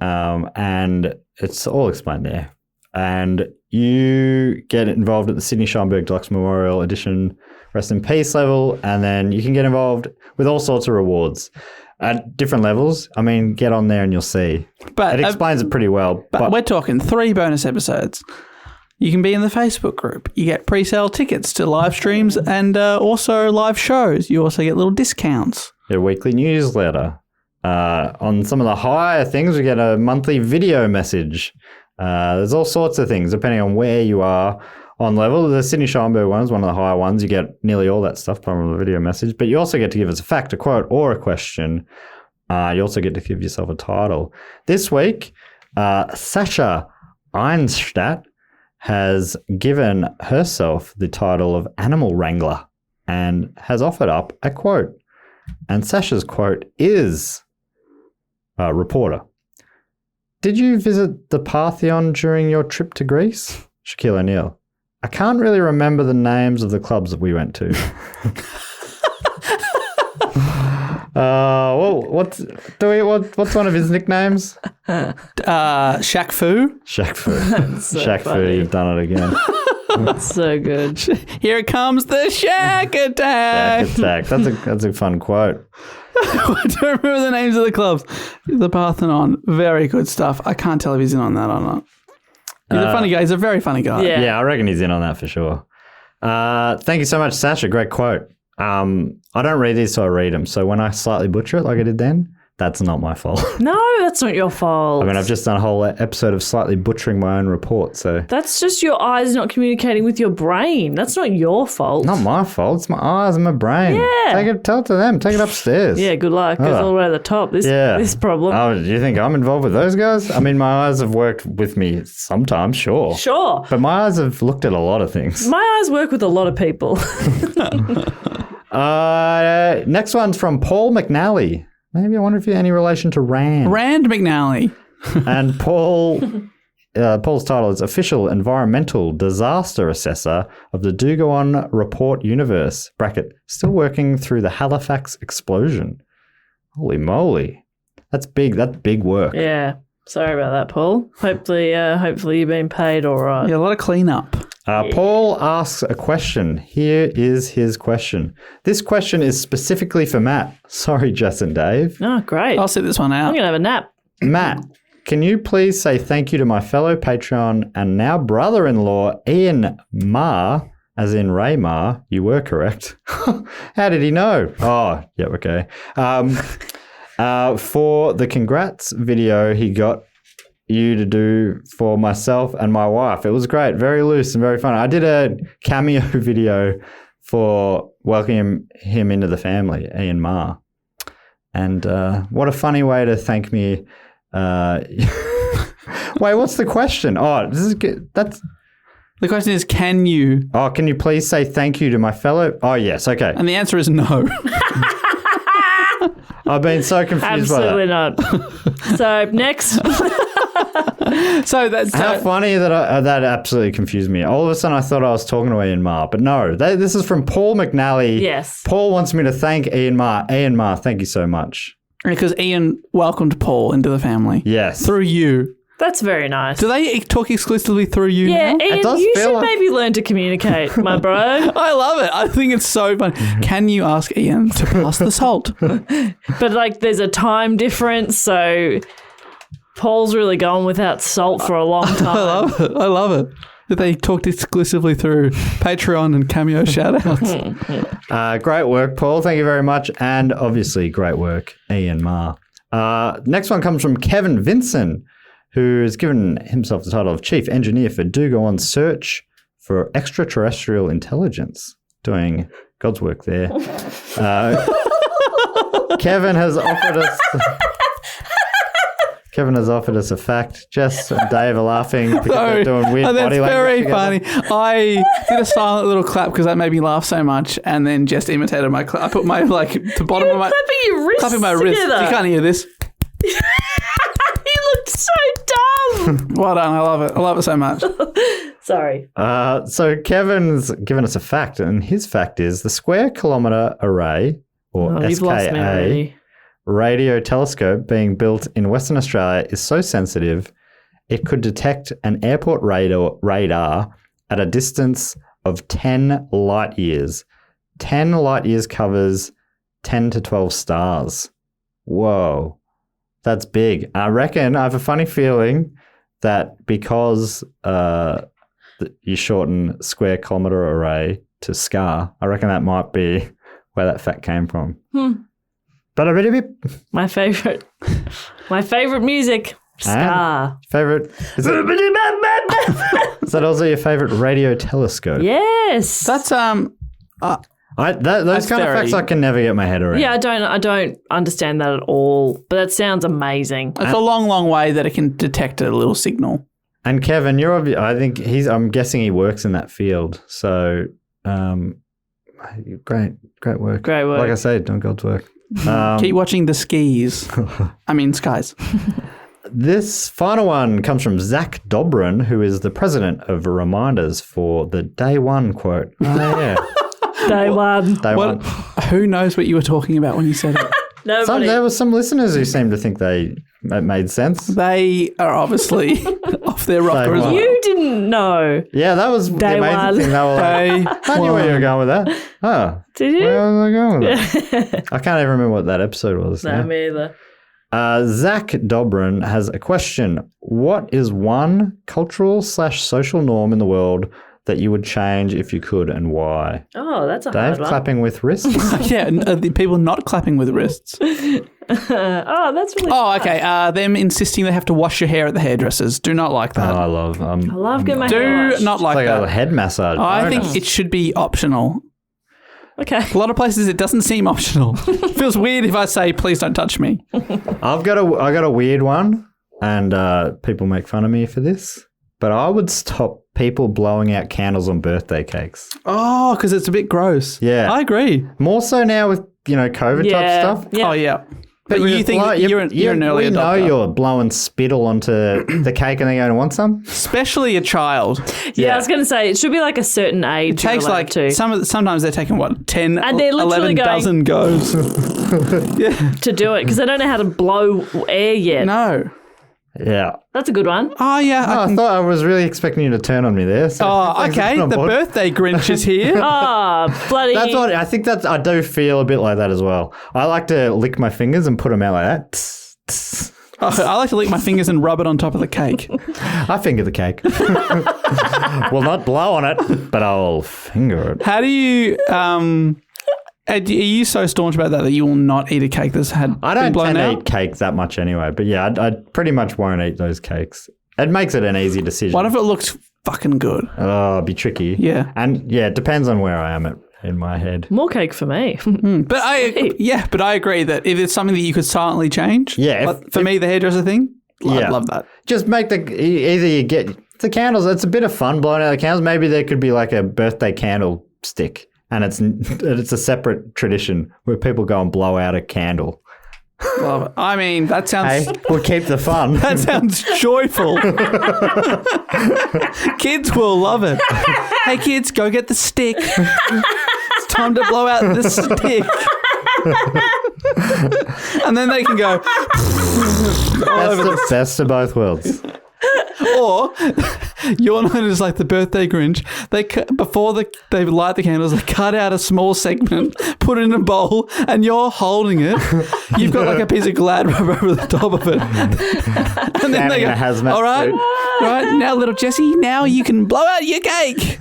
and it's all explained there. And you get involved at the Sydney Scheinberg Deluxe Memorial Edition Rest in Peace level, and then you can get involved with all sorts of rewards at different levels. I mean, get on there and you'll see. But, It explains it pretty well. but we're talking 3 bonus episodes. You can be in the Facebook group. You get pre-sale tickets to live streams and also live shows. You also get little discounts. Your weekly newsletter. On some of the higher things, we get a monthly video message. There's all sorts of things depending on where you are on level. The Sydney Scheinberg one is one of the higher ones. You get nearly all that stuff from the video message, but you also get to give us a fact, a quote, or a question. You also get to give yourself a title. This week, Sasha Einstadt has given herself the title of Animal Wrangler and has offered up a quote. And Sasha's quote is, reporter, did you visit the Parthenon during your trip to Greece? Shaquille O'Neal, I can't really remember the names of the clubs that we went to. What's one of his nicknames? Shaq Fu. Shaq Fu. So Shaq Fu, funny. you've done it again. That's so good. Here comes the Shaq attack. Shaq attack. That's a fun quote. I don't remember the names of the clubs. The Parthenon. Very good stuff. I can't tell if he's in on that or not. He's a funny guy. He's a very funny guy. Yeah. Yeah, I reckon he's in on that for sure. Thank you so much, Sasha. Great quote. I don't read these, so I read them. So when I slightly butcher it like I did then, that's not my fault. No, that's not your fault. I mean, I've just done a whole episode of slightly butchering my own report, so... That's just your eyes not communicating with your brain. That's not your fault. Not my fault. It's my eyes and my brain. Yeah. Tell it to them. Take it upstairs. Yeah, good luck. Goes all the way to the top. This problem. Oh, do you think I'm involved with those guys? I mean, my eyes have worked with me sometimes, sure. Sure. But my eyes have looked at a lot of things. My eyes work with a lot of people. Next one's from Paul McNally. Maybe I wonder if you're any relation to Rand. Rand McNally. And Paul's title is Official Environmental Disaster Assessor of the Do Go On Report Universe, bracket, still working through the Halifax explosion. Holy moly. That's big work. Yeah. Sorry about that, Paul. Hopefully you've been paid all right. Yeah, a lot of cleanup. Paul asks a question. Here is his question. This question is specifically for Matt. Sorry, Jess and Dave. Oh, great. I'll sit this one I'm out. going to have a nap. Matt, can you please say thank you to my fellow Patron and now brother-in-law, Ian Ma, as in Ray Ma? You were correct. How did he know? Oh, yeah, okay. For the congrats video he got you to do for myself and my wife. It was great, very loose and very fun. I did a cameo video for welcoming him into the family, Ian Ma. And what a funny way to thank me. Wait, what's the question? Oh, this is good. The question is, can you? Oh, can you please say thank you to my fellow? Oh, yes, okay. And the answer is no. I've been so confused Absolutely by that. not. So, next. So that's How funny that that absolutely confused me. All of a sudden, I thought I was talking to Ian Ma, but no. This is from Paul McNally. Yes. Paul wants me to thank Ian Ma. Ian Ma, thank you so much. because Ian welcomed Paul into the family. Yes. Through you. That's very nice. Do they talk exclusively through you Yeah, now? Ian, does you feel should like- maybe learn to communicate, my bro. I love it. I think it's so fun. Can you ask Ian to pass the salt? But like, there's a time difference, so Paul's really gone without salt for a long time. I love it. I love it. That they talked exclusively through Patreon and Cameo shoutouts. Great work, Paul. Thank you very much. And obviously, great work, Ian Ma. Next one comes from Kevin Vinson, who has given himself the title of Chief Engineer for Do Go On Search for Extraterrestrial Intelligence, doing God's work there. Kevin has offered us a fact. Jess and Dave are laughing because they're doing weird that's body language very together. funny. I did a silent little clap because that made me laugh so much, and then just imitated my clap. I put my the bottom of my Clapping your wrists clapping my wrist. together. You can't hear this. He looked so dumb. Well done. I love it. I love it so much. Sorry. So Kevin's given us a fact, and his fact is the Square Kilometre Array, or Oh, you've lost me SKA, already. radio telescope being built in Western Australia is so sensitive it could detect an airport radar at a distance of 10 light years. 10 light years covers 10 to 12 stars. Whoa. That's big. I have a funny feeling that because you shorten Square Kilometre Array to SCAR, I reckon that might be where that fact came from. But My favorite music, ska. favorite is that also your favorite radio telescope? Yes. Those That's kind of very- facts I can never get my head around. Yeah, I don't understand that at all. But that sounds amazing. it's a long, long way that it can detect a little signal. And Kevin, I'm guessing he works in that field. So, great work. Great work. Like I said, doing God's work. Keep watching the skis. I mean, skies. This final one comes from Zach Dobrin, who is the president of Reminders for the Day One quote. Oh, yeah. Day one. Day What, One. who knows what you were talking about when you said it? Nobody. There were some listeners who seemed to think it made sense. They are obviously off their rocker as well. You didn't know. Yeah, that was the Day amazing one. thing. They were like, Day I knew where you were one. going with that. Oh, Did you? where was I going with that? I can't even remember what that episode was. No, now. me either. Zach Dobrin has a question. What is one cultural/social norm in the world that you would change if you could, and why? Oh, that's a Dave, hard one. clapping with wrists? Yeah, the people not clapping with wrists. Oh, that's really Oh, okay. Them insisting they have to wash your hair at the hairdressers. Do not like Oh, that. I love. I love getting my hair Do washed. not like like that. a head massage. I Very think nice. it should be optional. Okay. A lot of places it doesn't seem optional. Feels weird if I say, please don't touch me. I got a weird one, and people make fun of me for this. But I would stop people blowing out candles on birthday cakes. Oh, because it's a bit gross. Yeah. I agree. More so now with COVID Yeah. type stuff. Yeah. Oh, yeah. But We you just think blow- you're an early we know adopter. you're blowing spittle onto the cake and they're going to want some. Especially a child. Yeah, I was going to say, it should be like a certain age. It takes you're allowed like to. sometimes they're taking 10, And they're 11 literally going- dozen goes. to do it because they don't know how to blow air yet. No. Yeah. That's a good one. Oh, yeah. Oh, I thought I was really expecting you to turn on me there. So Oh, thanks for okay. coming on The board. birthday Grinch is here. Oh, bloody. That's what I think. I do feel a bit like that as well. I like to lick my fingers and put them out like that. Tss, tss. Oh, I like to lick my fingers and rub it on top of the cake. I finger the cake. Will not blow on it, but I'll finger it. How do you? Are you so staunch about that you will not eat a cake that's had I been don't blown tend to out? eat cake that much anyway, but yeah, I pretty much won't eat those cakes. It makes it an easy decision. What if it looks fucking good? Oh, it'd be tricky. Yeah. And yeah, it depends on where I am in my head. More cake for me. But I agree that if it's something that you could silently change, Yeah, like, for me the hairdresser thing, Yeah. I'd love that. Just make either you get the candles. It's a bit of fun blowing out the candles. Maybe there could be like a birthday candle stick, and it's a separate tradition where people go and blow out a candle. Love it. I mean, that sounds Hey, we'll keep the fun. that sounds joyful. Kids will love it. Hey kids, go get the stick. It's time to blow out the stick. And then they can go That's the best of both worlds. or you're known as like the birthday Grinch. Before they light the candles, they cut out a small segment, put it in a bowl, and you're holding it. You've got like a piece of Glad rubber over the top of it, and then they Standing go, in a hazmat "All right, suit." right now, little Jessie, now you can blow out your cake."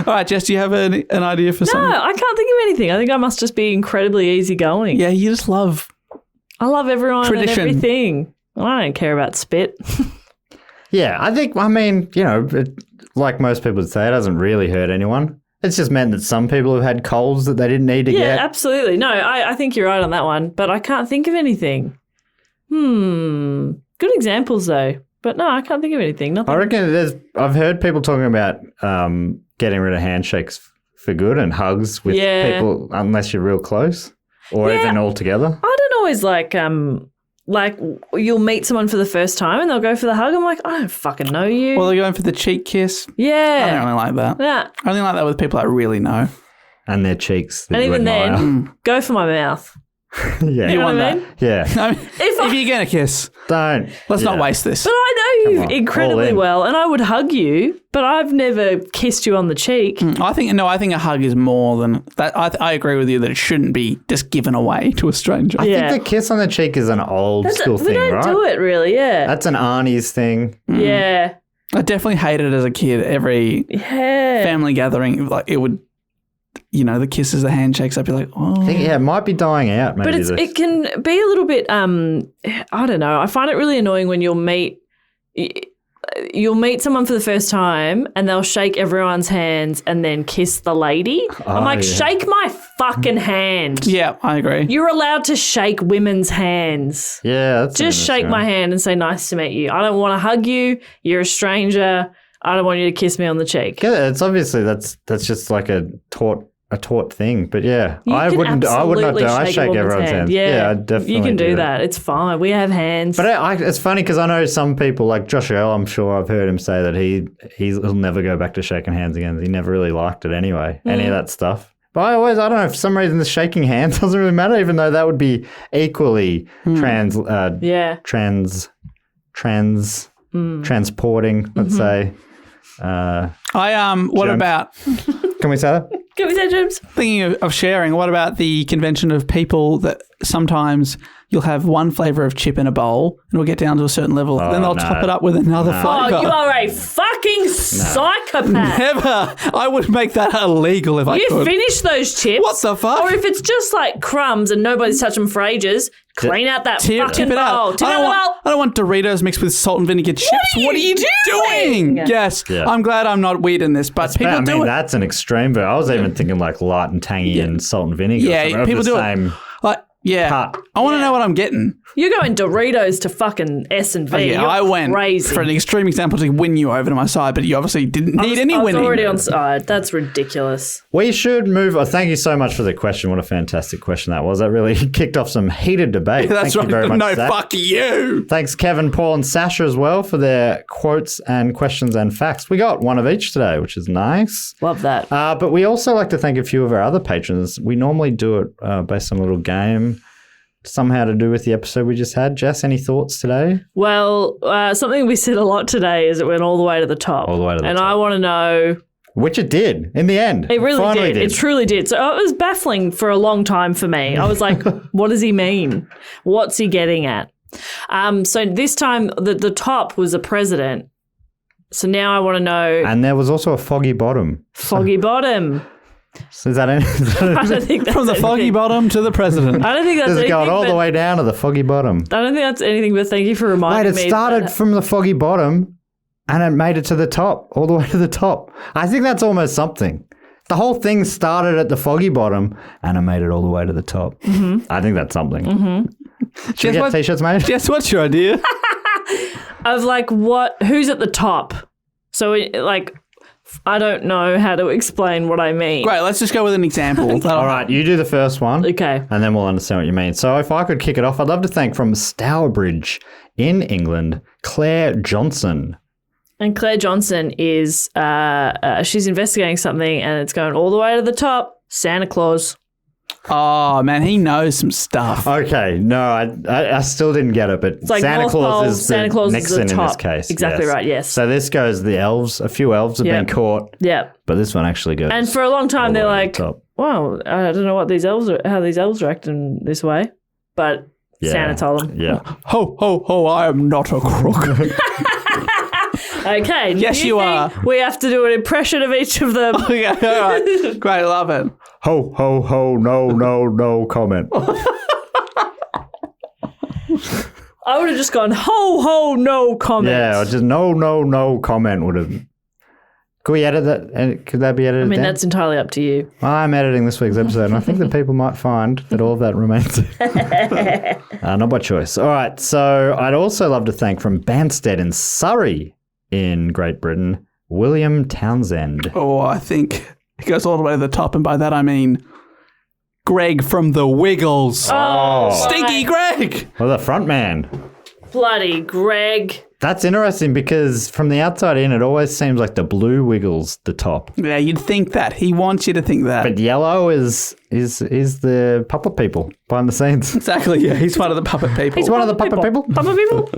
All right, Jess, do you have an idea for No, something? I can't think of anything. I think I must just be incredibly easygoing. Yeah, you just love. I love everyone Tradition. and everything. I don't care about spit. Yeah, I mean, like most people would say, it doesn't really hurt anyone. It's just meant that some people have had colds that they didn't need to Yeah, get. absolutely. No, I think you're right on that one, but I can't think of anything. Good examples though. But no, I can't think of anything. Nothing. I reckon I've heard people talking about getting rid of handshakes for good and hugs with people unless you're real close or even all together. I don't always like you'll meet someone for the first time and they'll go for the hug. I'm like, I don't fucking know you. Well, they're going for the cheek kiss. I don't yeah. really like that. Yeah. I only like that with people I really know. And their cheeks. That And you even admire. then, go for my mouth. yeah. You know want what I that? mean? Yeah. I mean, if you're going to kiss, Don't. let's not waste this. But I know Come you on, all incredibly in. well and I would hug you, but I've never kissed you on the cheek. I think a hug is more than that. I agree with you that it shouldn't be just given away to a stranger. I Yeah. think the kiss on the cheek is an old school we thing, don't right? do it really, yeah. That's an Arnie's thing. Yeah. I definitely hated it as a kid. Every Yeah. family gathering, like it would, the kisses, the handshakes. I'd be like, oh, I think, it might be dying out. Maybe But it can be a little bit, I don't know. I find it really annoying when you'll meet someone for the first time and they'll shake everyone's hands and then kiss the lady. I'm like, yeah. shake my fucking hand. yeah, I agree. You're allowed to shake women's hands. Yeah, that's Just shake my hand and say, nice to meet you. I don't want to hug you. You're a stranger. I don't want you to kiss me on the cheek. Yeah, it's obviously that's just like a taught a taught thing. But yeah, You I can would not do. absolutely I shake a woman's everyone's hand. hands. Yeah, I definitely you can do it. that. It's fine. We have hands. But it's funny because I know some people like Josh Earl. I'm sure I've heard him say that he'll never go back to shaking hands again. He never really liked it anyway. Any of that stuff. But I don't know, for some reason the shaking hands doesn't really matter, even though that would be equally transporting, let's say. What about, Can we say that? Can we say, James? thinking of sharing, what about the convention of people that sometimes you'll have one flavour of chip in a bowl and it'll get down to a certain level, then they'll top it up with another flavour. Oh, you are a fucking psychopath. Never. I would make that illegal if I You could. finish those chips. What the fuck? Or if it's just like crumbs and nobody's touched them for ages, clean out that fucking Tip it bowl. out. Tip it out the bowl. I don't want Doritos mixed with salt and vinegar chips. What are you doing? Yes. Yeah. I'm glad I'm not weird in this, but people do it. That's an extreme, but I was even thinking like light and tangy and salt and vinegar. Yeah, people do it. Like, yeah. cut. I want to know what I'm getting. You're going Doritos to fucking S&V. Yeah, You're I went crazy. for an extreme example to win you over to my side, but you obviously didn't need any I was winning. already on side. That's ridiculous. We should move. Thank you so much for the question. What a fantastic question that was. That really kicked off some heated debate. That's Thank right. you very much, No, Zach. fuck you. Thanks, Kevin, Paul, and Sasha as well for their quotes and questions and facts. We got one of each today, which is nice. Love that. But we also like to thank a few of our other patrons. We normally do it based on a little game, somehow to do with the episode we just had. Jess, any thoughts today? Well, something we said a lot today is it went all the way to the top. All the way to the and top. I want to know. Which it did in the end. It really Finally did. It truly did. So it was baffling for a long time for me. I was like, what does he mean? What's he getting at? So this time, the top was the president. So now I want to know. And there was also a foggy bottom. Foggy bottom. So is that anything? I don't think that's From the foggy anything. bottom to the president. I don't think that's This is anything. going all the but- way down to the foggy bottom. I don't think that's anything, but thank you for Wait, reminding it me. started that- from the foggy bottom and it made it to the top, all the way to the top. I think that's almost something. The whole thing started at the foggy bottom and it made it all the way to the top. Mm-hmm. I think that's something. Mm-hmm. Should we get t-shirts made? Jess, what's your idea? of like who's at the top. So I don't know how to explain what I mean. Great, let's just go with an example. All right, you do the first one. Okay. And then we'll understand what you mean. So if I could kick it off, I'd love to thank from Stourbridge in England, Claire Johnson. And Claire Johnson is she's investigating something and it's going all the way to the top. Santa Claus. Oh, man, he knows some stuff. Okay, no, I still didn't get it, but It's like Santa North Claus Pole, is Santa Claus is the Nixon in this top. case. Exactly right, yes. So this goes the elves. A few elves have been Yep. caught, Yeah. but this one actually goes. And for a long time all the they're way like, to the top. wow, I don't know what how these elves are acting this way. But Yeah. Santa told them. Yeah. Ho, ho, ho, I am not a crook. Okay. Yes, new you thing, are. We have to do an impression of each of them. Okay, all right. Great, love it. Ho, ho, ho, no comment. I would have just gone, ho, ho, no comment. Yeah, or just no comment would have. Could we edit that? Could that be edited I mean, down? that's entirely up to you. Well, I'm editing this week's episode, and I think that people might find that all of that remains. Not by choice. All right, so I'd also love to thank from Banstead in Surrey in Great Britain, William Townsend. Oh, I think it goes all the way to the top, and by that I mean Greg from the Wiggles. Oh, Stinky Greg! well, the front man. Bloody Greg. That's interesting because from the outside in, it always seems like the blue Wiggles the top, Yeah, you'd think that. He wants you to think that. but yellow is the puppet people behind the scenes. Exactly, yeah. He's one of the puppet people. He's one of the puppet people. Puppet people?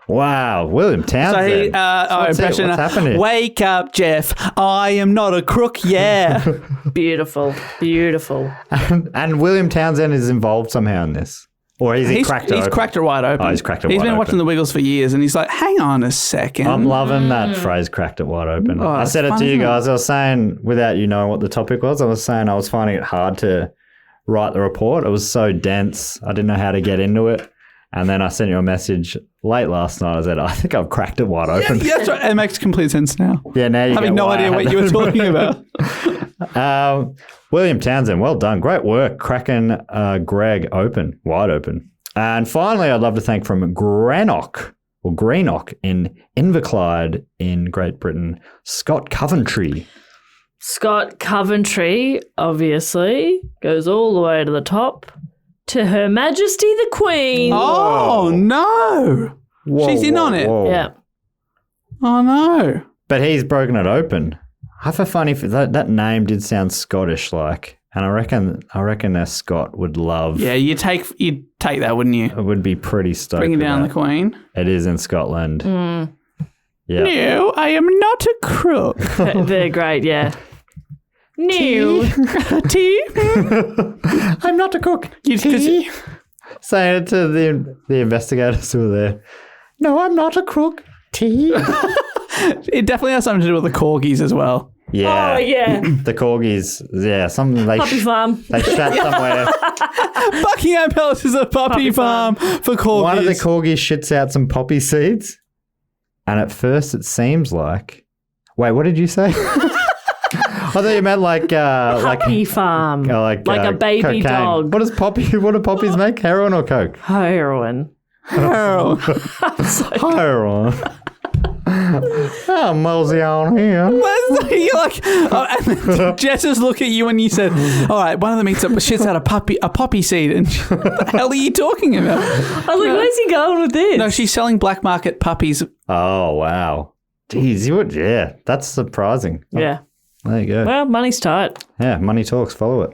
Wow, William So Townsend. he, What's impression. what's happened here? Wake up, Jeff. I am not a crook, yeah. Beautiful. Beautiful. And William Townsend is involved somehow in this. Or he's cracked it He's open? cracked it wide open. Oh, he's cracked it He's wide been open. watching the Wiggles for years, and he's like, hang on a second. I'm loving that phrase, cracked it wide open. Oh, I that's said it fun, to you isn't it? guys. I was saying, without you knowing what the topic was, I was saying I was finding it hard to write the report. It was so dense. I didn't know how to get into it. And then I sent you a message late last night. I said, I think I've cracked it wide open. Yeah, that's right. It makes complete sense now. Yeah, now you Having get no why I idea had what you were that. talking about. William Townsend, well done. Great work cracking Greg open, wide open. And finally, I'd love to thank from Greenock in Inverclyde in Great Britain, Scott Coventry. Scott Coventry, obviously, goes all the way to the top to Her Majesty the Queen. Oh, no. Whoa, She's in whoa, on it. whoa. Yeah. Oh, no. But he's broken it open. I have a funny that name did sound Scottish like, and I reckon a Scot would love. Yeah, you'd take that, wouldn't you? It would be pretty stoked. Bringing with down that. the Queen. It is in Scotland. Yeah. No, I am not a crook. They're great, yeah. New. Tea? I'm not a cook. Tea? Saying it to the investigators who were there. No, I'm not a crook. Tea. It definitely has something to do with the corgis as well. Yeah. Oh, yeah. The corgis. Yeah. Something they Puppy farm. they shat somewhere. Buckingham Palace is a puppy farm for corgis. One of the corgis shits out some poppy seeds, and at first it seems like. Wait, what did you say? I thought you meant like Puppy farm. like a baby cocaine. dog. What do poppies make? Heroin or coke? Heroin. Oh. Heroin. Oh, mosey on here. You're like, and then Jess just look at you and you said, all right, one of them eats shits out a poppy seed. And what the hell are you talking about? I was like, where's he going with this? No, she's selling black market puppies. Oh, wow. Jeez, yeah, that's surprising. Yeah. There you go. Well, money's tight. Yeah, money talks. Follow it.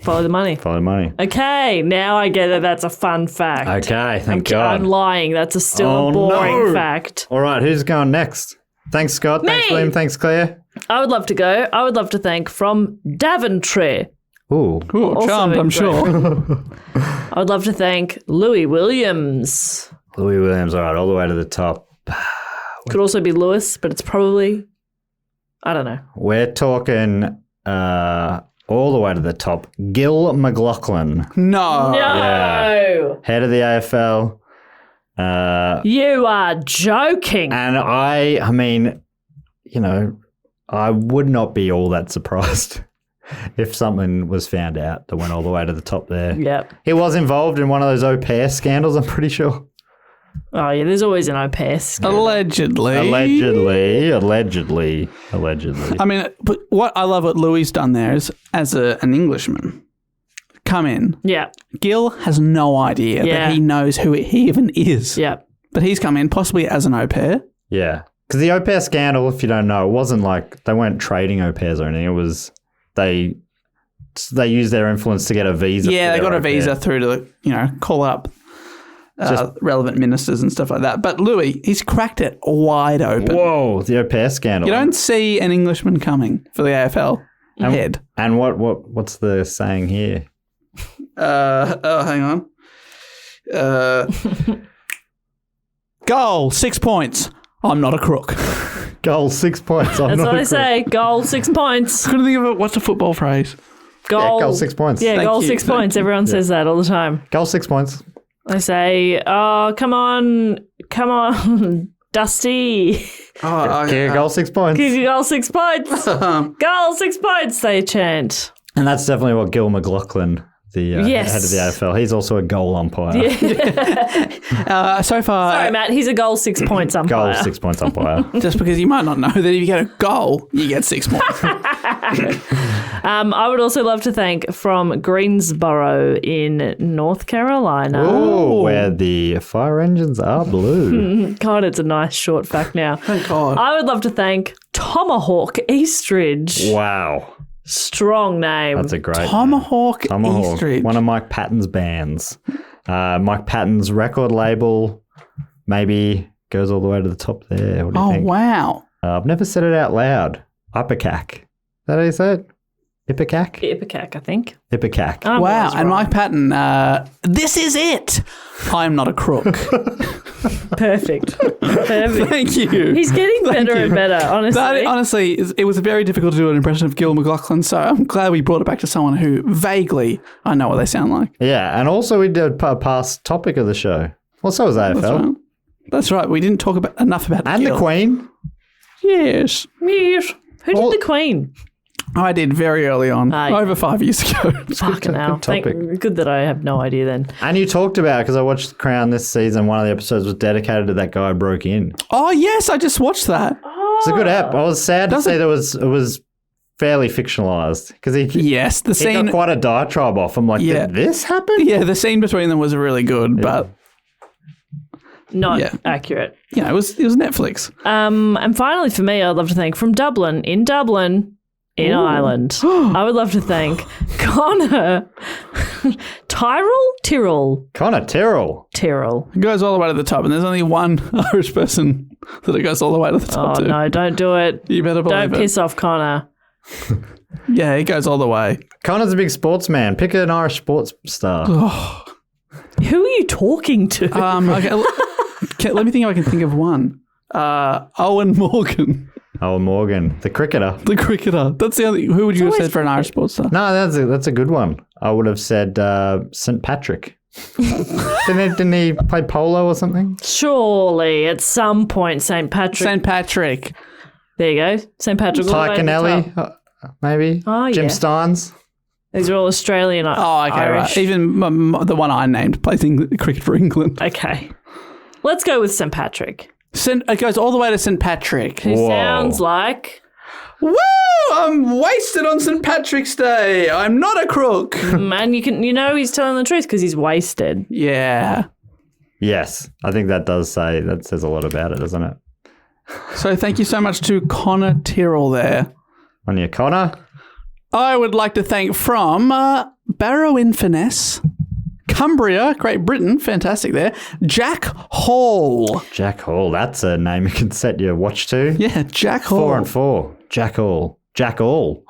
Follow the money. Follow money. Okay, now I get that that's a fun fact. Okay, thank God. I'm lying. That's still Oh, a boring no. fact. All right, who's going next? Thanks, Scott. Thanks, Me. William. Thanks, Claire. I would love to go. I would love to thank from Daventry. Ooh. Cool, Also charmed, I'm in sure. I would love to thank Louis Williams. Louis Williams, all right, all the way to the top. Could also be Lewis, but it's probably, I don't know. We're talking all the way to the top. Gil McLaughlin, No. No! yeah. head of the AFL. You are joking. And I mean, you know, I would not be all that surprised if something was found out that went all the way to the top there. Yep. He was involved in one of those au pair scandals, I'm pretty sure. Oh, yeah, there's always an au pair. Allegedly. Allegedly. I mean, but what I love what Louis done there is, as an Englishman, come in. Yeah, Gil has no idea Yeah. that he knows who he even is. yeah. But he's come in possibly as an au pair. Yeah. Because the au pair scandal, if you don't know, it wasn't like they weren't trading au pairs or anything. It was they used their influence to get a visa. Yeah, for they their got a au pair. visa through to, call up relevant ministers and stuff like that. But Louis, he's cracked it wide open. Whoa, the au pair scandal. You don't see an Englishman coming for the AFL head. And what's the saying here? Hang on. Goal, 6 points. I'm not a crook. Goal, 6 points. That's what I say. Goal, 6 points. Couldn't think of it. What's a football phrase? Goal. Goal, 6 points. Yeah, Thank goal, you, 6 thank points. Everyone says that all the time. Goal, 6 points. I say, oh, come on, Dusty. Yeah, goal, 6 points. Goal, 6 points. Goal, 6 points, they chant. And that's definitely what Gil McLaughlin, the Yes. head of the AFL, he's also a goal umpire. So far, Sorry, Matt, he's a goal, 6 points umpire. Goal, 6 points umpire. just because you might not know that if you get a goal, you get 6 points. I would also love to thank from Greensboro in North Carolina. Ooh, where the fire engines are blue. God, it's a nice short fact now. Thank God. I would love to thank Tomahawk Eastridge. Wow. Strong name. That's a great Tomahawk Tomahawk. Eastridge. One of Mike Patton's bands. Mike Patton's record label maybe goes all the way to the top there. What do you think? Wow. I've never said it out loud. Ipecac. Is that how you say it? Ipecac? Ipecac, I think. Ipecac. I Wow. was And wrong. Mike Patton, this is it. I'm not a crook. Perfect. Perfect. Thank you. He's getting better and better, honestly. That, honestly, it was very difficult to do an impression of Gil McLaughlin, so I'm glad we brought it back to someone who vaguely I know what they sound like. Yeah, and also we did a past topic of the show. Well, so was AFL. That's right. That's right. We didn't talk enough about And Gil. the Queen. Yes. Yes. Who Well- did the Queen? I did very early on, Yeah. over 5 years ago. Fucking hell. topic. Good that I have no idea then. And you talked about, because I watched The Crown this season, one of the episodes was dedicated to that guy who broke in. Oh, yes, I just watched that. It's a good app. I was sad to Does see it was fairly fictionalized because he Yes, the he scene. got quite a diatribe off. I'm like, Yeah. did this happen? Yeah, the scene between them was really good, but Not Yeah. accurate. it was Netflix. And finally, for me, I'd love to thank from Dublin, in Ireland. I would love to thank Connor Tyrrell. Connor Tyrrell. It goes all the way to the top, and there's only one Irish person that it goes all the way to the top Oh to. no, don't do it. You better believe Don't it. piss off Connor. Yeah, it goes all the way. Connor's a big sportsman. Pick an Irish sports star. Who are you talking to? Okay, let me think if I can think of one. Owen Morgan, Oh, Morgan, the cricketer. the cricketer. That's the only. Who would you have said for an Irish sports star? No, that's a good one. I would have said St. Patrick. Didn't he play polo or something? Surely, at some point, St. Patrick. St. Patrick. There you go. St. Patrick. all the way Ty to the Kennelly, top. maybe. Oh, Jim yeah. Steins. These are all Australian. Oh, okay, Irish. right. Even the one I named plays cricket for England. Okay. Let's go with St. Patrick. It goes all the way to St. Patrick. Who Whoa. sounds like Woo! I'm wasted on St. Patrick's Day. I'm not a crook. and he's telling the truth because he's wasted. Yeah. Yes, I think that says a lot about it, doesn't it? So thank you so much to Connor Tyrrell there. On your Connor. I would like to thank from Barrow-in-Furness, Cumbria, Great Britain, fantastic there, Jack Hall. Jack Hall. That's a name you can set your watch to. Yeah, Jack Hall. 4 and 4. Jack Hall. Jack Hall.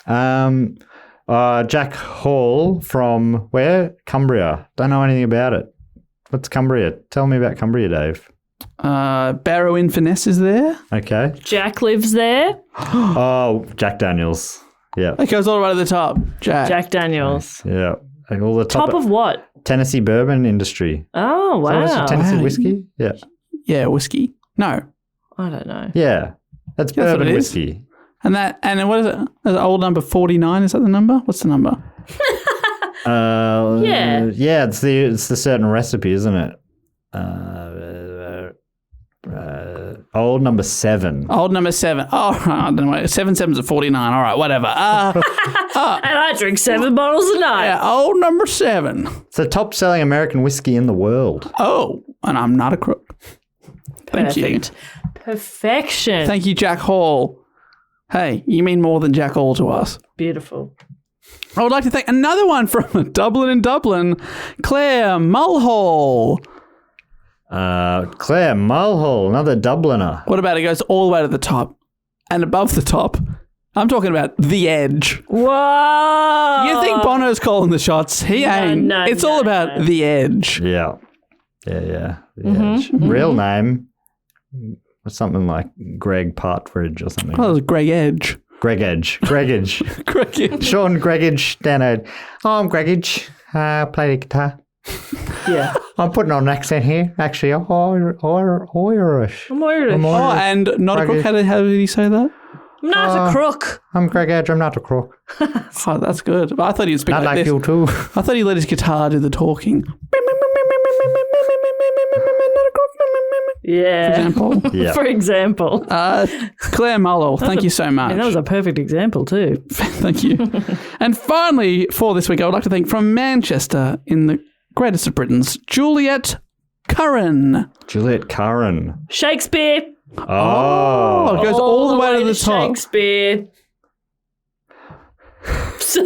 Jack Hall from where? Cumbria. Don't know anything about it. What's Cumbria? Tell me about Cumbria, Dave. Barrow-in-Furness is there. Okay. Jack lives there. Oh, Jack Daniels. Yeah. It goes all the way to the top. Jack Daniels. Yeah. Like all the Top of what? Tennessee bourbon industry. Oh, Is that what it's wow. Tennessee Wow. whiskey? Yeah. Yeah, whiskey. No. I don't know. Yeah. That's That's what bourbon it is. whiskey. And then what is it? Is it old number 49? Is that the number? What's the number? Yeah. Yeah, it's the certain recipe, isn't it? Old number 7. Old number 7. Oh, I don't know. 7 sevens are 49. All right, whatever. And I drink 7 bottles a night. Yeah, old number 7. It's the top selling American whiskey in the world. Oh, and I'm not a crook. Thank Perfect. Perfection. Thank you, Jack Hall. Hey, you mean more than Jack Hall to us. Beautiful. I would like to thank another one from Dublin, Claire Mulhall. Claire Mulhall, another Dubliner. What about it goes all the way to the top? And above the top, I'm talking about The Edge. Whoa. You think Bono's calling the shots? He ain't. no, It's no, all about no. The Edge. Yeah. The Edge. Real name, something like Greg Partridge or something. Oh, it was Greg Edge. Greg Edge. Greg Edge. Greg Edge. Sean Greg Edge, Stanford. Oh, I'm Greg Edge. I play the guitar. Yeah. I'm putting on an accent here. Actually, Irish. I'm Irish. Oh, and not a crook. How did he say that? I'm not a crook. I'm Greg Edge. I'm not a crook. Oh, that's good. But I thought he'd speak Not like like this. you too. I thought he let his guitar do the talking. Yeah. Example. Yeah. For example. Claire Mulhall, thank you so much. And that was a perfect example too. Thank you. And finally, for this week, I would like to thank from Manchester in the greatest of Britons, Juliet Curran. Juliet Curran. Shakespeare. Oh, it goes all the way to the top. Shakespeare. So,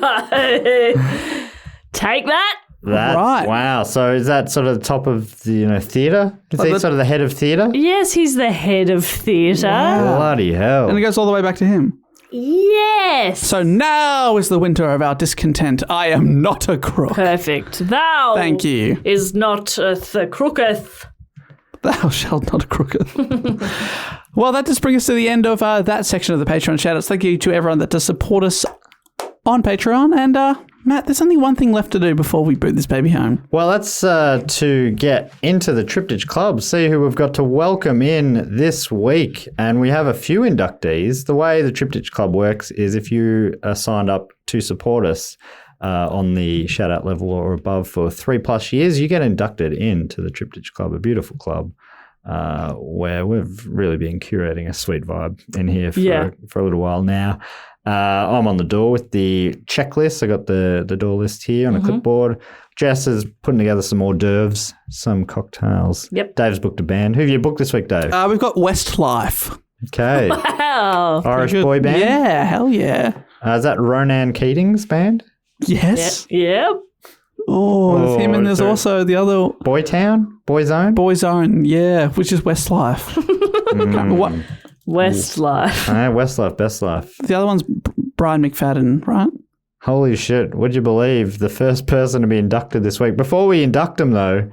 take that. That's, Right. Wow. So is that sort of the top of the theatre? Is he sort of the head of theatre? Yes, he's the head of theatre. Bloody hell. And it goes all the way back to him. Yes. So now is the winter of our discontent. I am not a crook. Perfect. Thou Thank you. is not the crooketh. Thou shalt not crooketh. Well, that just brings us to the end of that section of the Patreon shoutouts. Thank you to everyone that does support us on Patreon. And Matt, there's only one thing left to do before we boot this baby home. Well, that's to get into the Triptych Club, see who we've got to welcome in this week. And we have a few inductees. The way the Triptych Club works is if you are signed up to support us on the shout out level or above for 3+ years, you get inducted into the Triptych Club, a beautiful club where we've really been curating a sweet vibe in here for a little while now. I'm on the door with the checklist. I got the door list here on a clipboard. Jess is putting together some hors d'oeuvres, some cocktails. Yep. Dave's booked a band. Who have you booked this week, Dave? We've got Westlife. Okay. Wow. Irish boy band? Yeah, hell yeah. Is that Ronan Keating's band? Yes. Yep. Oh, there's him, and there's sorry. also the other Boytown? Boyzone? Boyzone, yeah, which is Westlife. What? Westlife. Westlife, best life. The other one's Brian McFadden, right? Holy shit. Would you believe the first person to be inducted this week? Before we induct him, though,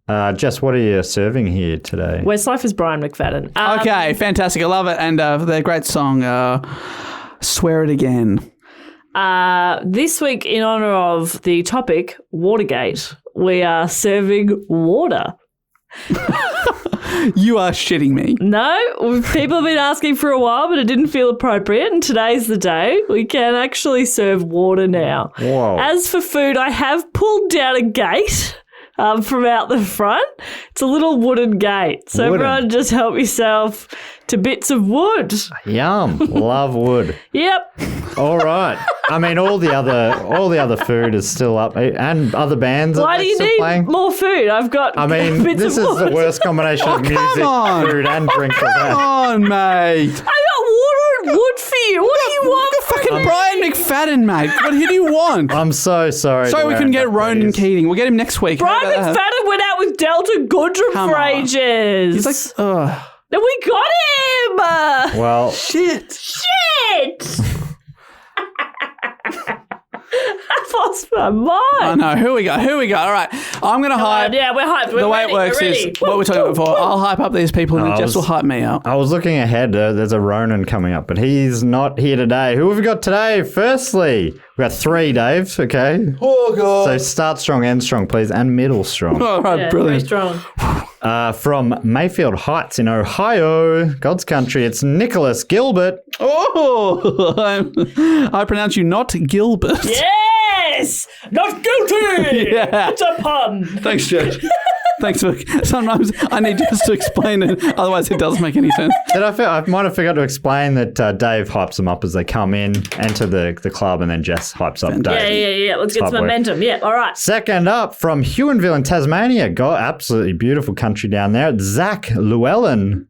Jess, what are you serving here today? Westlife is Brian McFadden. Okay, fantastic. I love it. And their great song, Swear It Again. This week, in honour of the topic, Watergate, we are serving water. You are shitting me. No, people have been asking for a while, but it didn't feel appropriate, and today's the day. We can actually serve water now. Whoa. As for food, I have pulled down a gate from out the front. It's a little wooden gate, so Wooden. everyone just help yourself to bits of wood. Yum. Love wood. Yep. All right. I mean, all the other food is still up, and other bands. Why are do you still need playing? more food? I've got I mean, bits this of is wood. the worst combination of music, on. food, and drink we've Come had. on, mate. I got water and wood for you. What do you want? Fucking Brian McFadden, mate. What do you want? I'm so sorry. Sorry, to we learn couldn't get that, Ronan please. Keating. We'll get him next week. Brian How about that? McFadden went out with Delta Goodrum Come for on. ages. He's like, ugh. And we got him. Well, Shit. Shit. I've lost my mind. I know. Who we got? All right. I'm going to hype. Yeah, we're hyped. We're The way ready. it works We're is ready. what we're talking about before. I'll hype up these people and then Jess will hype me up. I was looking ahead. There's a Ronan coming up, but he's not here today. Who have we got today? Firstly, we got 3, Dave. Okay. Oh, God. So start strong, end strong, please, and middle strong. All right, Yeah, brilliant. very strong. From Mayfield Heights in Ohio, God's country, it's Nicholas Gilbert. Oh, I pronounce you not Gilbert. Yes! Not guilty! Yeah. It's a pun. Thanks, Judge. Thanks for. Sometimes I need just to explain it, otherwise it doesn't make any sense. I might have forgot to explain that Dave hypes them up as they come in, enter the club, and then Jess hypes up Dave. Yeah. Let's get Top some work. momentum. Yeah, all right. Second up, from Huonville in Tasmania, got absolutely beautiful country down there. It's Zach Llewellyn.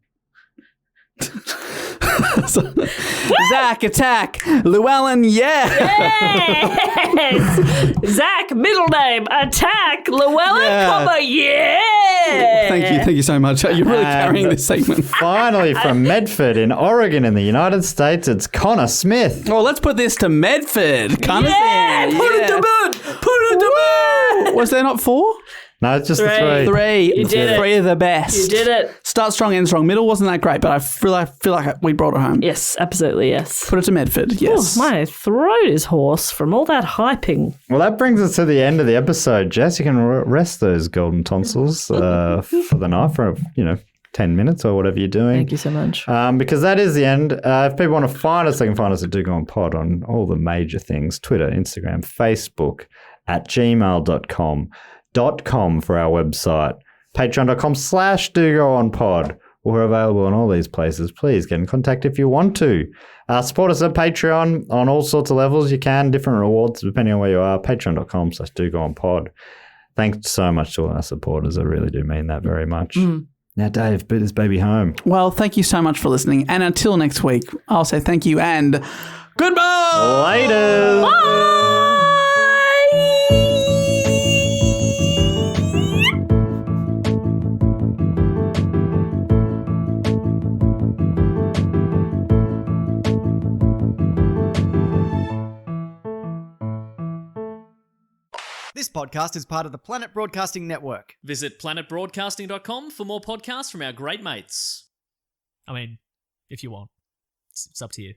Zach, attack. Llewellyn, yeah. Yes! Zach, middle name, attack, Llewellyn, Yeah. yeah! Thank you so much. You're really carrying this segment. Finally, from Medford in Oregon in the United States, it's Connor Smith. Well, let's put this to Medford. Connor's Yeah! in. Put it to bed! Put it to bed! Was there not 4? No, it's just Three. the 3. 3. You did it. 3 of the best. You did it. Start strong, end strong. Middle wasn't that great, but I feel like we brought it home. Yes, absolutely, yes. Put it to Medford, yes. Oh, my throat is hoarse from all that hyping. Well, that brings us to the end of the episode. Jess, you can rest those golden tonsils for the night for 10 minutes or whatever you're doing. Thank you so much. Because that is the end. If people want to find us, they can find us at Do Go On Pod on all the major things: Twitter, Instagram, Facebook, at gmail.com, .com for our website, patreon.com/DoGoOnPod. We're available on all these places. Please get in contact if you want to. Support us at Patreon on all sorts of levels. You can, different rewards depending on where you are. Patreon.com/DoGoOnPod. Thanks so much to all our supporters. I really do mean that very much. Now, Dave, boot this baby home. Well, thank you so much for listening. And until next week, I'll say thank you and goodbye. Later. This podcast is part of the Planet Broadcasting Network. Visit planetbroadcasting.com for more podcasts from our great mates. I mean, if you want. It's up to you.